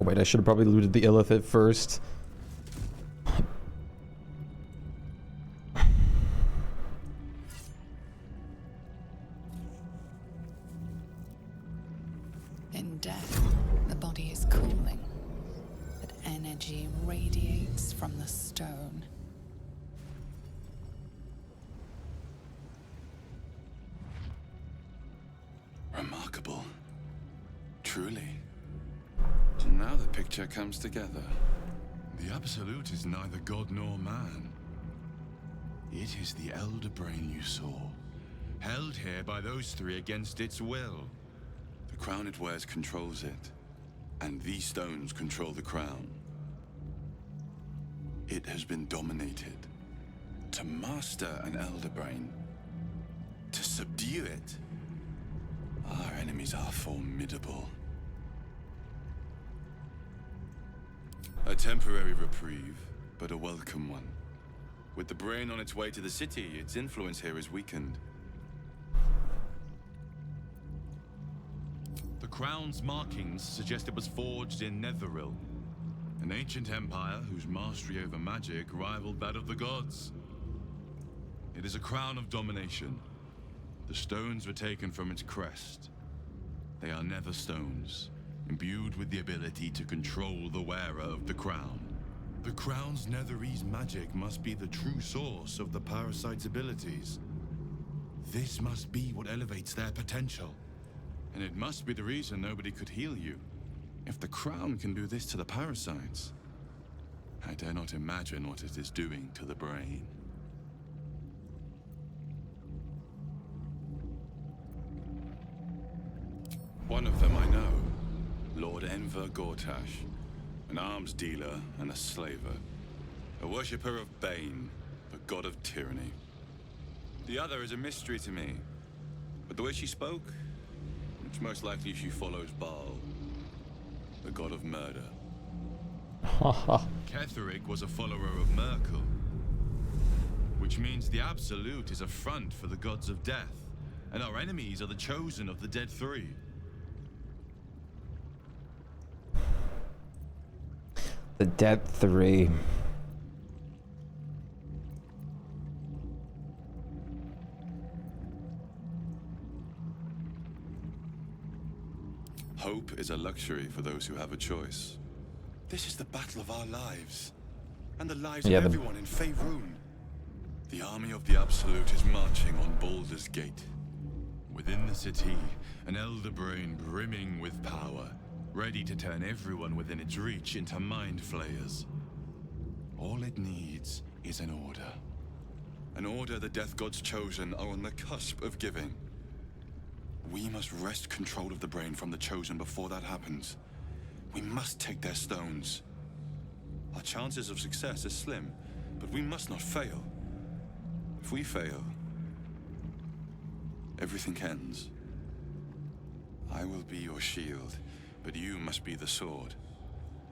Oh, wait, I should have probably looted the Illithid first. In death, the body is cooling, energy radiates from the stone. Remarkable. Truly. Now the picture comes together. The Absolute is neither god nor man. It is the Elder Brain you saw, held here by those three against its will. The crown it wears controls it, and these stones control the crown. It has been dominated. To master an Elder Brain, to subdue it, our enemies are formidable. A temporary reprieve, but a welcome one. With the brain on its way to the city, its influence here is weakened. The crown's markings suggest it was forged in Netheril, an ancient empire whose mastery over magic rivaled that of the gods. It is a crown of domination. The stones were taken from its crest. They are nether stones, imbued with the ability to control the wearer of the crown. The crown's netherese magic must be the true source of the parasite's abilities. This must be what elevates their potential. And it must be the reason nobody could heal you. If the crown can do this to the parasites, I dare not imagine what it is doing to the brain. One of them I know, Lord Enver Gortash, an arms dealer and a slaver, a worshipper of Bane, the god of tyranny. The other is a mystery to me, but the way she spoke, it's most likely she follows Baal, the god of murder. Ketheric was a follower of Merkel, which means the Absolute is a front for the gods of death, and our enemies are the chosen of the Dead Three. The Dead Three. Hope is a luxury for those who have a choice. This is the battle of our lives, and the lives of everyone in Faerun. The army of the Absolute is marching on Baldur's Gate. Within the city, an Elder Brain brimming with power, ready to turn everyone within its reach into mind flayers. All it needs is an order. An order the Death Gods chosen are on the cusp of giving. We must wrest control of the brain from the chosen before that happens. We must take their stones. Our chances of success are slim, but we must not fail. If we fail, everything ends. I will be your shield, but you must be the sword.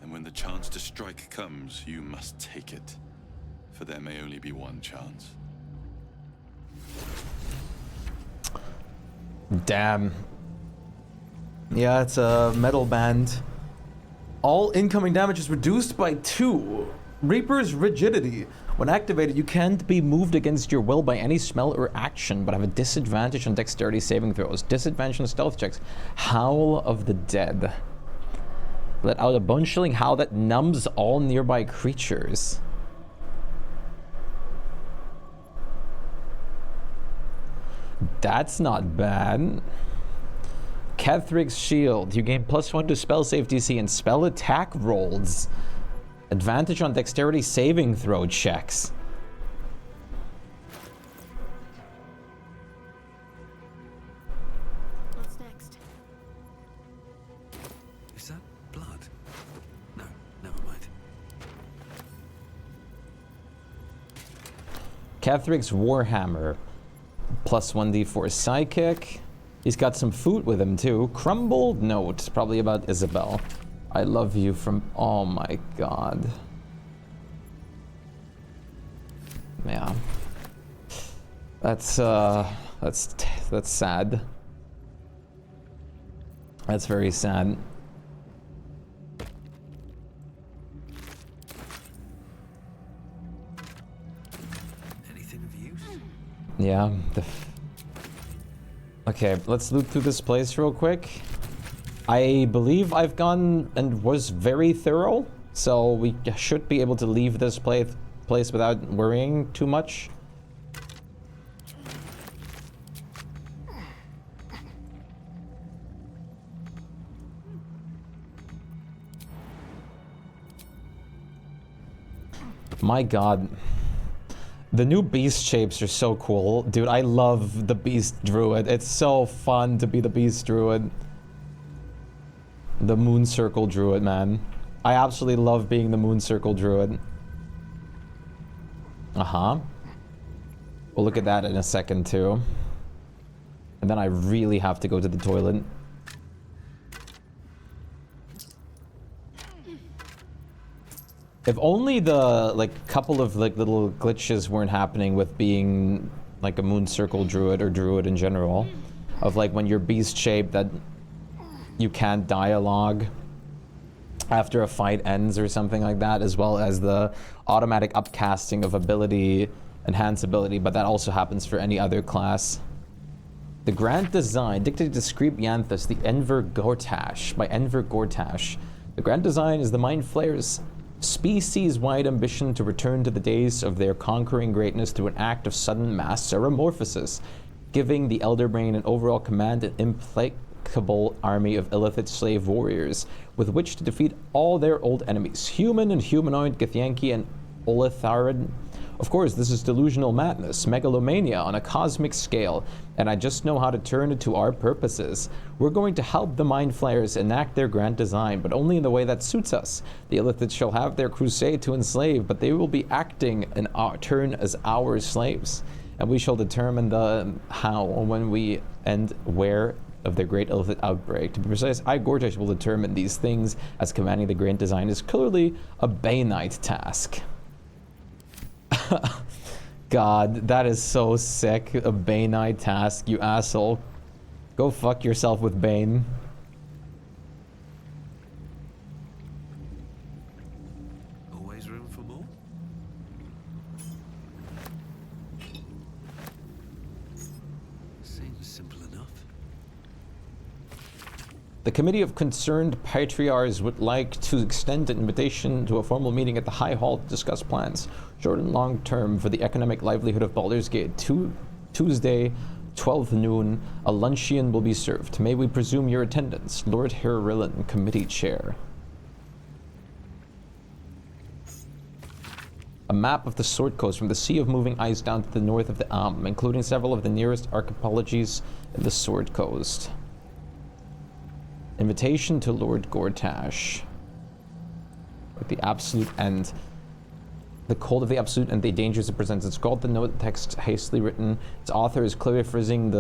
And when the chance to strike comes, you must take it. For there may only be one chance. Damn. Yeah, it's a metal band. All incoming damage is reduced by 2. Reaper's rigidity. When activated, you can't be moved against your will by any smell or action, but have a disadvantage on dexterity saving throws. Disadvantage on stealth checks. Howl of the Dead. Let out a bone-chilling howl that numbs all nearby creatures. That's not bad. Kethric's Shield. You gain +1 to spell save DC and spell attack rolls. Advantage on dexterity saving throw checks. What's next? Is that blood? No, never mind. Kethric's Warhammer. +1d4 psychic. He's got some food with him too. Crumbled note, probably about Isabel. I love you from, oh my god. Yeah. That's sad. That's very sad. Anything of use? Yeah. Okay, let's loot through this place real quick. I believe I've gone and was very thorough So we should be able to leave this place without worrying too much. My god. The new beast shapes are so cool. Dude, I love the beast druid. It's so fun to be the beast druid. The moon circle druid, man. I absolutely love being the moon circle druid. Uh-huh. We'll look at that in a second, too. And then I really have to go to the toilet. If only the, like, couple of, like, little glitches weren't happening with being, like, a moon circle druid or druid in general. Of, like, when you're beast shaped that you can't dialogue after a fight ends or something like that, as well as the automatic upcasting of ability, enhance ability, but that also happens for any other class. The grand design, dictated to Screep Yanthus, the Enver Gortash, by Enver Gortash. The grand design is the Mind Flayer's species-wide ambition to return to the days of their conquering greatness through an act of sudden mass metamorphosis, giving the Elder Brain an overall command and implacable army of illithid slave warriors, with which to defeat all their old enemies, human and humanoid, Githyanki and Olitharid. Of course, this is delusional madness, megalomania on a cosmic scale, and I just know how to turn it to our purposes. We're going to help the Mind Flayers enact their grand design, but only in the way that suits us. The Illithids shall have their crusade to enslave, but they will be acting in our turn as our slaves. And we shall determine the how, when we, and where of their great Illithid outbreak. To be precise, I, Gortash, will determine these things, as commanding the grand design is clearly a Bainite task. God, that is so sick. A Bainite task, you asshole. Go fuck yourself with Bane. Always room for more? Seems simple enough. The Committee of Concerned Patriarchs would like to extend an invitation to a formal meeting at the High Hall to discuss plans, short and long term, for the economic livelihood of Baldur's Gate. Tuesday, 12th noon, a luncheon will be served. May we presume your attendance? Lord Herillan, Committee Chair. A map of the Sword Coast from the Sea of Moving Ice down to the north of the including several of the nearest archipelages in the Sword Coast. Invitation to Lord Gortash. At the absolute end. The cold of the absolute and the dangers it presents. It's called the note text hastily written. Its author is clearly frizzing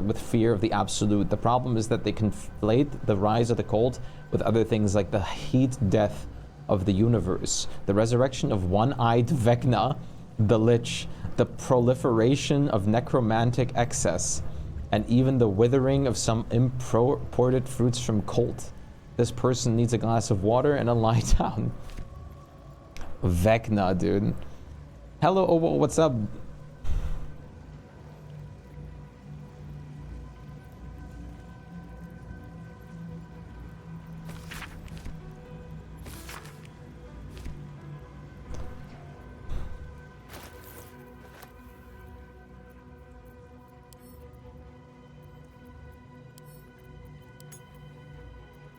with fear of the absolute. The problem is that they conflate the rise of the cold with other things like the heat death of the universe, the resurrection of one-eyed Vecna, the Lich, the proliferation of necromantic excess, and even the withering of some imported fruits from Colt. This person needs a glass of water and a lie down. Vecna, dude. Hello, Obo, what's up?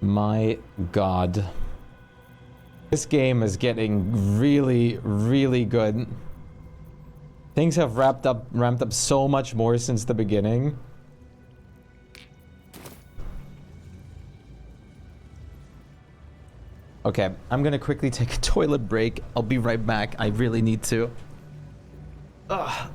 My God. This game is getting really, really good. Things have ramped up so much more since the beginning. Okay, I'm gonna quickly take a toilet break. I'll be right back. I really need to. Ugh.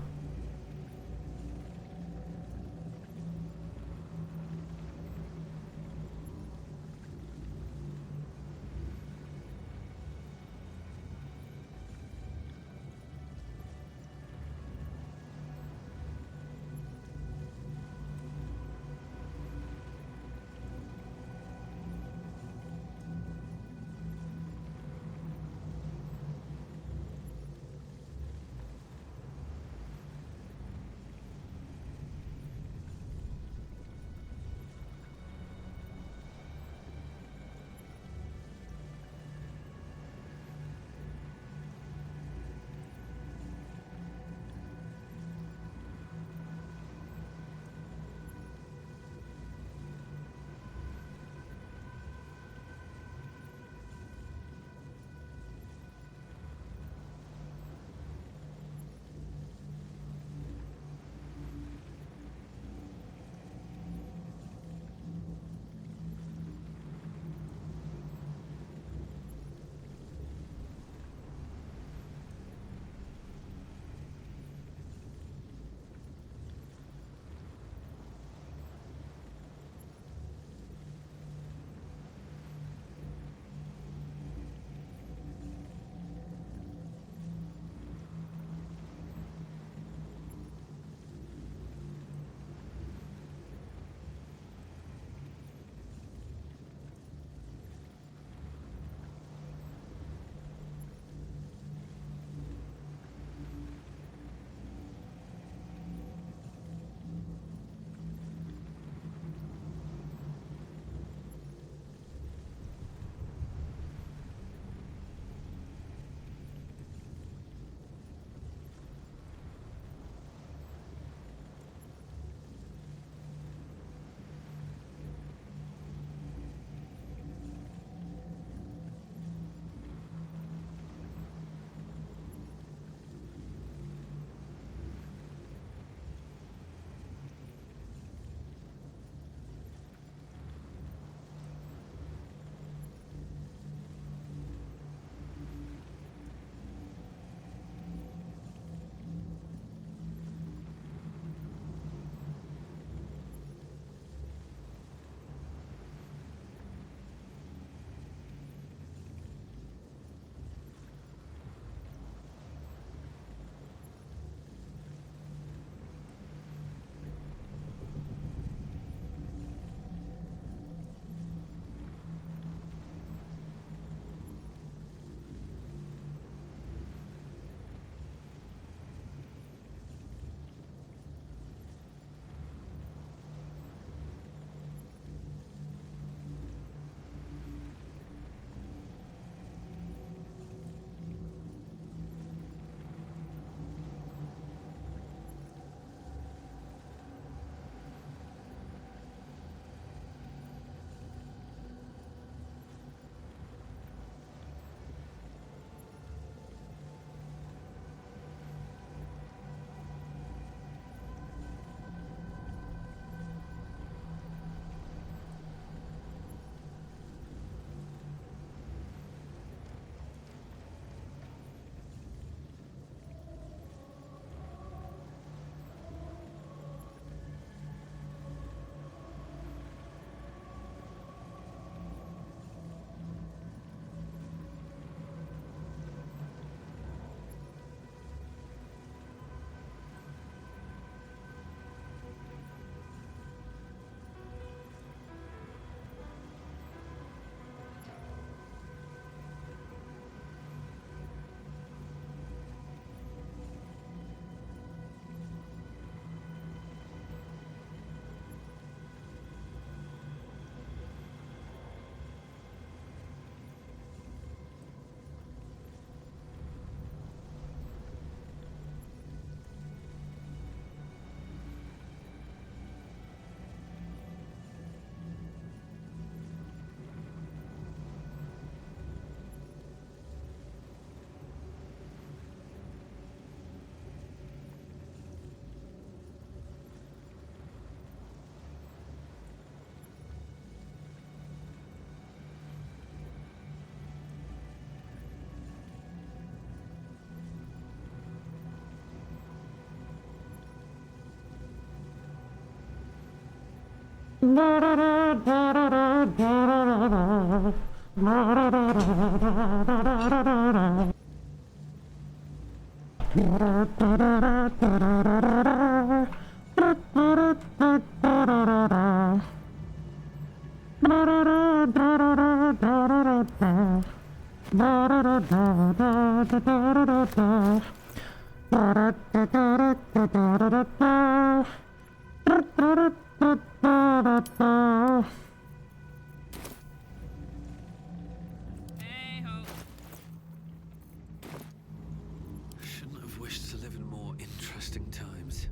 Shouldn't have wished to live in more interesting times.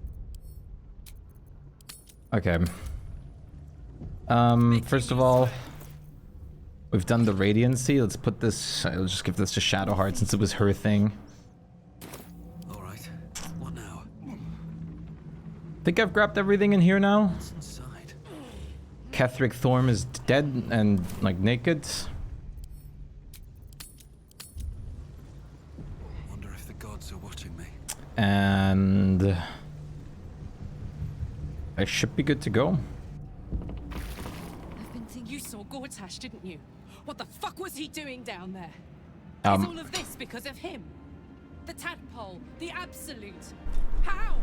Okay. First of all, we've done the Radiancy. Let's put this. I'll just give this to Shadowheart since it was her thing. All right. What now? Think I've grabbed everything in here now. What's inside? Ketheric Thorm is dead and like naked. Wonder if the gods are watching me. And I should be good to go. I've been thinking you saw Gortash, didn't you? What the fuck was he doing down there? Is all of this because of him? The tadpole, the absolute. How?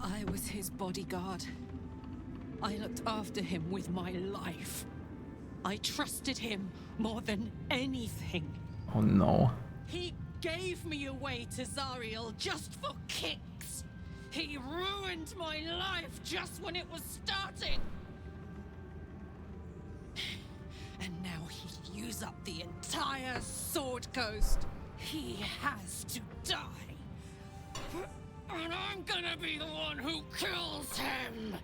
I was his bodyguard. I looked after him with my life. I trusted him more than anything. Oh no. He gave me away to Zariel just for kicks. He ruined my life just when it was starting. And now he'd use up the entire Sword Coast. He has to die. And I'm gonna be the one who kills him!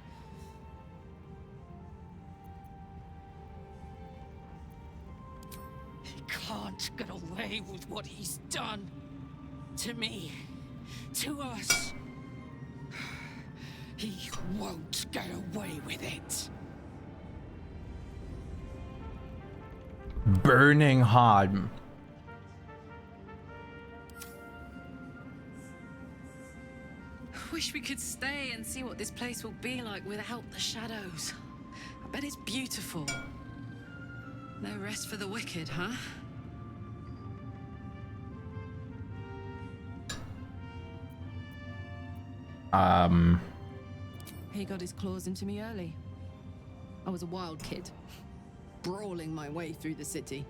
He can't get away with what he's done. To me. To us. He won't get away with it. Burning hot. Wish we could stay and see what this place will be like without the shadows. I bet it's beautiful. No rest for the wicked, huh? He got his claws into me early. I was a wild kid, brawling my way through the city.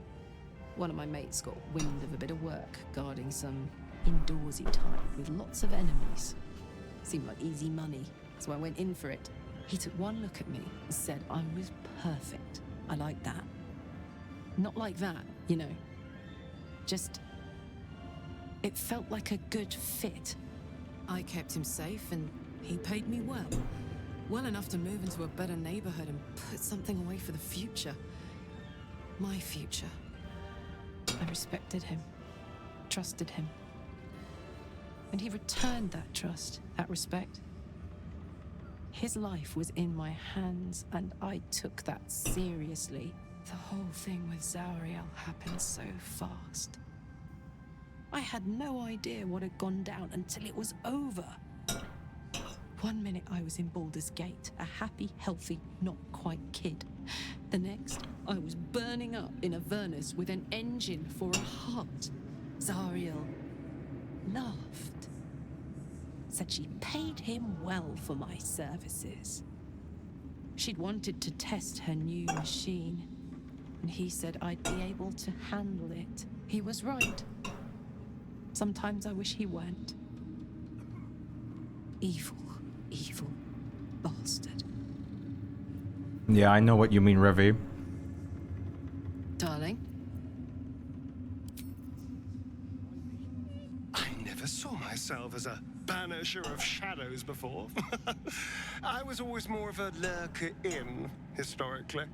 One of my mates got wind of a bit of work guarding some indoorsy type with lots of enemies. Seemed like easy money, so I went in for it. He took one look at me and said I was perfect. I like that. Not like that, you know. Just... it felt like a good fit. I kept him safe and he paid me well. Well enough to move into a better neighborhood and put something away for the future. My future. I respected him. Trusted him. And he returned that trust, that respect. His life was in my hands, and I took that seriously. The whole thing with Zariel happened so fast. I had no idea what had gone down until it was over. One minute I was in Baldur's Gate, a happy, healthy, not quite kid. The next, I was burning up in Avernus with an engine for a heart. Zariel laughed. Said she paid him well for my services. She'd wanted to test her new machine, and he said I'd be able to handle it. He was right. Sometimes I wish he weren't. Evil, evil bastard. Yeah, I know what you mean, Revi. Darling? I never saw myself as a banisher of shadows before. I was always more of a lurker-in, historically.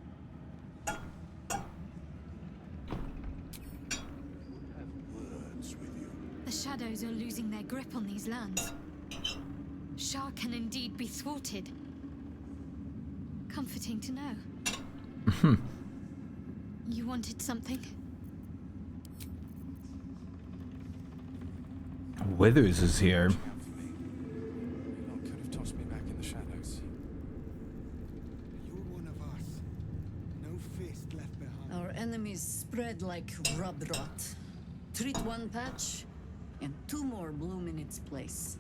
The shadows are losing their grip on these lands. Shah can indeed be thwarted. Comforting to know. You wanted something? Withers is here. Could have tossed me back in the shadows. You're one of us. No fist left behind. Our enemies spread like rub rot. Treat one patch, and two more bloom in its place.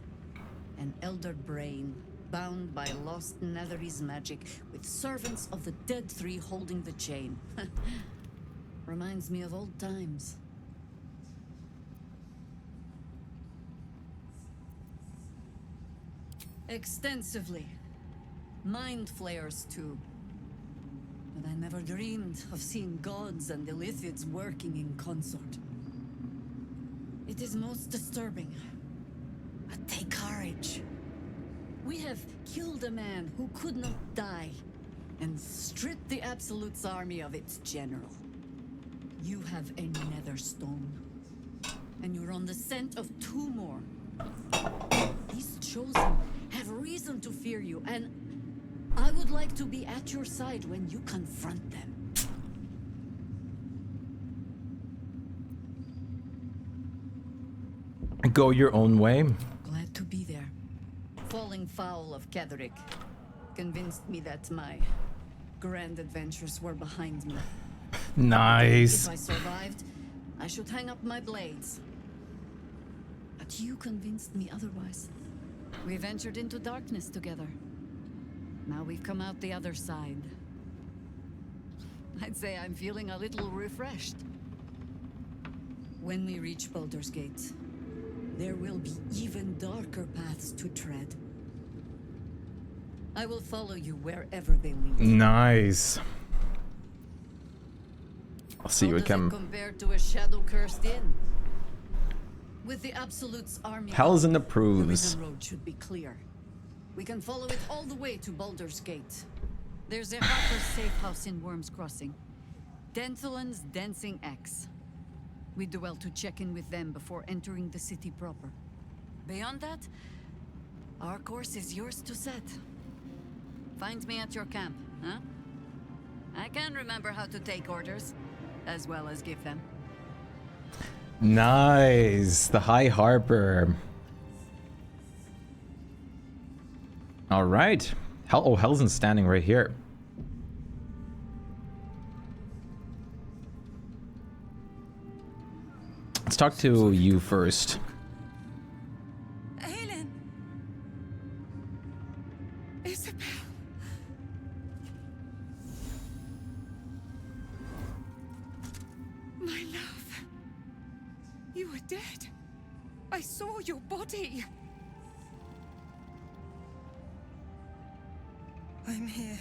An elder brain, bound by lost Netherese magic, with servants of the dead three holding the chain. Reminds me of old times. Extensively. Mind flayers, too. But I never dreamed of seeing gods and Illithids working in consort. It is most disturbing. But take courage. We have killed a man who could not die, and stripped the Absolute's army of its general. You have a nether stone, and you're on the scent of two more. These chosen have reason to fear you, and I would like to be at your side when you confront them. Go your own way. Glad to be there. Falling foul of Ketherick convinced me that my grand adventures were behind me. Nice. If I survived, I should hang up my blades. But you convinced me otherwise. We ventured into darkness together. Now we've come out the other side. I'd say I'm feeling a little refreshed. When we reach Baldur's Gate, there will be even darker paths to tread. I will follow you wherever they lead. Nice. I'll see you again. Compared to a shadow-cursed inn. With the Absolute's army, Hell's in the the proofs. Risen Road should be clear. We can follow it all the way to Baldur's Gate. There's a Harper's safe house in Worm's Crossing. Denthalen's Dancing Axe. We do well to check in with them before entering the city proper. Beyond that, our course is yours to set. Find me at your camp, huh? I can remember how to take orders, as well as give them. Nice. The High Harper. All right. Helzen's standing right here. Let's talk to you first. Helen! Isabel! My love! You were dead. I saw your body. I'm here.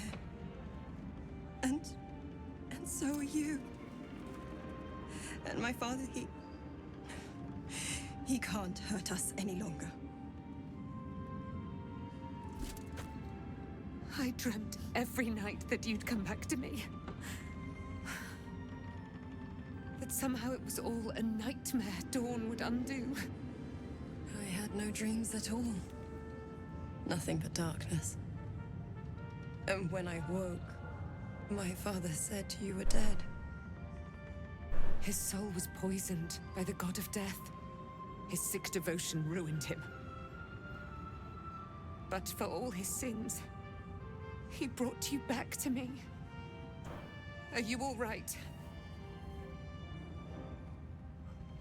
And so are you. And my father, he can't hurt us any longer. I dreamt every night that you'd come back to me. That somehow it was all a nightmare Dawn would undo. I had no dreams at all. Nothing but darkness. And when I woke, my father said you were dead. His soul was poisoned by the god of death. His sick devotion ruined him. But for all his sins, he brought you back to me. Are you all right?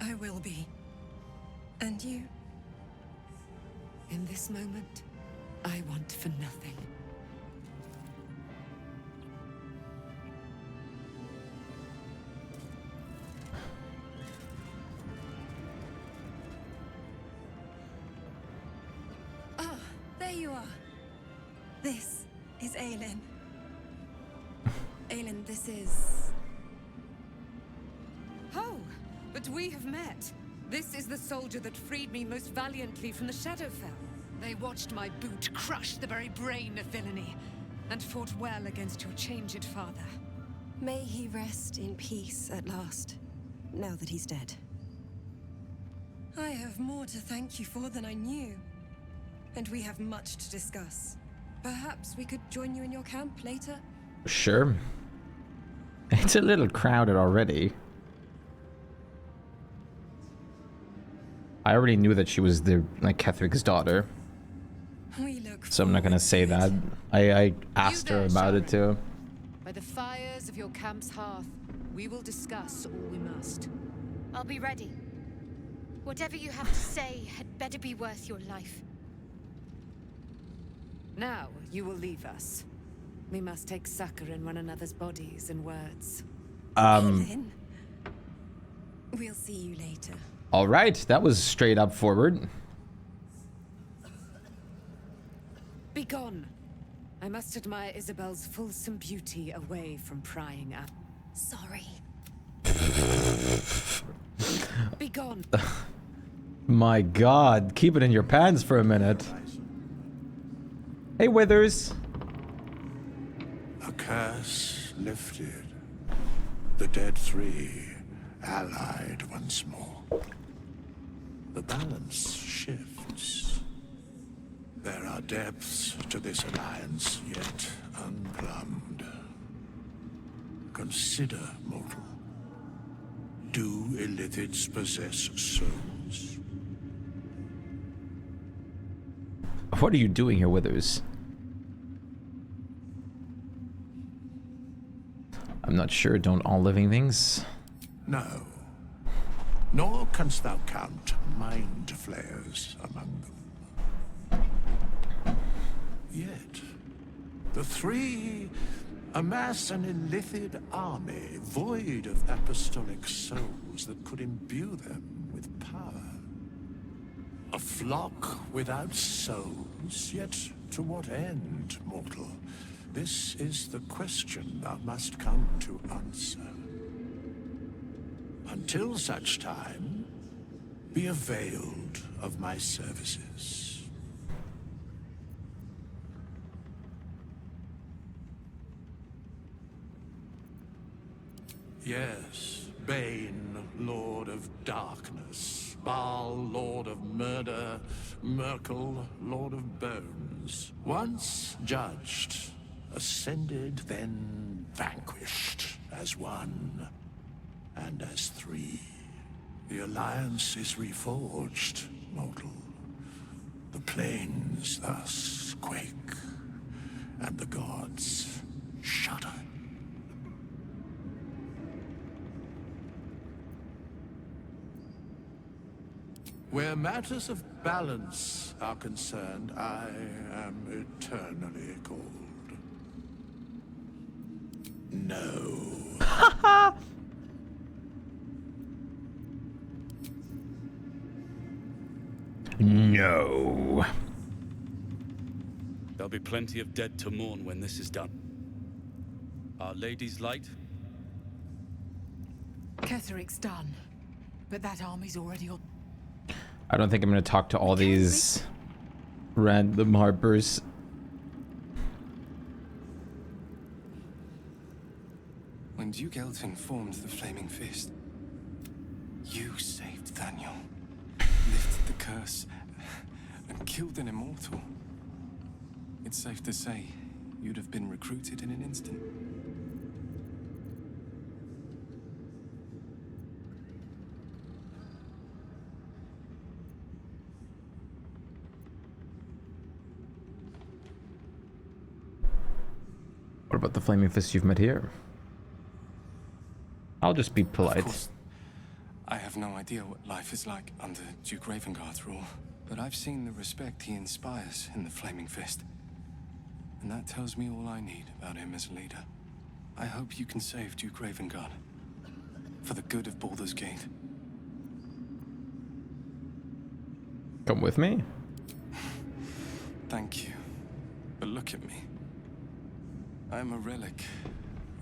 I will be. And you? In this moment, I want for nothing. Ah, there you are. This is Aelin. Aelin, this is... Oh, but we have met. This is the soldier that freed me most valiantly from the Shadowfell. They watched my boot crush the very brain of villainy, and fought well against your changed father. May he rest in peace at last, now that he's dead. I have more to thank you for than I knew. And we have much to discuss. Perhaps we could join you in your camp later? Sure. It's a little crowded already. I already knew that she was the Kethric's daughter. So I'm not gonna say that. I asked her about it too. By the fires of your camp's hearth, we will discuss all we must. I'll be ready. Whatever you have to say had better be worth your life. Now you will leave us. We must take succor in one another's bodies and words. We'll see you later. All right, that was straight up forward. Begone! I must admire Isabel's fulsome beauty away from prying up. Sorry. Begone! My God, keep it in your pants for a minute. Hey, Withers. A curse lifted. The dead three allied once more. The balance shifts. There are depths to this alliance yet unplumbed. Consider, mortal. Do illithids possess souls? What are you doing here, Withers? I'm not sure. Don't all living things? No. Nor canst thou count mind flayers among them. Yet, the three amass an illithid army void of apostolic souls that could imbue them with power. A flock without souls, yet to what end, mortal? This is the question thou must come to answer. Until such time, be availed of my services. Yes, Bane, Lord of Darkness, Baal, Lord of Murder, Merkel, Lord of Bones. Once judged, ascended, then vanquished as one and as three. The alliance is reforged, mortal. The plains thus quake, and the gods shudder. Where matters of balance are concerned, I am eternally cold. No. No. There'll be plenty of dead to mourn when this is done. Our Lady's light? Ketheric's done, but that army's already on. I don't think I'm going to talk to all these random harpers. When Duke Elton formed the Flaming Fist, you saved Thaniel, lifted the curse, and killed an immortal. It's safe to say you'd have been recruited in an instant. What about the Flaming Fist you've met here? I'll just be polite. Of course, I have no idea what life is like under Duke Ravengard's rule, but I've seen the respect he inspires in the Flaming Fist. And that tells me all I need about him as a leader. I hope you can save Duke Ravengard, for the good of Baldur's Gate. Come with me? Thank you. But look at me. I'm a relic.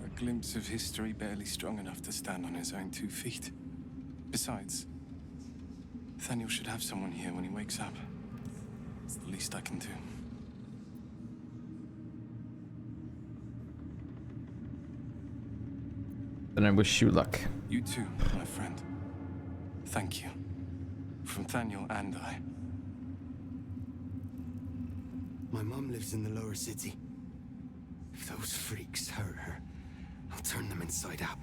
A glimpse of history barely strong enough to stand on his own 2 feet. Besides, Thaniel should have someone here when he wakes up. It's the least I can do. Then I wish you luck. You too, my friend. Thank you. From Thaniel and I. My mom lives in the lower city. If those freaks hurt her, I'll I'll turn them inside out.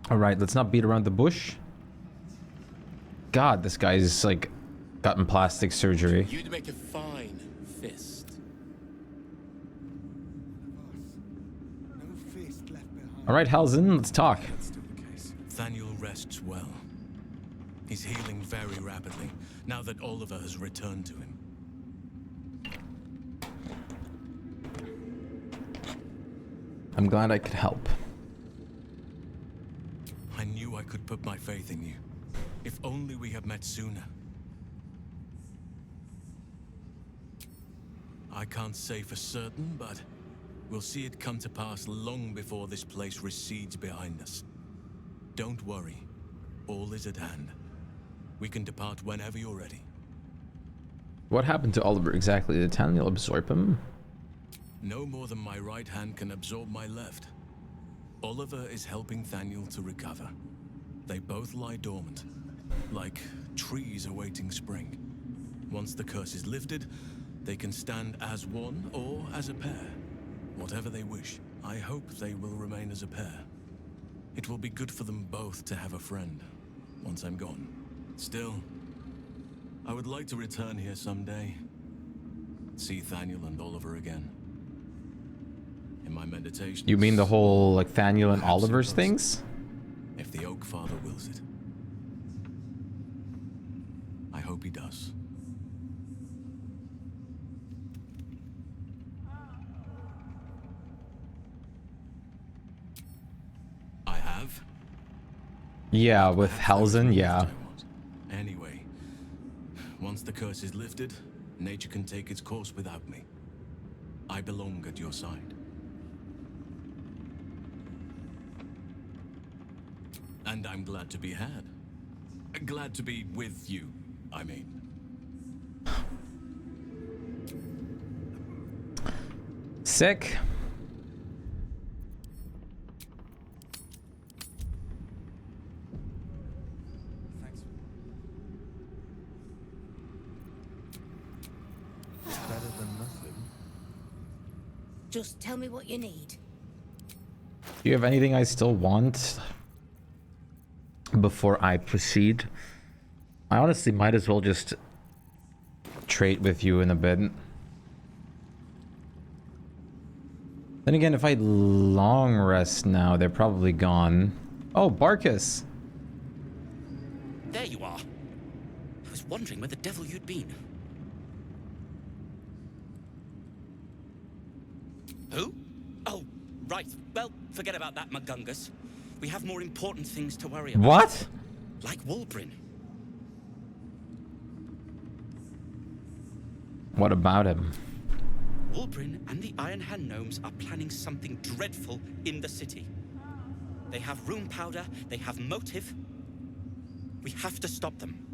All right, let's not beat around the bush. God, this guy's like gotten plastic surgery. You'd make a fine fist. All right, Halsin, let's talk. Thaniel rests well. He's healing very rapidly, now that Oliver has returned to him. I'm glad I could help. I knew I could put my faith in you. If only we had met sooner. I can't say for certain, but we'll see it come to pass long before this place recedes behind us. Don't worry. All is at hand. We can depart whenever you're ready. What happened to Oliver exactly? Did Thaniel absorb him? No more than my right hand can absorb my left. Oliver is helping Thaniel to recover. They both lie dormant, like trees awaiting spring. Once the curse is lifted, they can stand as one or as a pair. Whatever they wish, I hope they will remain as a pair. It will be good for them both to have a friend, once I'm gone. Still, I would like to return here someday. See Thaniel and Oliver again. In my meditation. You mean the whole like Thaniel and Oliver's things? If the Oak Father wills it. I hope he does. I have. Yeah, with Halsin, yeah. Anyway, once the curse is lifted, nature can take its course without me. I belong at your side. And I'm glad to be had. Glad to be with you, I mean. Sick. Thanks. Better than nothing. Just tell me what you need. Do you have anything I still want before I proceed? I honestly might as well just trade with you in a bit. Then again, if I long rest now, they're probably gone. Oh, Barkus. There you are. I was wondering where the devil you'd been. Who? Oh, right. Well, forget about that, Magungus. We have more important things to worry about. What? Like Wulbrin. What about him? Wulbrin and the Iron Hand Gnomes are planning something dreadful in the city. They have rune powder, they have motive. We have to stop them.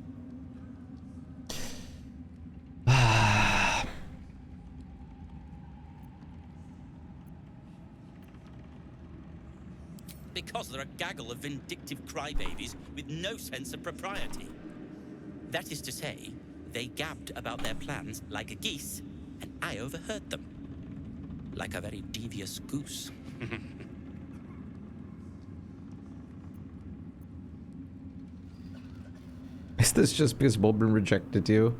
Because they're a gaggle of vindictive crybabies with no sense of propriety. That is to say, they gabbed about their plans like a geese, and I overheard them. Like a very devious goose. Is this just because Wulbrin rejected you?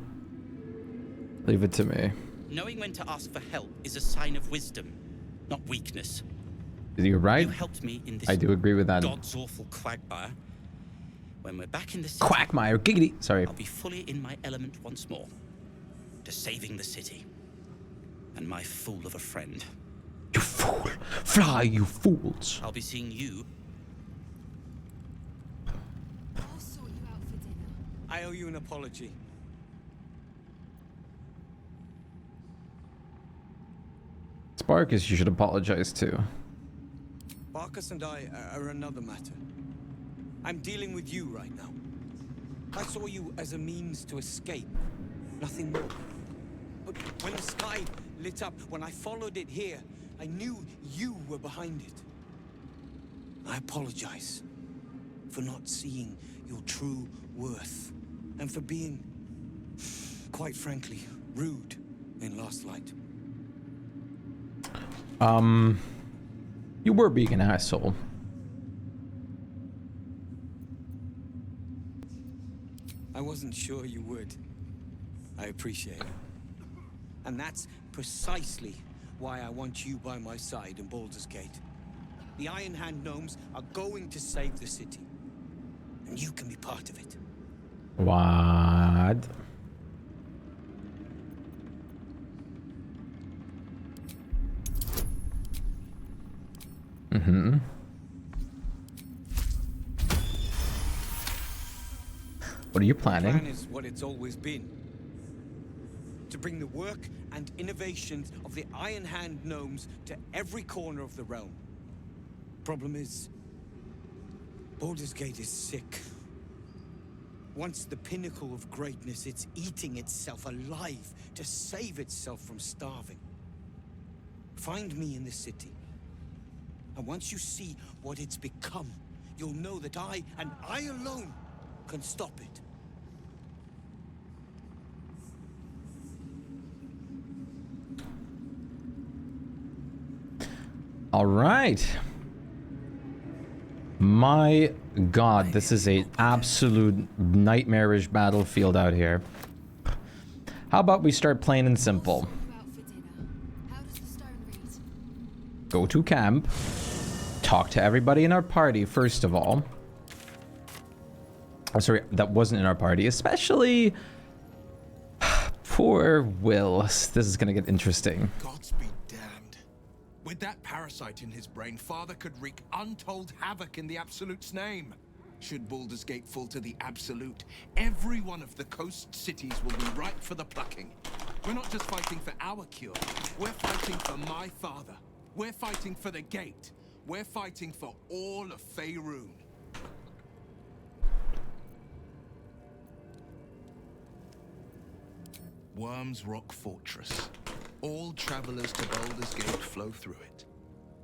Leave it to me. Knowing when to ask for help is a sign of wisdom, not weakness. You're right. You helped me in this I do agree with that. God's awful quagmire. When we're back in the city, Quagmire, giggity. Sorry. I'll be fully in my element once more. To saving the city. And my fool of a friend. You fool. Fly, you fools. I'll be seeing you. I'll sort you out for dinner. I owe you an apology. Sparkus, you should apologize too. Barkus and I are another matter. I'm dealing with you right now. I saw you as a means to escape, nothing more. But when the sky lit up, when I followed it here, I knew you were behind it. I apologize for not seeing your true worth, and for being, quite frankly, rude in Last Light. You were being an asshole. I wasn't sure you would. I appreciate it. And that's precisely why I want you by my side in Baldur's Gate. The Iron Hand gnomes are going to save the city. And you can be part of it. What? Mm-hmm. What are you planning? The plan is what it's always been. To bring the work and innovations of the Iron Hand gnomes to every corner of the realm. Problem is, Baldur's Gate is sick. Once the pinnacle of greatness, it's eating itself alive to save itself from starving. Find me in the city. And once you see what it's become, you'll know that I, and I alone, can stop it. All right. My God, this is a absolute nightmarish battlefield out here. How about we start plain and simple? Go to camp. Talk to everybody in our party, first of all. Oh, sorry, that wasn't in our party. Especially... poor Will. This is gonna get interesting. Gods be damned. With that parasite in his brain, Father could wreak untold havoc in the Absolute's name. Should Baldur's Gate fall to the Absolute, every one of the coast cities will be ripe for the plucking. We're not just fighting for our cure. We're fighting for my father. We're fighting for the Gate. We're fighting for all of Faerun. Worm's Rock Fortress. All travelers to Baldur's Gate flow through it.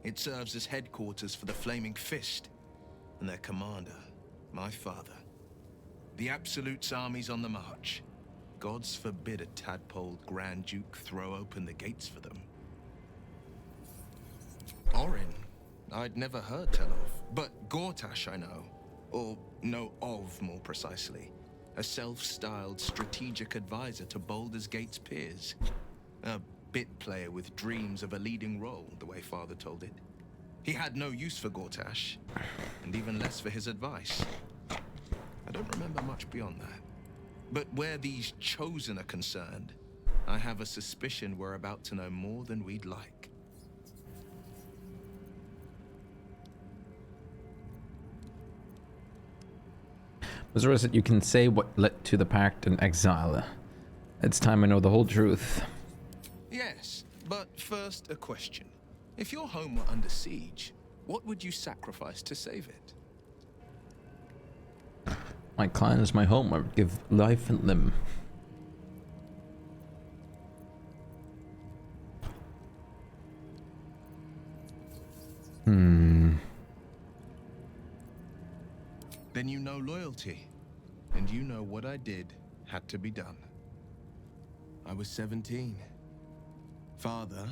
It serves as headquarters for the Flaming Fist and their commander, my father. The Absolute's army's on the march. Gods forbid a tadpoled Grand Duke throw open the gates for them. Orin, I'd never heard tell of, but Gortash I know, or know of more precisely. A self-styled strategic advisor to Baldur's Gate's peers. A bit player with dreams of a leading role, the way Father told it. He had no use for Gortash, and even less for his advice. I don't remember much beyond that. But where these Chosen are concerned, I have a suspicion we're about to know more than we'd like. Missouri said you can say what led to the pact and exile. It's time I know the whole truth. Yes, but first a question. If your home were under siege, what would you sacrifice to save it? My clan is my home. I would give life and limb. Then you know loyalty, and you know what I did had to be done. I was 17. Father,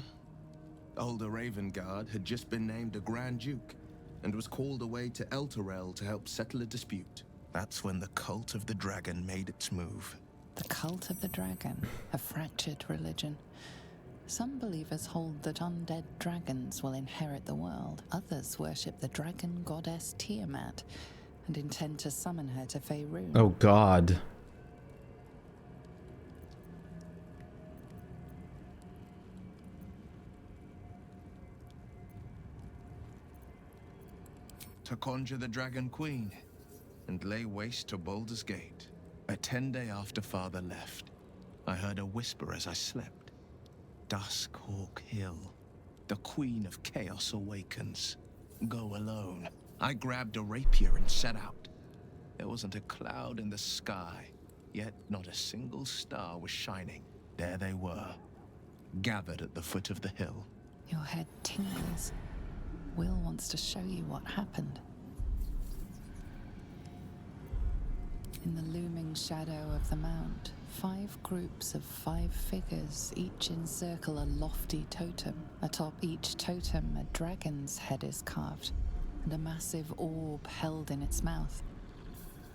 older Ravengard, had just been named a Grand Duke and was called away to Elturel to help settle a dispute. That's when the Cult of the Dragon made its move. The Cult of the Dragon, a fractured religion. Some believers hold that undead dragons will inherit the world. Others worship the dragon goddess Tiamat and intend to summon her to Faerun. Oh God. To conjure the Dragon Queen and lay waste to Baldur's Gate. A 10-day after Father left, I heard a whisper as I slept. Duskhawk Hill. The Queen of Chaos awakens. Go alone. I grabbed a rapier and set out. There wasn't a cloud in the sky, yet not a single star was shining. There they were, gathered at the foot of the hill. Your head tingles. Will wants to show you what happened. In the looming shadow of the mount, 5 groups of 5 figures, each encircle a lofty totem. Atop each totem, a dragon's head is carved, and a massive orb held in its mouth.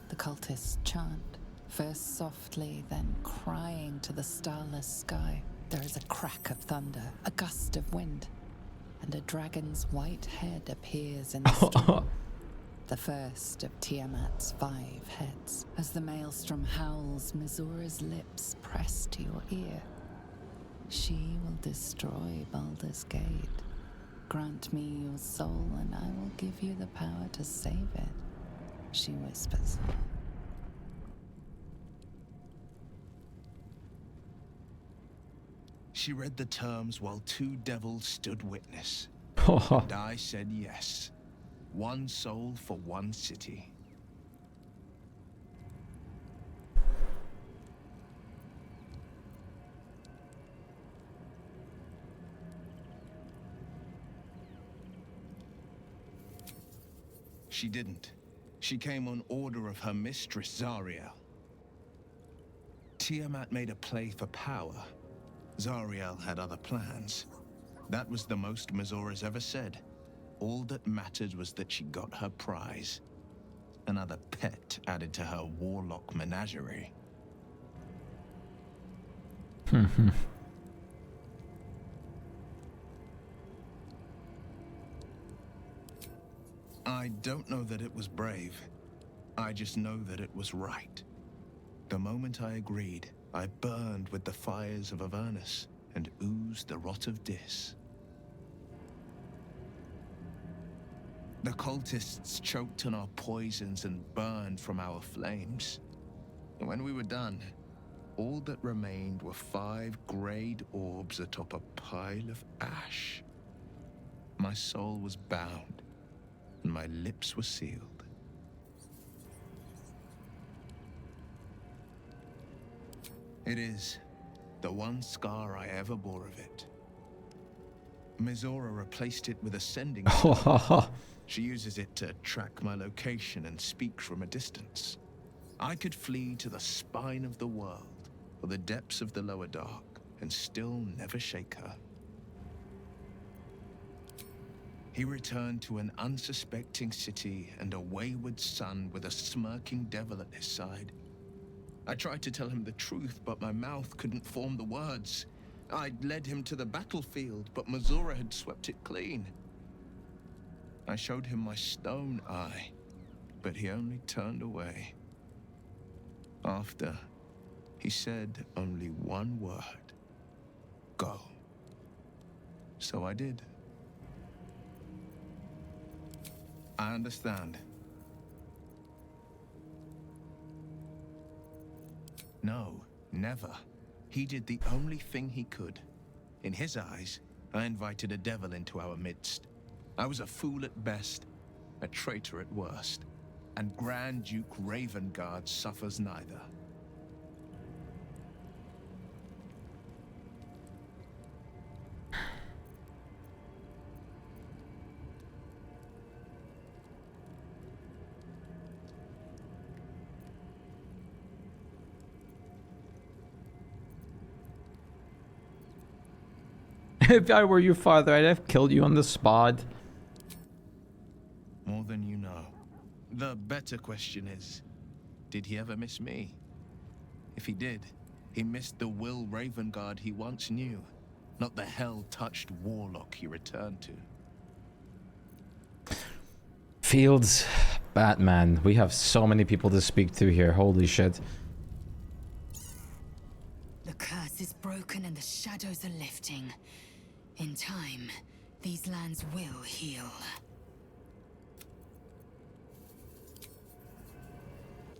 The cultists chant, first softly, then crying to the starless sky. There is a crack of thunder, a gust of wind, and a dragon's white head appears in the storm. The first of Tiamat's 5 heads. As the maelstrom howls, Mizora's lips press to your ear. She will destroy Baldur's Gate. Grant me your soul, and I will give you the power to save it, she whispers. She read the terms while 2 devils stood witness. And I said yes. 1 soul for 1 city. She didn't. She came on order of her mistress, Zariel. Tiamat made a play for power. Zariel had other plans. That was the most Mizora's ever said. All that mattered was that she got her prize. Another pet added to her warlock menagerie. I don't know that it was brave. I just know that it was right. The moment I agreed, I burned with the fires of Avernus and oozed the rot of Dis. The cultists choked on our poisons and burned from our flames. And when we were done, all that remained were 5 greyed orbs atop a pile of ash. My soul was bound, and my lips were sealed. It is the one scar I ever bore of it. Mizora replaced it with a sending stone. She uses it to track my location and speak from a distance. I could flee to the spine of the world or the depths of the lower dark and still never shake her. He returned to an unsuspecting city and a wayward son with a smirking devil at his side. I tried to tell him the truth, but my mouth couldn't form the words. I'd led him to the battlefield, but Mizora had swept it clean. I showed him my stone eye, but he only turned away. After, he said only one word: go. So I did. I understand. No, never. He did the only thing he could. In his eyes, I invited a devil into our midst. I was a fool at best, a traitor at worst, and Grand Duke Ravengard suffers neither. If I were your father, I'd have killed you on the spot. More than you know. The better question is, did he ever miss me? If he did, he missed the Will Ravengard he once knew, not the hell-touched warlock he returned to. Fields, Batman. We have so many people to speak to here. Holy shit. The curse is broken and the shadows are lifting. In time, these lands will heal.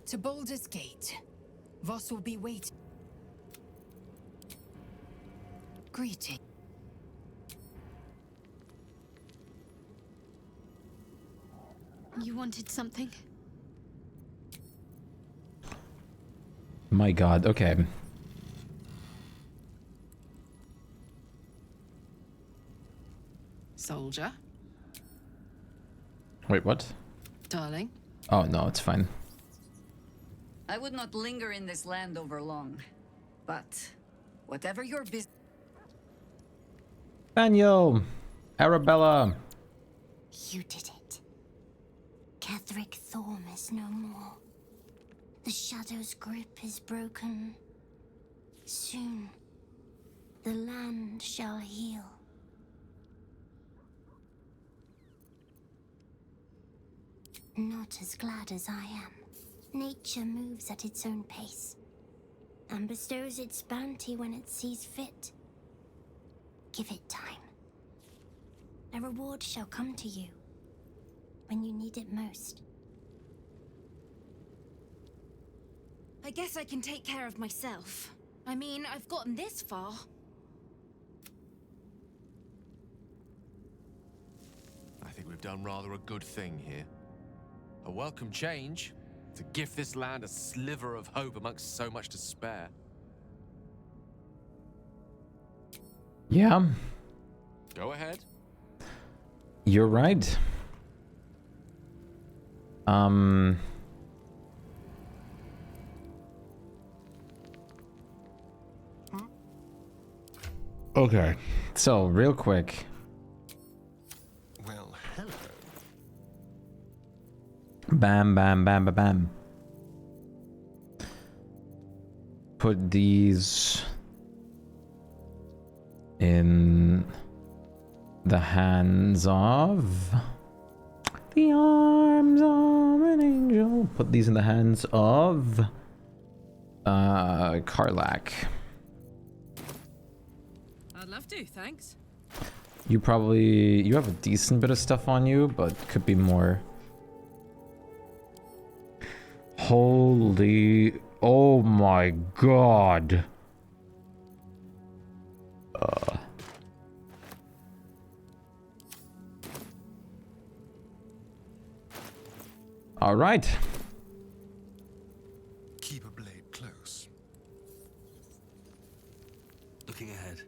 To Baldur's Gate, Voss will be waiting. Greeting. You wanted something? My god, okay. Soldier? Wait, what? Darling? Oh, no, it's fine. I would not linger in this land over long. But whatever your business. Daniel, Arabella. You did it. Ketheric Thorm is no more. The Shadow's grip is broken. Soon, the land shall heal. Not as glad as I am. Nature moves at its own pace, and bestows its bounty when it sees fit. Give it time. A reward shall come to you when you need it most. I guess I can take care of myself. I mean, I've gotten this far. I think we've done rather a good thing here. A welcome change to give this land a sliver of hope amongst so much despair. Yeah. Go ahead. You're right. Okay. So, real quick. Well, hello. Bam, bam, bam, bam, bam. Put these in the hands of the arms of an angel. Put these in the hands of Karlach. I'd love to, thanks. You have a decent bit of stuff on you, but could be more. Holy, oh my god. All right. Keep a blade close. Looking ahead.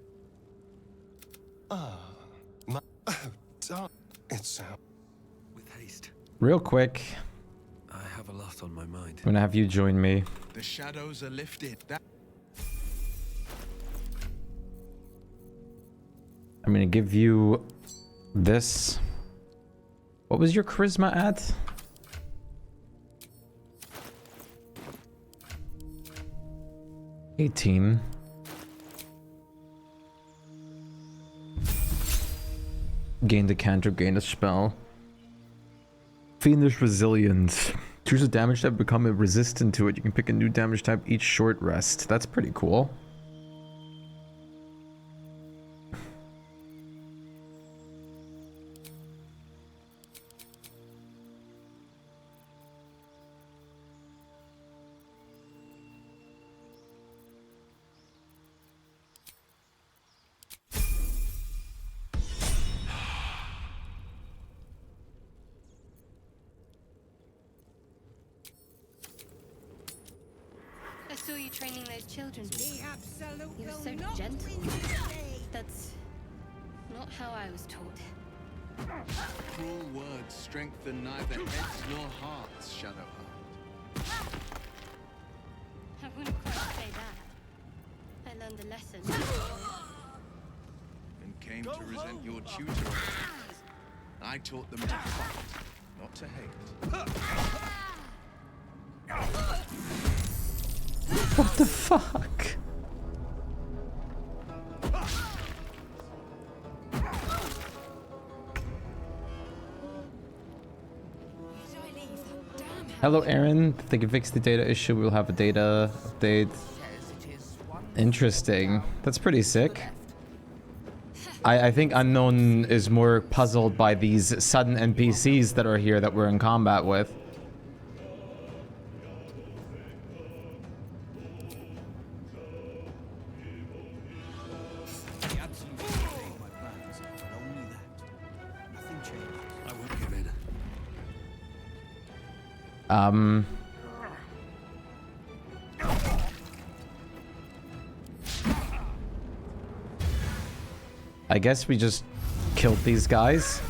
My, oh, darn. It's out. With haste. Real quick. I have a lot on my mind. I'm gonna have you join me. The shadows are lifted. I'm gonna give you this. What was your charisma at? 18. Gain a cantrip, gain a spell. Fiendish Resilience. Choose a damage type, become resistant to it. You can pick a new damage type each short rest. That's pretty cool. I saw you training those children. You're so not gentle. That's not how I was taught. Cruel words strengthen neither heads nor hearts, Shadowheart. I wouldn't quite say that. I learned a lesson. And came to resent your tutoring. I taught them to fight, not to hate. What the fuck? Hello, Aaron. If they can fix the data issue, we'll have a data update. Interesting. That's pretty sick. I think Unknown is more puzzled by these sudden NPCs that are here that we're in combat with. I guess we just killed these guys.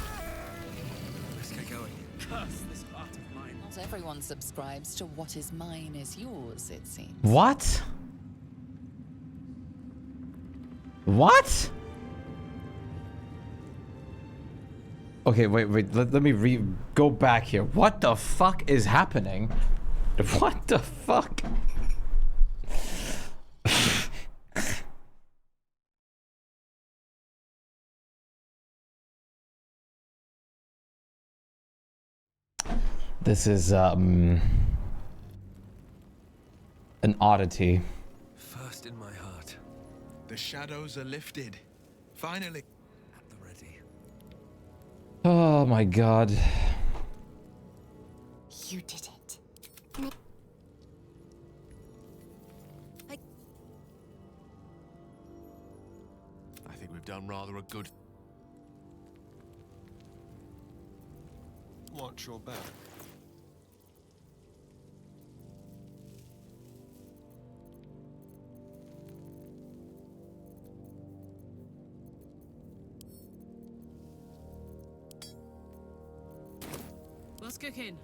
Let's get going. Curse this heart of mine. Not everyone subscribes to what is mine is yours, it seems. What? What? Okay, wait. Let me go back here. What the fuck is happening? What the fuck? This is an oddity. First in my heart. The shadows are lifted. Finally. At the ready. Oh my god. You did it. I think we've done rather a good... Watch your back. What's cooking?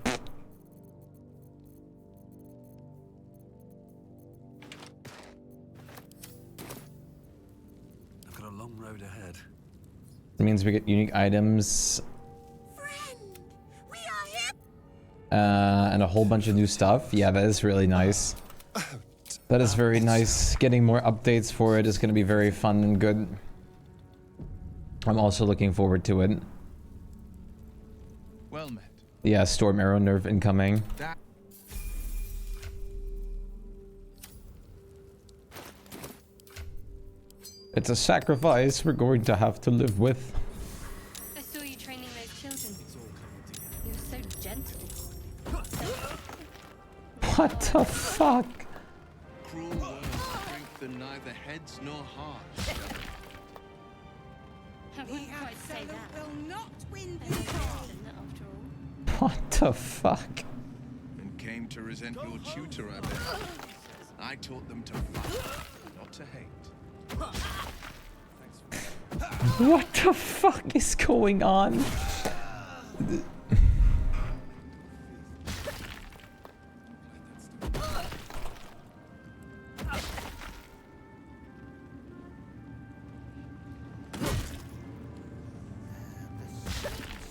I've got a long road ahead. It means we get unique items. And a whole bunch of new stuff. Yeah, that is really nice. That is very nice. Getting more updates for it is going to be very fun and good. I'm also looking forward to it. Well met. Yeah, Storm Arrow nerf incoming. It's a sacrifice we're going to have to live with. I saw you training those children. You're so gentle. What the fuck? Cruel words strengthen neither heads nor hearts. I wouldn't quite say that. Will not win this after all. What the fuck? And came to resent your tutor, I bet. I taught them to fight, not to hate. What the fuck is going on?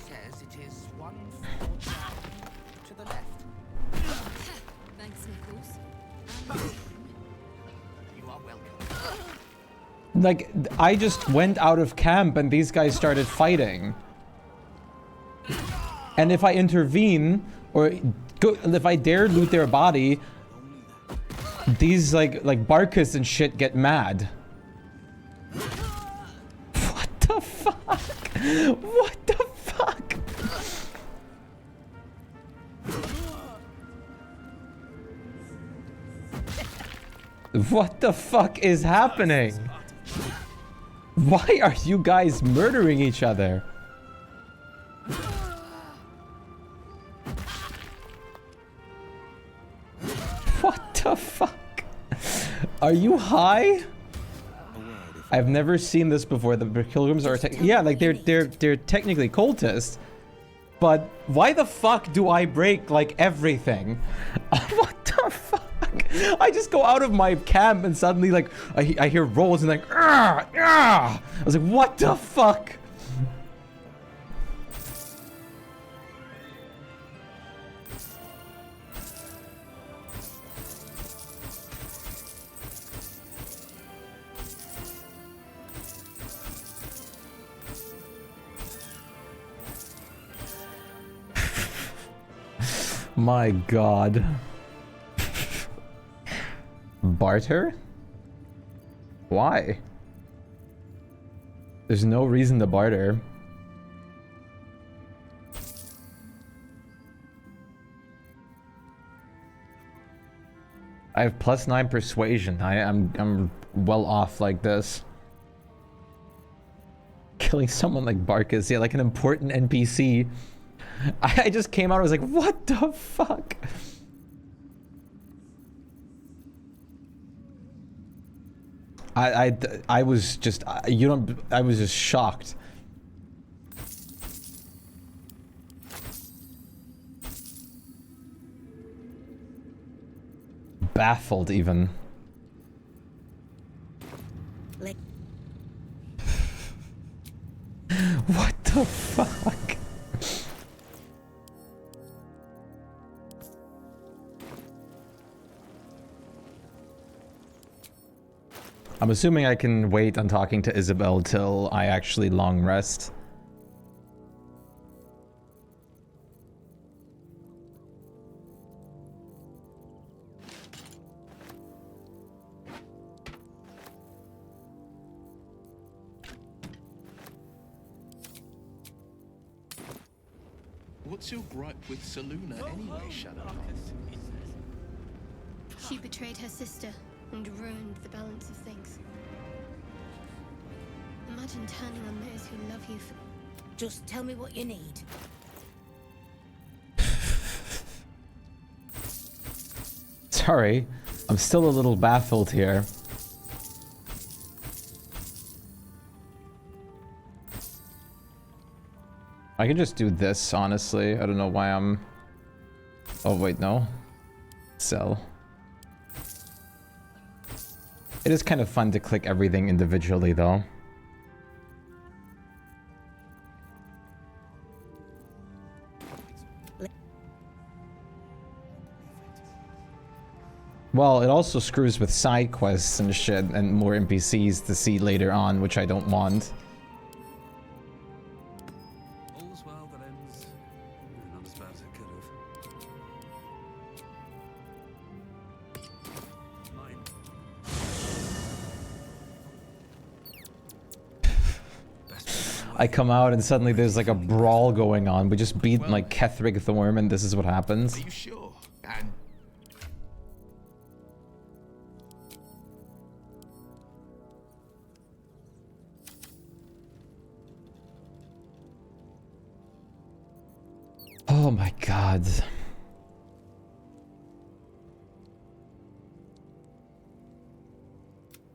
Says it is 1 floor down to the left. Thanks, Nichols. You are welcome. Like, I just went out of camp and these guys started fighting. And if I intervene, or if I dare loot their body, these like Barkus and shit get mad. What the fuck? What the fuck? What the fuck is happening? Why are you guys murdering each other? What the fuck? Are you high? I've never seen this before. The pilgrims are yeah, like they're technically cultists, but why the fuck do I break like everything? What the fuck? I just go out of my camp and suddenly like I hear rolls and like I was like, what the fuck? My god. Barter? Why? There's no reason to barter. I have +9 persuasion. I'm well off like this. Killing someone like Barkus, yeah, like an important NPC. I just came out, I was like, what the fuck? I was just, I was just shocked. baffled even. What the fuck? I'm assuming I can wait on talking to Isabel till I actually long rest. What's your gripe with Saluna anyway, Shadow? She betrayed her sister and ruined the balance of things. Imagine turning on those who love you for... Just tell me what you need. Sorry, I'm still a little baffled here. I can just do this, honestly. I don't know why I'm... Oh, wait, no. Sell. It is kind of fun to click everything individually, though. Well, it also screws with side quests and shit, and more NPCs to see later on, which I don't want. All's well that ends not as bad as it could have. I come out and suddenly there's like a brawl going on. We just beat like Ketheric Thorm and this is what happens. Are you sure? And oh my god.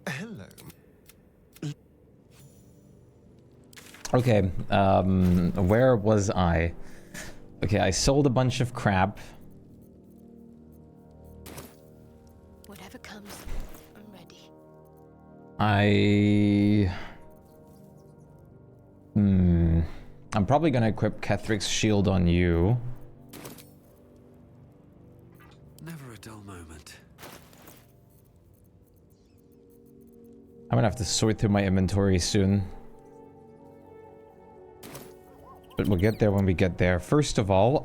Hello. Okay, where was I? Okay, I sold a bunch of crap. Whatever comes, I'm ready. I'm probably gonna equip Kethric's shield on you. Never a dull moment. I'm gonna have to sort through my inventory soon. But we'll get there when we get there. First of all,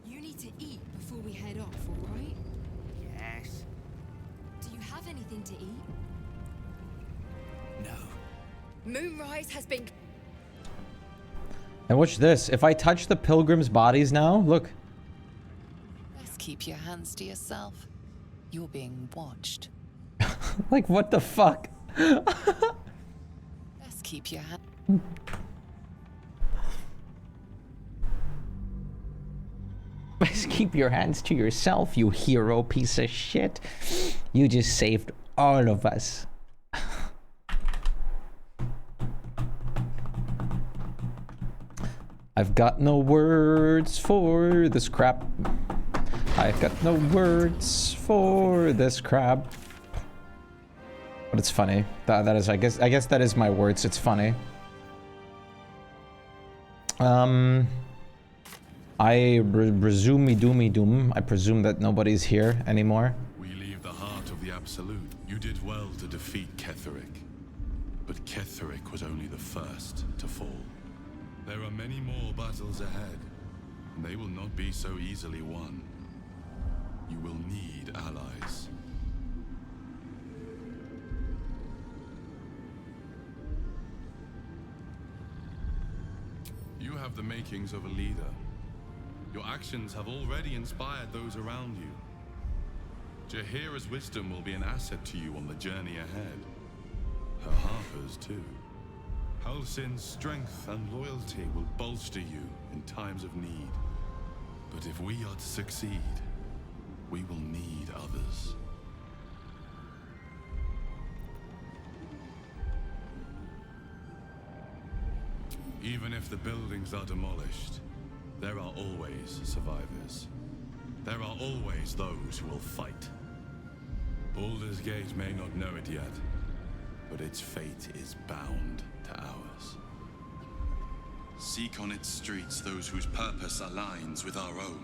You need to eat before we head off, alright? Yes. Do you have anything to eat? No. Moonrise has been... and watch this. If I touch the pilgrims' bodies now, look. Let's keep your hands to yourself. You're being watched. Like, what the fuck? Let's keep your hands... Just keep your hands to yourself, you hero piece of shit. You just saved all of us. I've got no words for this crap. I've got no words for this crap. But it's funny. That is, I guess that is my words. It's funny. I presume I presume that nobody's here anymore. We leave the heart of the Absolute. You did well to defeat Ketheric. But Ketheric was only the first to fall. There are many more battles ahead, and they will not be so easily won. You will need allies. You have the makings of a leader. Your actions have already inspired those around you. Jaheira's wisdom will be an asset to you on the journey ahead. Her Harper's too. Halsin's strength and loyalty will bolster you in times of need. But if we are to succeed, we will need others. Even if the buildings are demolished, there are always survivors. There are always those who will fight. Baldur's Gate may not know it yet, but its fate is bound to ours. Seek on its streets those whose purpose aligns with our own,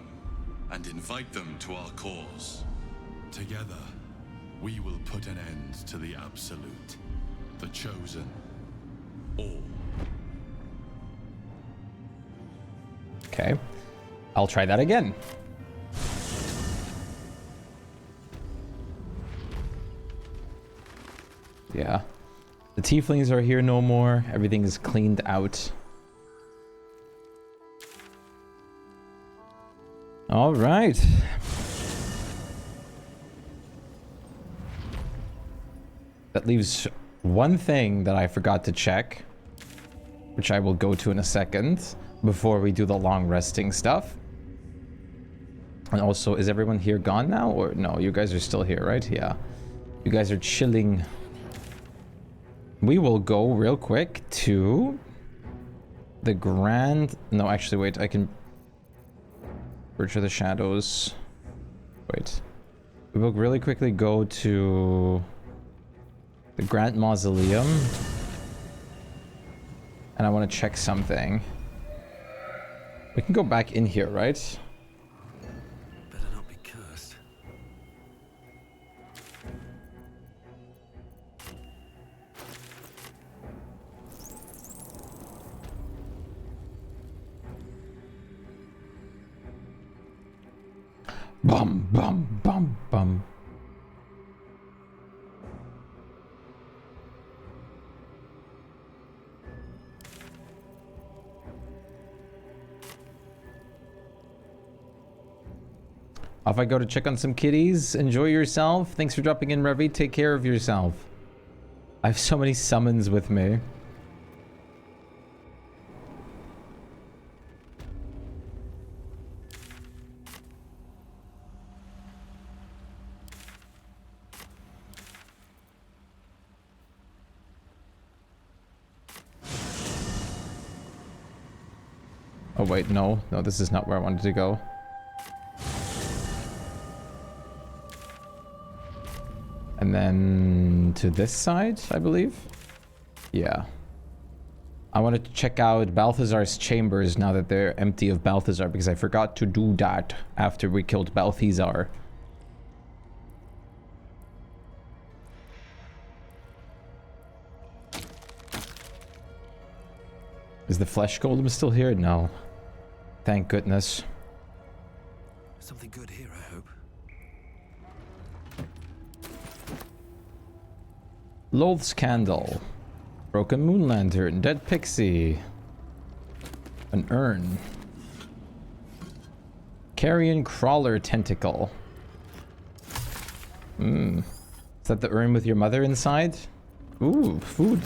and invite them to our cause. Together, we will put an end to the Absolute, the Chosen, all. Okay. I'll try that again. Yeah. The tieflings are here no more. Everything is cleaned out. All right. That leaves one thing that I forgot to check, which I will go to in a second before we do the long resting stuff. And also, is everyone here gone now? Or no, you guys are still here, right? Yeah. You guys are chilling. We will go real quick to the Grand... No, actually, wait. I can... Bridge of the Shadows. Wait. We will really quickly go to the Grand Mausoleum. And I want to check something. We can go back in here, right? Better not be cursed. Bum, bum, bum, bum. Off I go to check on some kitties. Enjoy yourself. Thanks for dropping in, Revy. Take care of yourself. I have so many summons with me. Oh wait, no. No, this is not where I wanted to go. And then to this side, I believe. Yeah. I wanted to check out Balthazar's chambers now that they're empty of Balthazar, because I forgot to do that after we killed Balthazar. Is the flesh golem still here? No. Thank goodness. Something good here, I hope. Loth's Candle. Broken Moon Lantern. Dead Pixie. An urn. Carrion Crawler Tentacle. Is that the urn with your mother inside? Ooh, food.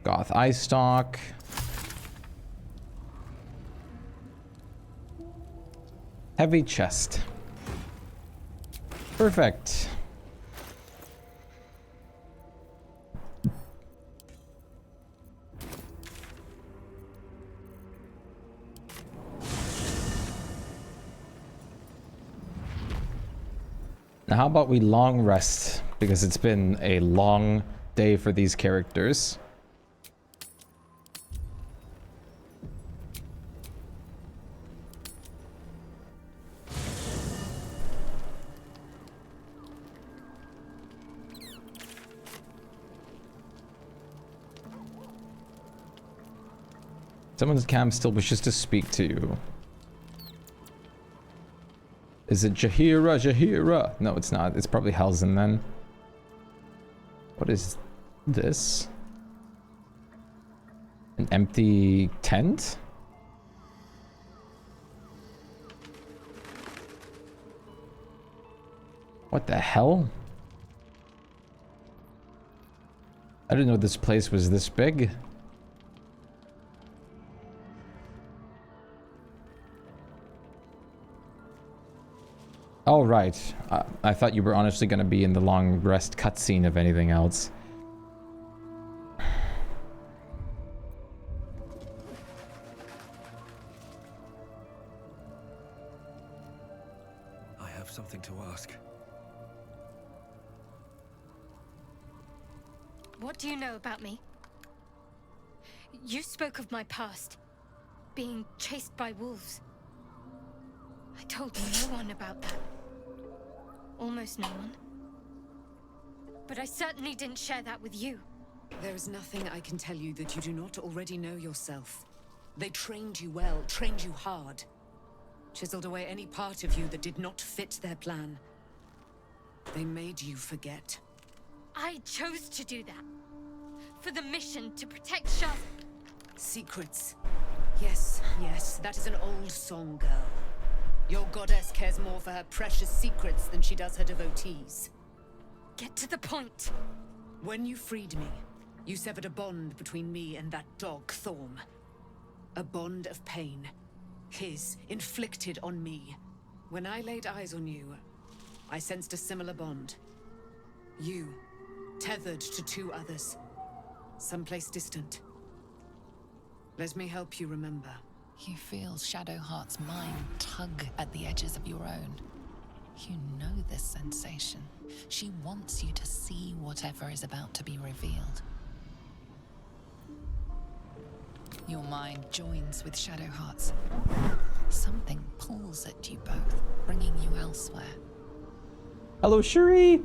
Goth Eye Stalk. Heavy chest. Perfect. Now how about we long rest, because it's been a long day for these characters. Someone's cam still wishes to speak to you. Is it Jahira? Jahira? No, it's not. It's probably Helzen then. What is this? An empty tent? What the hell? I didn't know this place was this big. Oh, right. I thought you were honestly going to be in the long rest cutscene if anything else. something to ask. What do you know about me? You spoke of my past, being chased by wolves. I told no one about that. Almost no one. But I certainly didn't share that with you. There is nothing I can tell you that you do not already know yourself. They trained you well, trained you hard. Chiseled away any part of you that did not fit their plan. They made you forget. I chose to do that. For the mission to protect Shas. Secrets. Yes, yes, that is an old song, girl. Your goddess cares more for her precious secrets than she does her devotees. Get to the point. When you freed me, you severed a bond between me and that dog, Thorm. A bond of pain. His, inflicted on me. When I laid eyes on you, I sensed a similar bond. You, tethered to two others. Someplace distant. Let me help you remember. You feel Shadowheart's mind tug at the edges of your own. You know this sensation. She wants you to see whatever is about to be revealed. Your mind joins with Shadowheart's. Something pulls at you both, bringing you elsewhere. Hello, Shuri!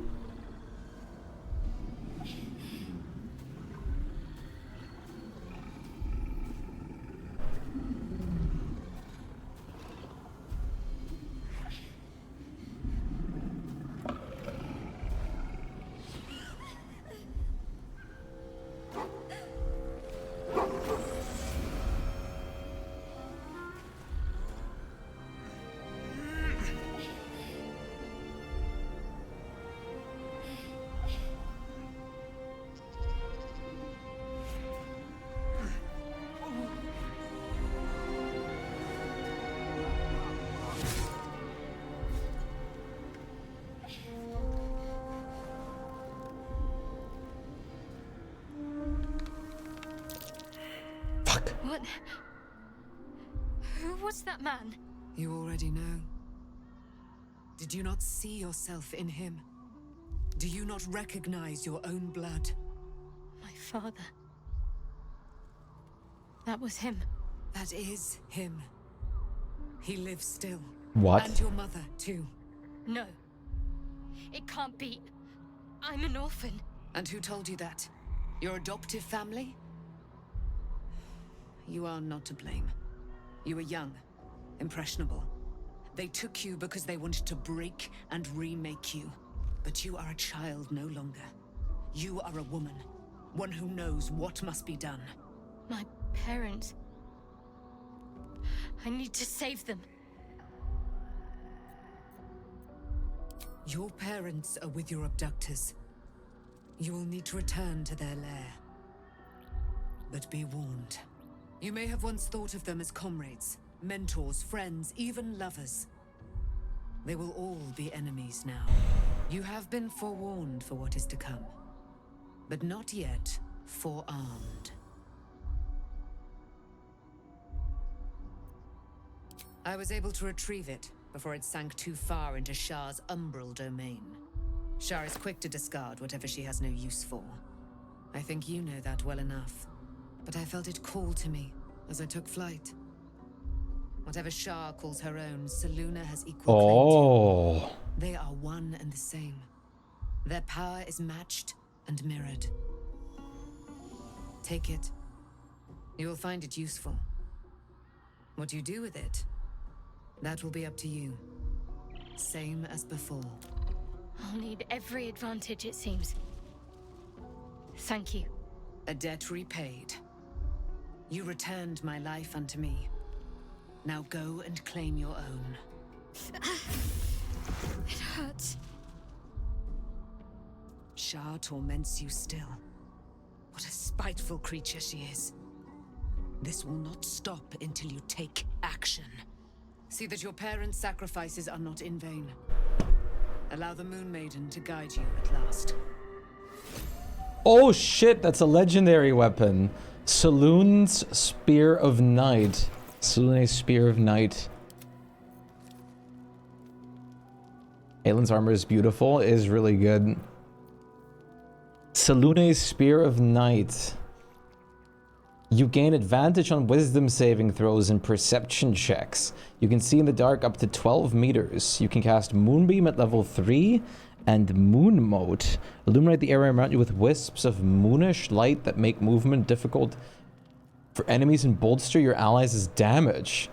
What? Who was that man? You already know. Did you not see yourself in him? Do you not recognize your own blood? My father. That was him. That is him. He lives still. What? And your mother, too. No. It can't be. I'm an orphan. And who told you that? Your adoptive family? You are not to blame. You were young, impressionable. They took you because they wanted to break and remake you. But you are a child no longer. You are a woman, one who knows what must be done. My parents. I need to save them. Your parents are with your abductors. You will need to return to their lair. But be warned. You may have once thought of them as comrades, mentors, friends, even lovers. They will all be enemies now. You have been forewarned for what is to come, but not yet forearmed. I was able to retrieve it before it sank too far into Shah's umbral domain. Shah is quick to discard whatever she has no use for. I think you know that well enough. But I felt it call to me as I took flight. Whatever Shah calls her own, Selûne has equal claim to. They are one and the same. Their power is matched and mirrored. Take it. You will find it useful. What you do with it, that will be up to you. Same as before. I'll need every advantage, it seems. Thank you. A debt repaid. You returned my life unto me. Now go and claim your own. It hurts. Shah torments you still. What a spiteful creature she is. This will not stop until you take action. See that your parents' sacrifices are not in vain. Allow the Moon Maiden to guide you at last. Oh shit, that's a legendary weapon. Selûne's Spear of Night. Selûne's Spear of Night. Aylin's armor is beautiful, it is really good. Salune's Spear of Night. You gain advantage on wisdom saving throws and perception checks. You can see in the dark up to 12 meters. You can cast Moonbeam at level 3 and Moon Mote. Illuminate the area around you with wisps of moonish light that make movement difficult for enemies and bolster your allies' damage.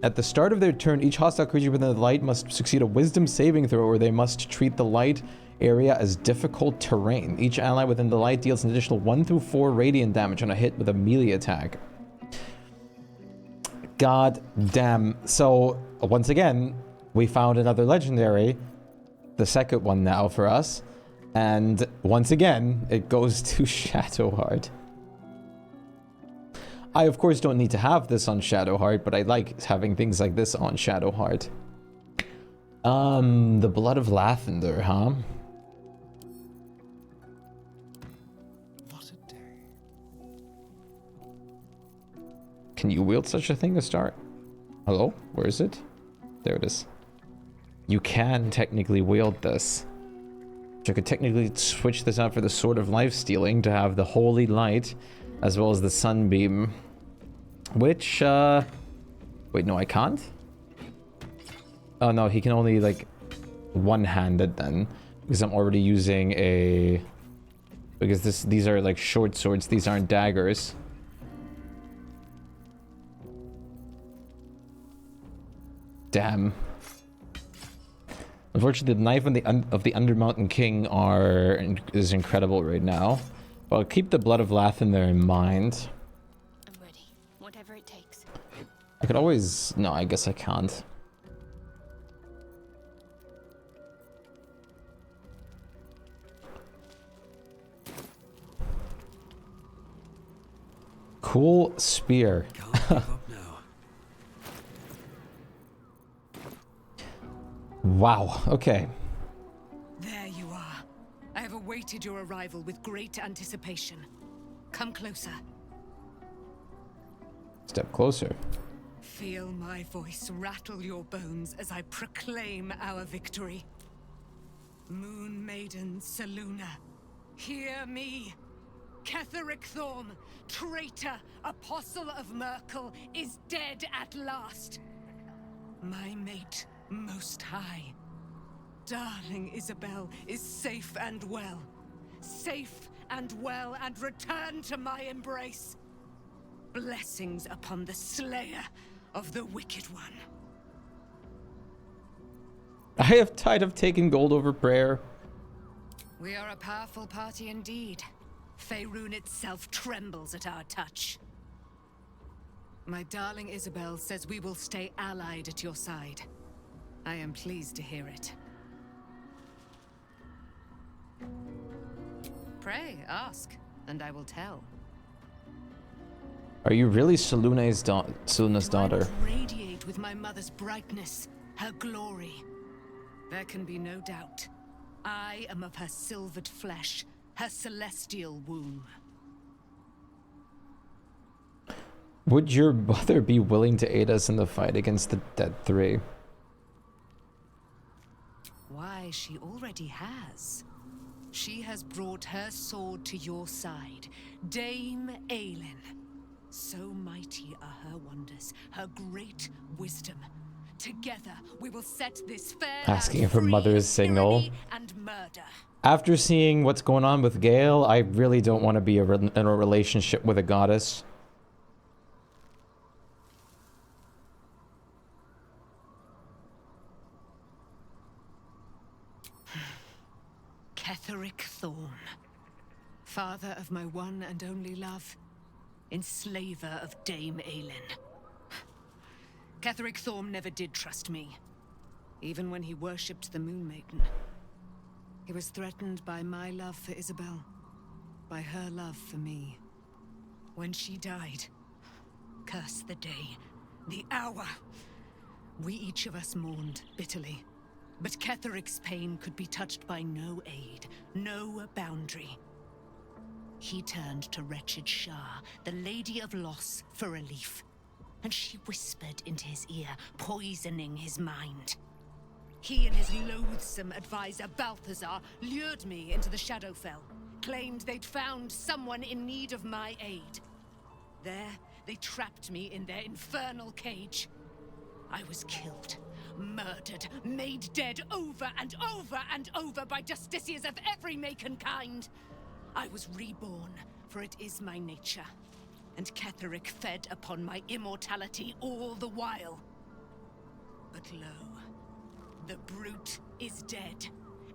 At the start of their turn, each hostile creature within the light must succeed a wisdom saving throw, or they must treat the light area as difficult terrain. Each ally within the light deals an additional 1 through 4 radiant damage on a hit with a melee attack. God damn. So, once again, we found another legendary. The second one now for us. And once again, it goes to Shadowheart. I, of course, don't need to have this on Shadowheart, but I like having things like this on Shadowheart. The Blood of Lathander, huh? What a day. Can you wield such a thing to start? Hello? Where is it? There it is. You can technically wield this. I could technically switch this out for the Sword of Life Stealing to have the Holy Light, as well as the Sunbeam. Which, wait, no, I can't? Oh, no, he can only, like, one-handed then. Because I'm already using a... Because these are, like, short swords. These aren't daggers. Damn. Unfortunately, the knife of the Undermountain King is incredible right now. But I'll keep the Blood of Lathander in mind. I'm ready. Whatever it takes. I could always... No, I guess I can't. Cool spear. Wow, okay. There you are. I have awaited your arrival with great anticipation. Come closer. Step closer. Feel my voice rattle your bones as I proclaim our victory. Moon Maiden Selûne, hear me. Ketheric Thorm, traitor, apostle of Merkel, is dead at last. My mate, Most High, darling Isabel, is safe and well. Safe and well, and returned to my embrace. Blessings upon the slayer of the Wicked One. I have tired of taking gold over prayer. We are a powerful party indeed. Faerun itself trembles at our touch. My darling Isabel says we will stay allied at your side. I am pleased to hear it. Pray, ask, and I will tell. Are you really Selûne's daughter? Radiate with my mother's brightness, her glory. There can be no doubt. I am of her silvered flesh, her celestial womb. Would your mother be willing to aid us in the fight against the Dead Three? Why, she already has. She has brought her sword to your side, Dame Aylin. So mighty are her wonders, her great wisdom. Together, we will set this fair Asking land if her free mother's of signal. tyranny and murder. After seeing what's going on with Gale, I really don't want to be in a relationship with a goddess. Ketheric Thorm, father of my one and only love, enslaver of Dame Aylin. Ketheric Thorm never did trust me, even when he worshipped the Moon Maiden. He was threatened by my love for Isabel, by her love for me. When she died, curse the day, the hour, we each of us mourned bitterly. But Ketheric's pain could be touched by no aid, no boundary. He turned to wretched Shah, the Lady of Loss, for relief. And she whispered into his ear, poisoning his mind. He and his loathsome advisor, Balthazar, lured me into the Shadowfell, claimed they'd found someone in need of my aid. There, they trapped me in their infernal cage. I was killed, murdered, made dead over and over and over by justiciars of every make and kind. I was reborn, for it is my nature. And Ketheric fed upon my immortality all the while. But lo, the brute is dead,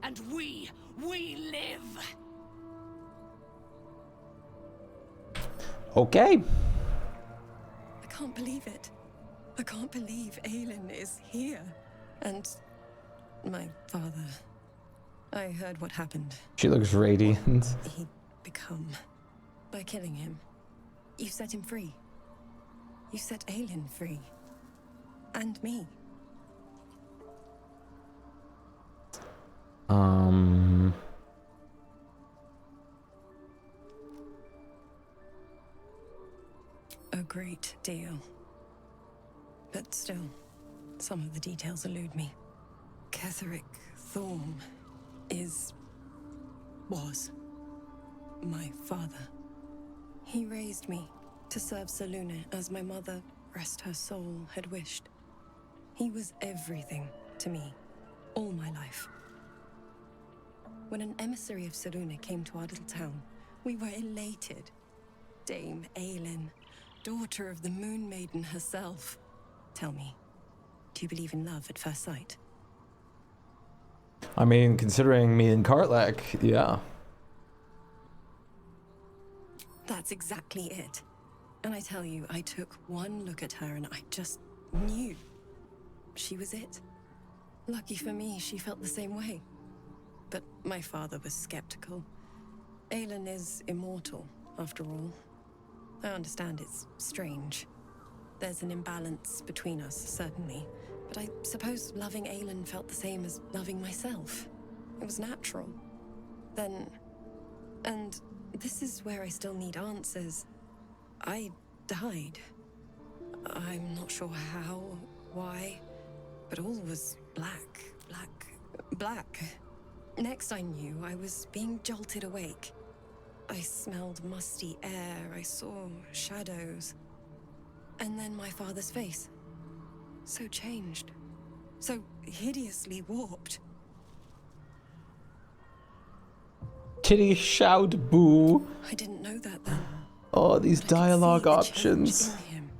and we live! Okay. I can't believe it. I can't believe Aelin is here. And my father. I heard what happened. She looks radiant. He'd become by killing him. You set him free. You set Aelin free. And me. A great deal. But still, some of the details elude me. Ketheric Thorm was my father. He raised me to serve Selûne as my mother, rest her soul, had wished. He was everything to me, all my life. When an emissary of Selûne came to our little town, we were elated. Dame Aelin, daughter of the Moon Maiden herself. Tell me, do you believe in love at first sight? I mean, considering me and Karlach, yeah. That's exactly it. And I tell you, I took one look at her and I just knew she was it. Lucky for me, she felt the same way. But my father was skeptical. Aelin is immortal, after all. I understand it's strange. There's an imbalance between us, certainly. But I suppose loving Aelin felt the same as loving myself. It was natural. Then... And this is where I still need answers. I died. I'm not sure how, why, but all was black. Next I knew, I was being jolted awake. I smelled musty air, I saw shadows. And then my father's face. So changed. So hideously warped. Kitty shout boo. I didn't know that then. Oh, these dialogue the options. change in him.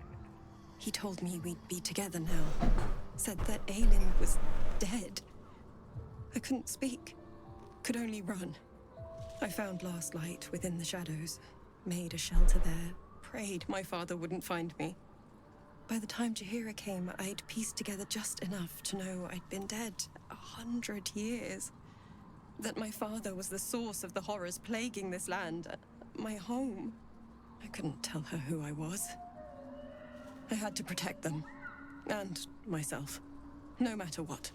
He told me we'd be together now. Said that Aelin was dead. I couldn't speak. Could only run. I found last light within the shadows. Made a shelter there. Prayed my father wouldn't find me. By the time Jaheira came, I'd pieced together just enough to know I'd been dead 100 years. That my father was the source of the horrors plaguing this land. My home. I couldn't tell her who I was. I had to protect them. And myself. No matter what.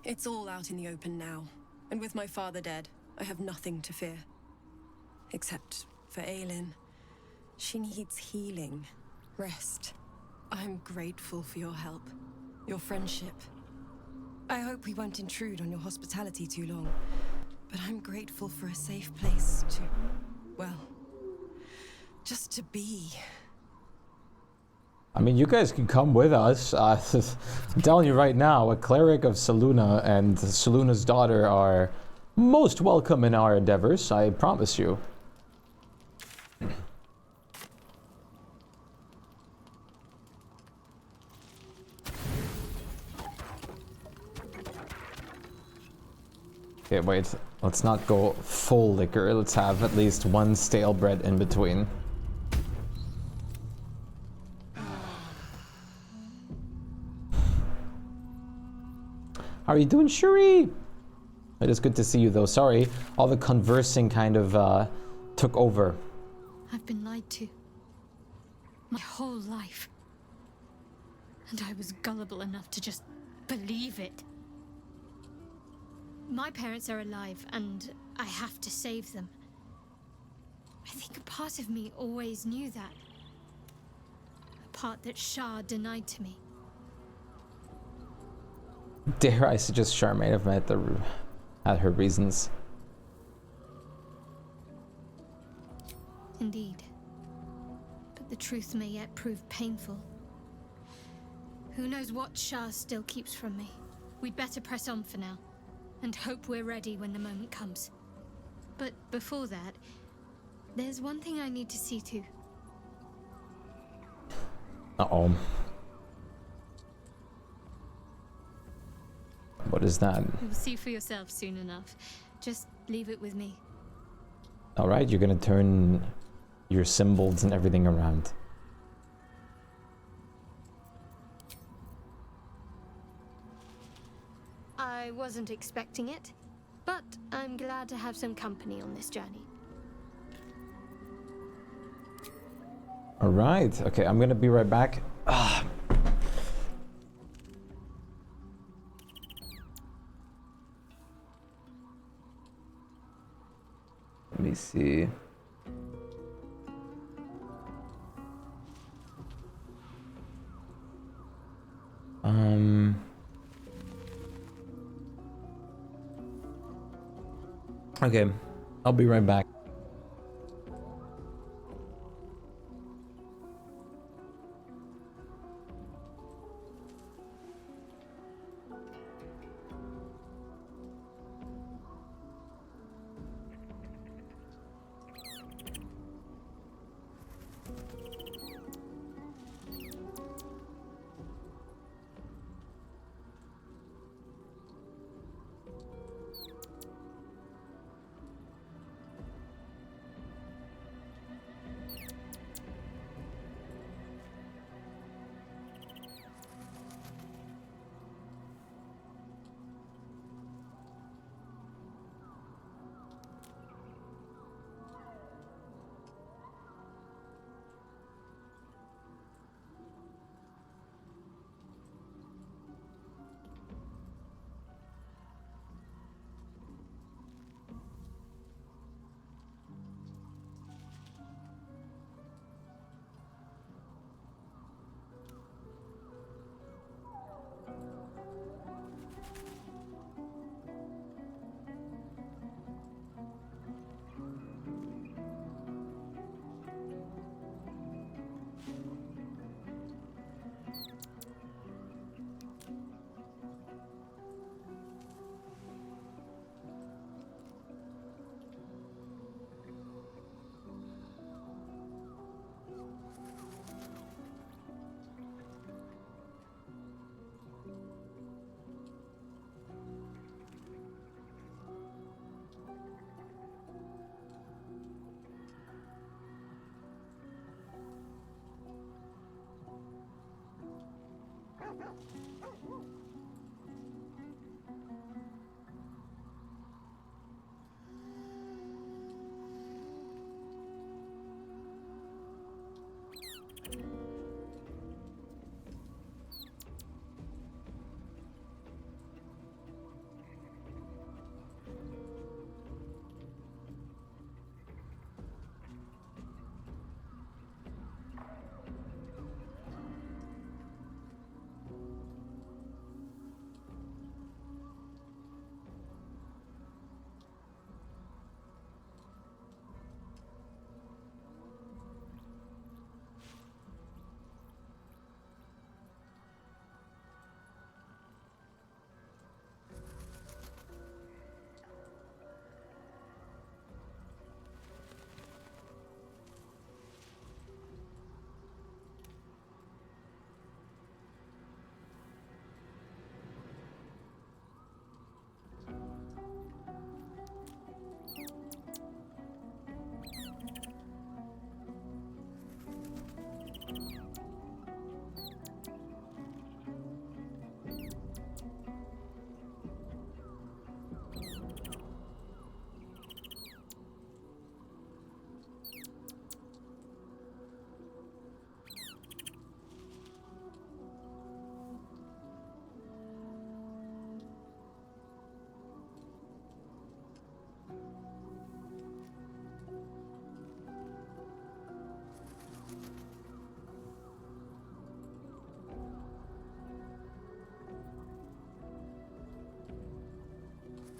It's all out in the open now. And with my father dead, I have nothing to fear. Except for Aelin. She needs healing. Rest. I'm grateful for your help. Your friendship. I hope we won't intrude on your hospitality too long. But I'm grateful for a safe place to... well... just to be. I mean, you guys can come with us. I'm telling you right now, a cleric of Selûne and Selûne's daughter are most welcome in our endeavors, I promise you. Okay, wait. Let's not go full liquor. Let's have at least one stale bread in between. How are you doing, Shuri? It is good to see you, though. Sorry, all the conversing kind of took over. I've been lied to. My whole life. And I was gullible enough to just believe it. My parents are alive, and I have to save them. I think a part of me always knew that. A part that Shah denied to me. Dare I suggest Charmaine have had her reasons. Indeed. But the truth may yet prove painful. Who knows what Shah still keeps from me. We'd better press on for now, and hope we're ready when the moment comes. But before that, there's one thing I need to see to. Uh-oh. What is that? You'll see for yourself soon enough. Just leave it with me. Alright, you're gonna turn your symbols and everything around. I wasn't expecting it, but I'm glad to have some company on this journey. Alright, okay, I'm gonna be right back. Let me see. Okay, I'll be right back.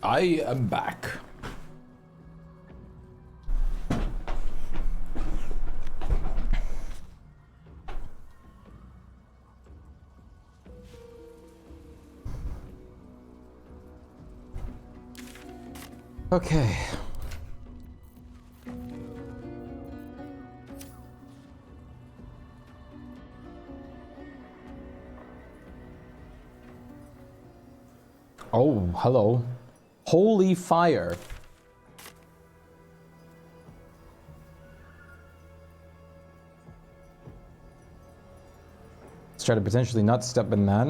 I am back. Okay. Oh, hello. Holy fire. Let's try to potentially not step in that.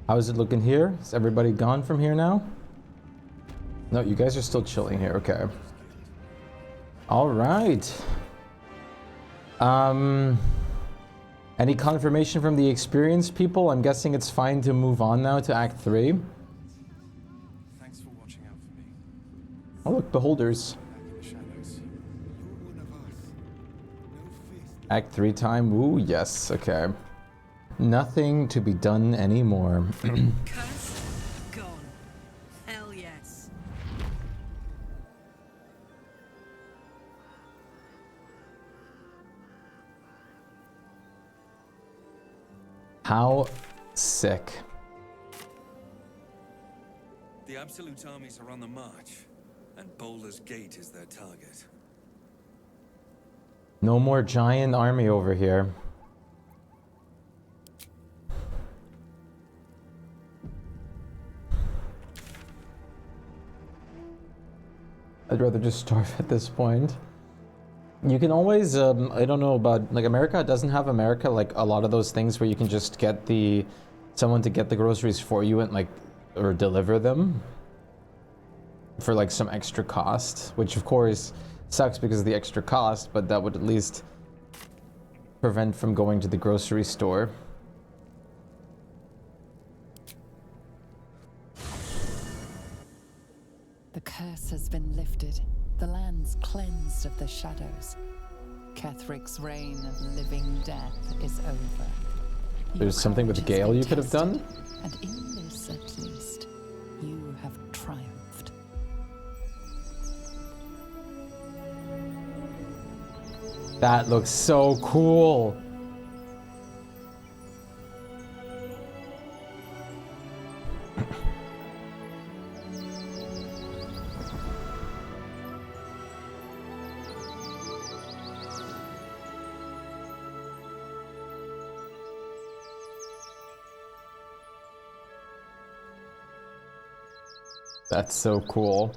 How's it looking here? Is everybody gone from here now? No, you guys are still chilling here. Okay. All right. Any confirmation from the experienced people? I'm guessing it's fine to move on now to Act 3. Thanks for watching out for me. Oh, look, beholders. Back in the shadows. Act 3 time. Ooh, yes. Okay. Nothing to be done anymore. Curse? Gone. Hell yes. How sick. The Absolute armies are on the march, and Baldur's Gate is their target. No more giant army over here. I'd rather just starve at this point. You can always, I don't know about, like, America doesn't have America, like, a lot of those things where you can just get someone to get the groceries for you and, like, or deliver them for, like, some extra cost, which, of course, sucks because of the extra cost, but that would at least prevent from going to the grocery store. The curse has been lifted. The land's cleansed of the shadows. Kethric's reign of living death is over. There's something with Gale you could have done? And in this, at least, you have triumphed. That looks so cool. That's so cool.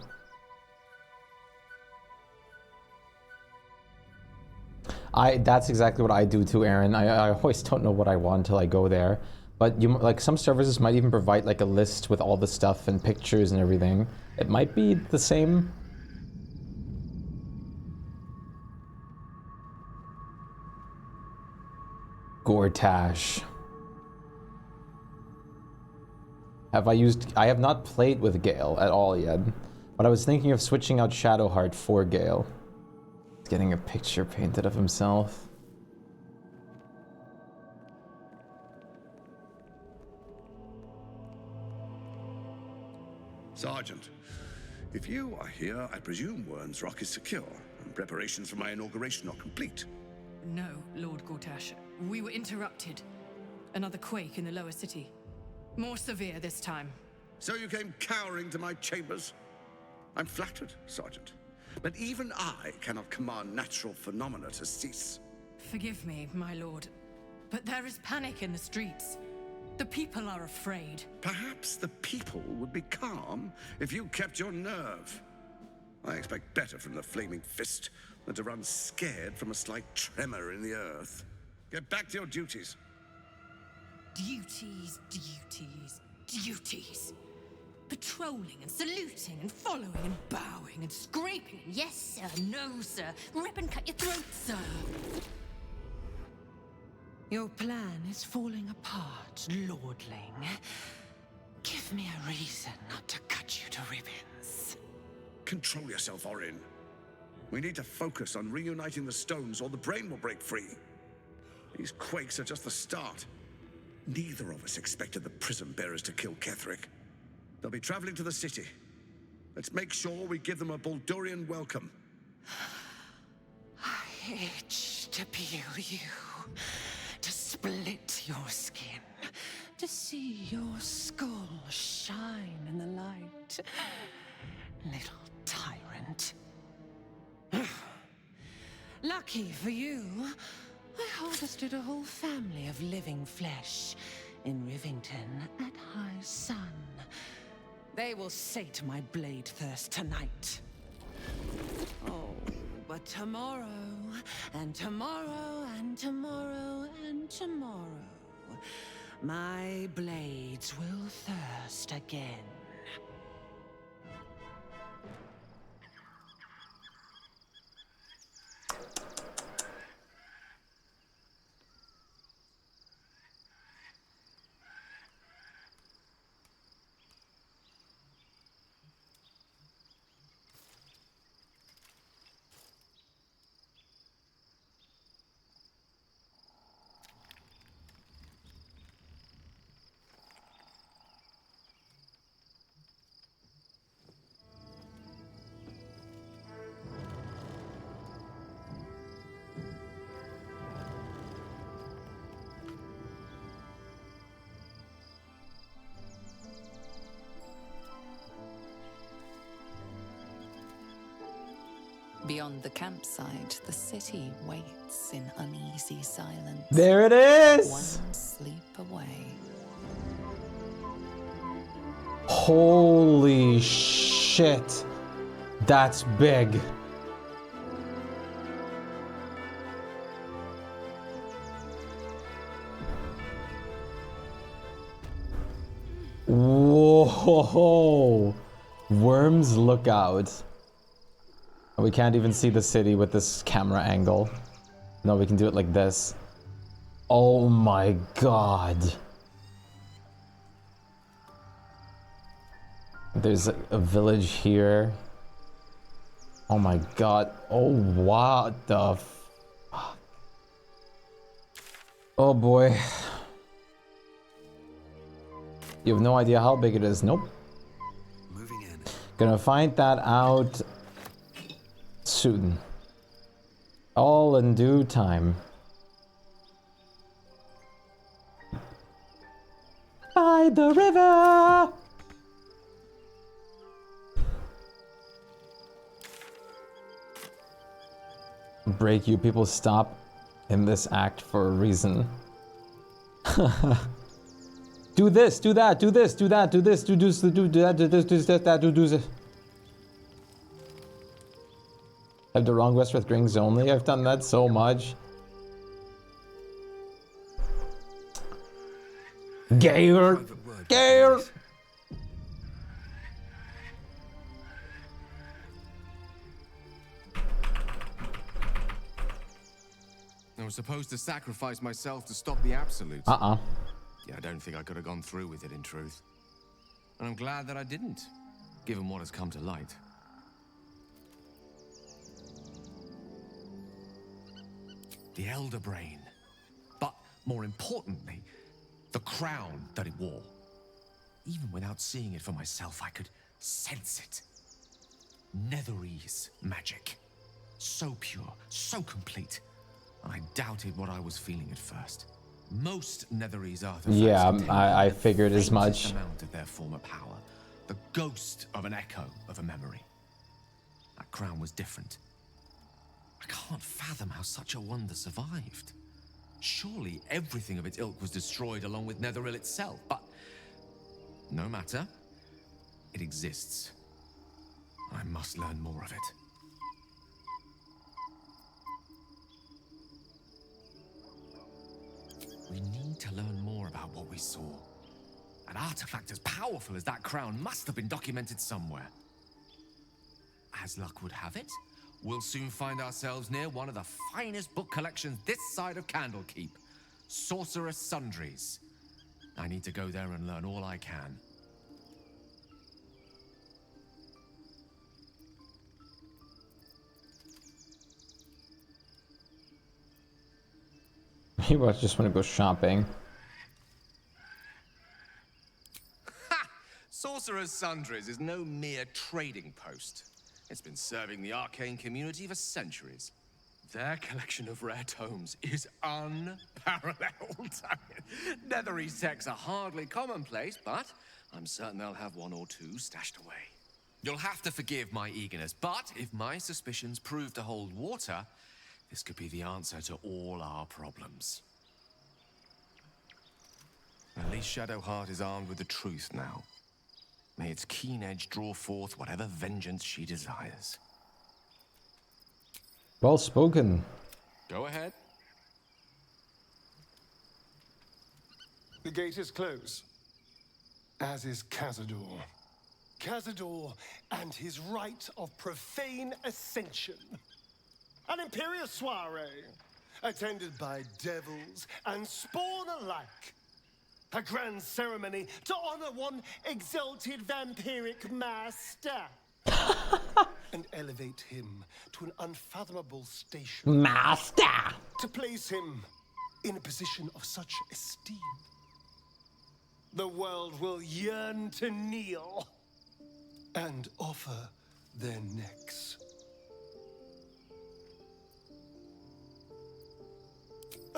That's exactly what I do too, Aaron. I always don't know what I want until I go there. But you, like, some services might even provide like a list with all the stuff and pictures and everything. It might be the same. Gortash. I have not played with Gale at all yet, but I was thinking of switching out Shadowheart for Gale. He's getting a picture painted of himself. Sergeant, if you are here, I presume Wern's Rock is secure, and preparations for my inauguration are complete. No, Lord Gortash. We were interrupted. Another quake in the lower city. More severe this time. So you came cowering to my chambers? I'm flattered, Sergeant. But even I cannot command natural phenomena to cease. Forgive me, my lord, but there is panic in the streets. The people are afraid. Perhaps the people would be calm if you kept your nerve. I expect better from the Flaming Fist than to run scared from a slight tremor in the earth. Get back to your duties. Duties, duties, duties. Patrolling and saluting and following and bowing and scraping. Yes, sir. No, sir. Rip and cut your throat, sir. Your plan is falling apart, lordling. Give me a reason not to cut you to ribbons. Control yourself, Orin. We need to focus on reuniting the stones or the brain will break free. These quakes are just the start. Neither of us expected the prison bearers to kill Ketheric. They'll be traveling to the city. Let's make sure we give them a Baldurian welcome. I itch to peel you, to split your skin, to see your skull shine in the light. Little tyrant. Lucky for you, I harvested a whole family of living flesh in Rivington at high sun. They will sate my blade thirst tonight. Oh, but tomorrow, and tomorrow, and tomorrow, and tomorrow, my blades will thirst again. Beyond the campsite, the city waits in uneasy silence. There it is! One sleep away. Holy shit. That's big. Whoa. Worms, look out. We can't even see the city with this camera angle. No, we can do it like this. Oh my god. There's a village here. Oh my god. Oh, what the fuck? Oh boy. You have no idea how big it is. Nope. Moving in. Gonna find that out soon. All in due time. By the river! Break, you people stop in this act for a reason. Do this, do that, do this, do that, do this, do this, do that, do this, do that, do this. I have the wrong rest with rings only. I've done that so much. Gale! Gale! I was supposed to sacrifice myself to stop the Absolute. Uh-uh. Yeah, I don't think I could have gone through with it in truth. And I'm glad that I didn't, given what has come to light. The Elder Brain. But more importantly, the crown that it wore. Even without seeing it for myself, I could sense it. Netherese magic. So pure, so complete. I doubted what I was feeling at first. Most Netherese artifacts Yeah, I figured as much. Amount of their former power. The ghost of an echo of a memory. That crown was different. I can't fathom how such a wonder survived. Surely everything of its ilk was destroyed along with Netheril itself, but no matter. It exists. I must learn more of it. We need to learn more about what we saw. An artifact as powerful as that crown must have been documented somewhere. As luck would have it, we'll soon find ourselves near one of the finest book collections this side of Candlekeep. Sorcerous Sundries. I need to go there and learn all I can. He just want to go shopping. Ha! Sorcerer's Sundries is no mere trading post. It's been serving the arcane community for centuries. Their collection of rare tomes is unparalleled. Nethery texts are hardly commonplace, but I'm certain they'll have one or two stashed away. You'll have to forgive my eagerness, but if my suspicions prove to hold water, this could be the answer to all our problems. At least Shadowheart is armed with the truth now. May its keen edge draw forth whatever vengeance she desires. Well spoken. Go ahead. The gate is closed, as is Cazador. Cazador and his rite of profane ascension. An imperial soiree, attended by devils and spawn alike. A grand ceremony to honor one exalted vampiric master. And elevate him to an unfathomable station. Master! To place him in a position of such esteem. The world will yearn to kneel and offer their necks.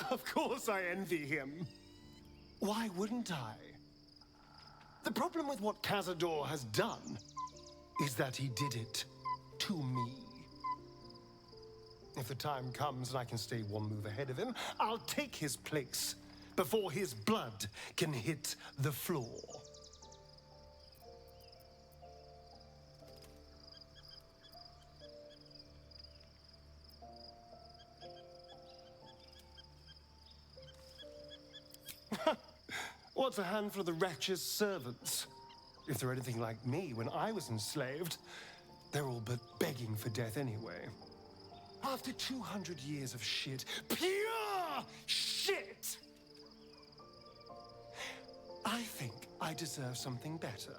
Of course I envy him. Why wouldn't I? The problem with what Cazador has done is that he did it to me. If the time comes and I can stay one move ahead of him, I'll take his place before his blood can hit the floor. What's a handful of the wretched servants? If they're anything like me when I was enslaved, they're all but begging for death anyway. After 200 years of shit, pure shit! I think I deserve something better.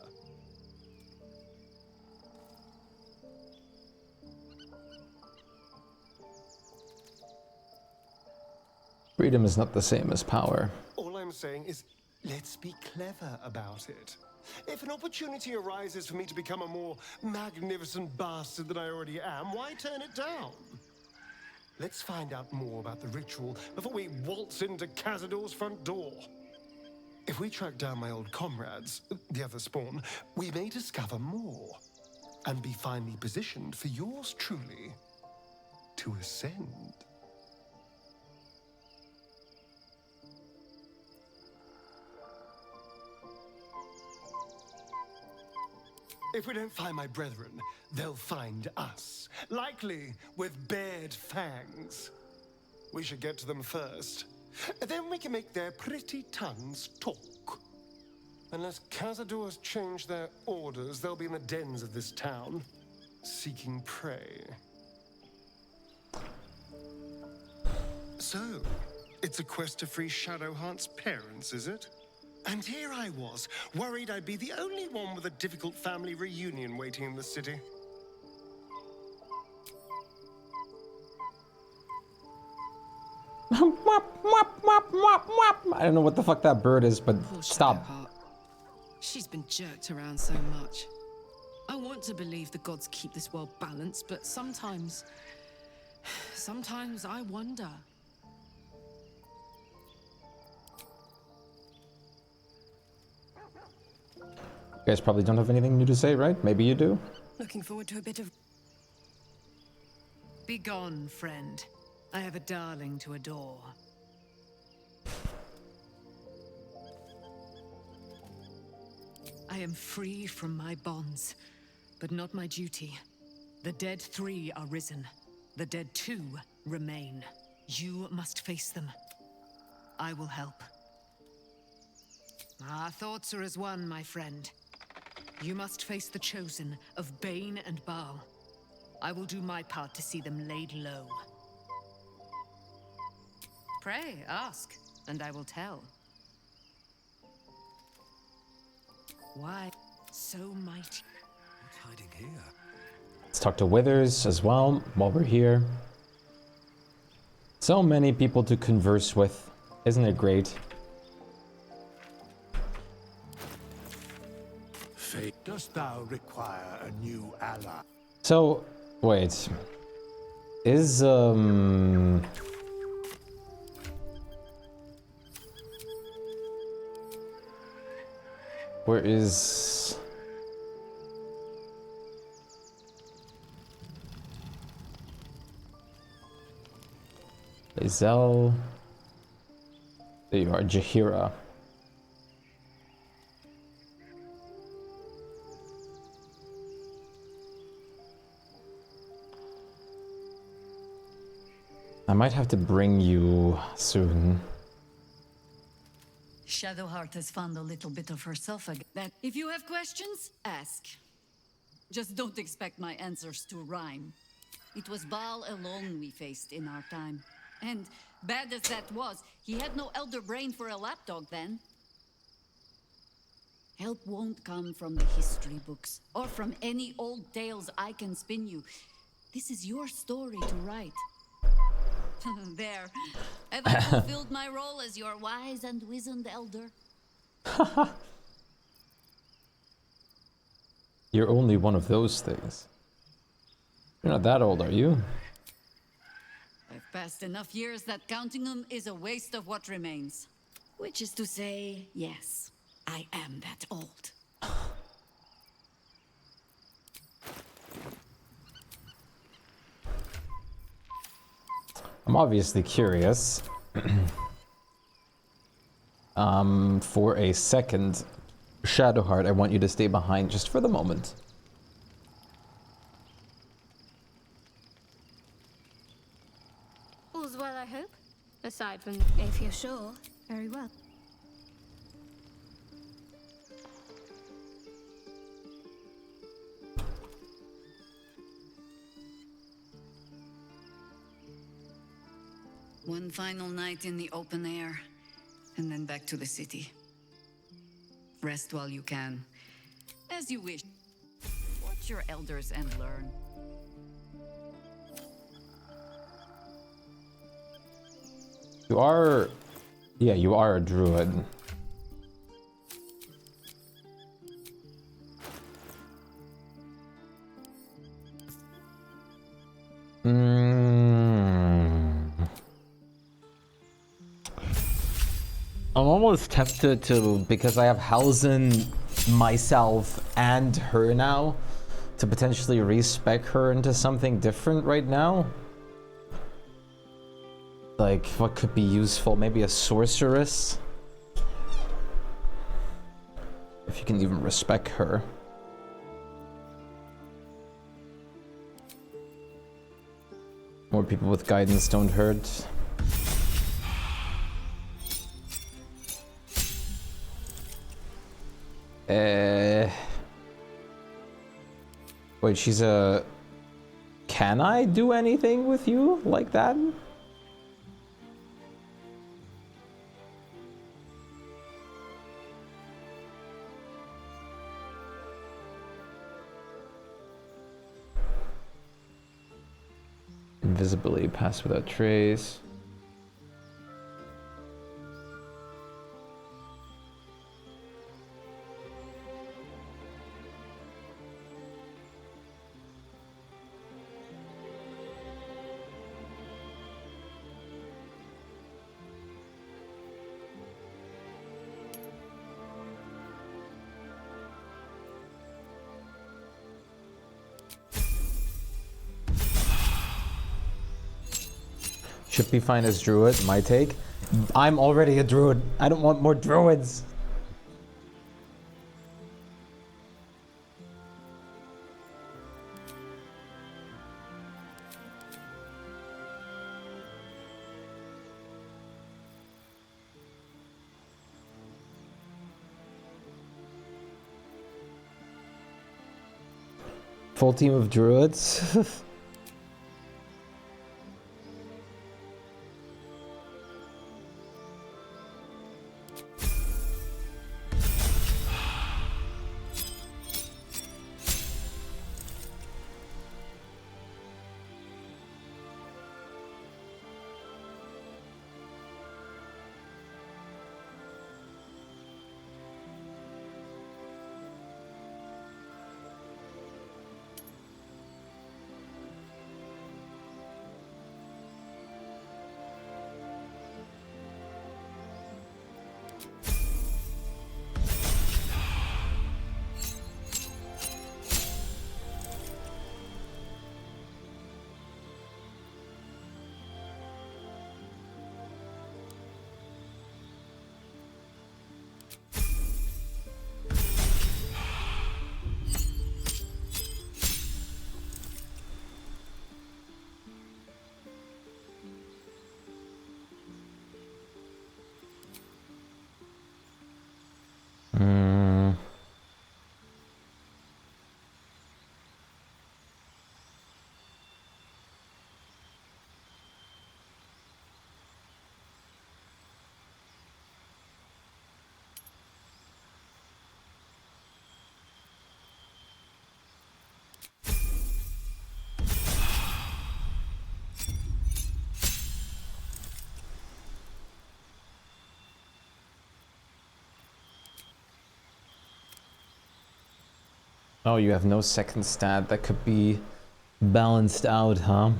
Freedom is not the same as power. All I'm saying is, let's be clever about it. If an opportunity arises for me to become a more magnificent bastard than I already am, why turn it down? Let's find out more about the ritual before we waltz into Cazador's front door. If we track down my old comrades, the other spawn, we may discover more and be finely positioned for yours truly to ascend. If we don't find my brethren, they'll find us, likely with bared fangs. We should get to them first. Then we can make their pretty tongues talk. Unless Cazador's changed their orders, they'll be in the dens of this town, seeking prey. So, it's a quest to free Shadowheart's parents, is it? And here I was, worried I'd be the only one with a difficult family reunion waiting in the city. I don't know what the fuck that bird is, but stop. She's been jerked around so much. I want to believe the gods keep this world balanced, but sometimes I wonder. You guys probably don't have anything new to say, right? Maybe you do? Looking forward to a bit of... Be gone, friend. I have a darling to adore. I am free from my bonds, but not my duty. The dead 3 are risen. The dead 2 remain. You must face them. I will help. Our thoughts are as one, my friend. You must face the chosen of Bane and Baal. I will do my part to see them laid low. Pray, ask, and I will tell. Why so mighty? What's hiding here? Let's talk to Withers as well while we're here. So many people to converse with. Isn't it great? Fate, dost thou require a new ally? So, wait. Is, where is... Lae'zel... There you are, Jaheira. I might have to bring you soon. Shadowheart has found a little bit of herself again. That if you have questions, ask. Just don't expect my answers to rhyme. It was Baal alone we faced in our time. And bad as that was, he had no elder brain for a lapdog then. Help won't come from the history books, or from any old tales I can spin you. This is your story to write. There. Have I fulfilled my role as your wise and wizened elder? You're only one of those things. You're not that old, are you? I've passed enough years that counting them is a waste of what remains. Which is to say, yes, I am that old. I'm obviously curious. For a second, Shadowheart, I want you to stay behind just for the moment. All's well, I hope. Aside from if you're sure, very well. One final night in the open air, and then back to the city. Rest while you can. As you wish. Watch your elders and learn. You are... Yeah, you are a druid. I'm almost tempted to, because I have Halzen, myself, and her now, to potentially respec her into something different right now. Like, what could be useful? Maybe a sorceress? If you can even respec her. More people with guidance don't hurt. Wait, she's a... Can I do anything with you like that? Invisibility, pass without trace. Should be fine as druid, my take. I'm already a druid. I don't want more druids. Full team of druids. Oh, you have no second stat that could be balanced out, huh?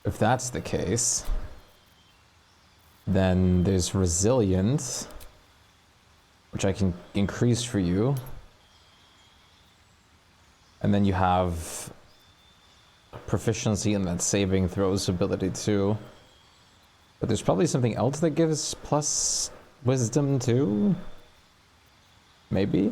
If that's the case, then there's resilience, which I can increase for you. And then you have proficiency in that saving throws ability too. But there's probably something else that gives plus wisdom too? Maybe?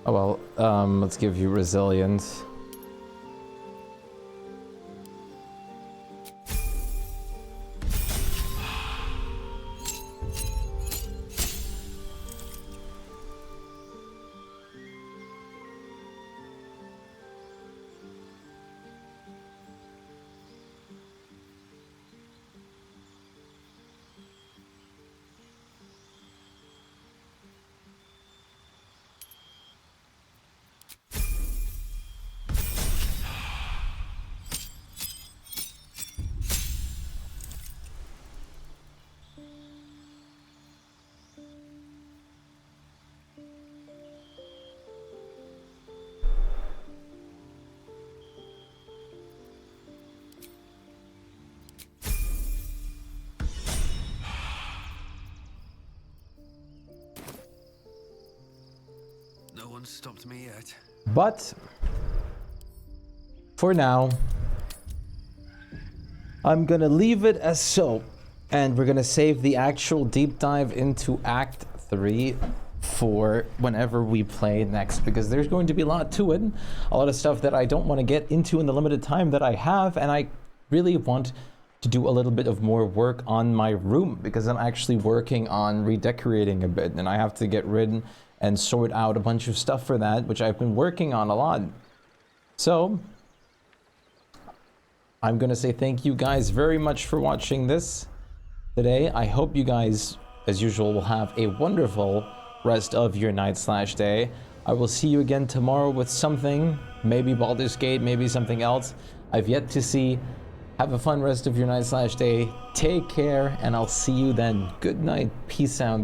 Oh well, let's give you resilience. No one stopped me yet. But for now, I'm gonna leave it as so, and we're gonna save the actual deep dive into Act 3 for whenever we play next, because there's going to be a lot to it, a lot of stuff that I don't want to get into in the limited time that I have, and I really want to do a little bit of more work on my room, because I'm actually working on redecorating a bit, and I have to get rid and sort out a bunch of stuff for that, which I've been working on a lot. So I'm gonna say thank you guys very much for watching this today. I hope you guys, as usual, will have a wonderful rest of your night/day. I will see you again tomorrow with something, maybe Baldur's Gate, maybe something else. I've yet to see. Have a fun rest of your night/day. Take care, and I'll see you then. Good night. Peace out.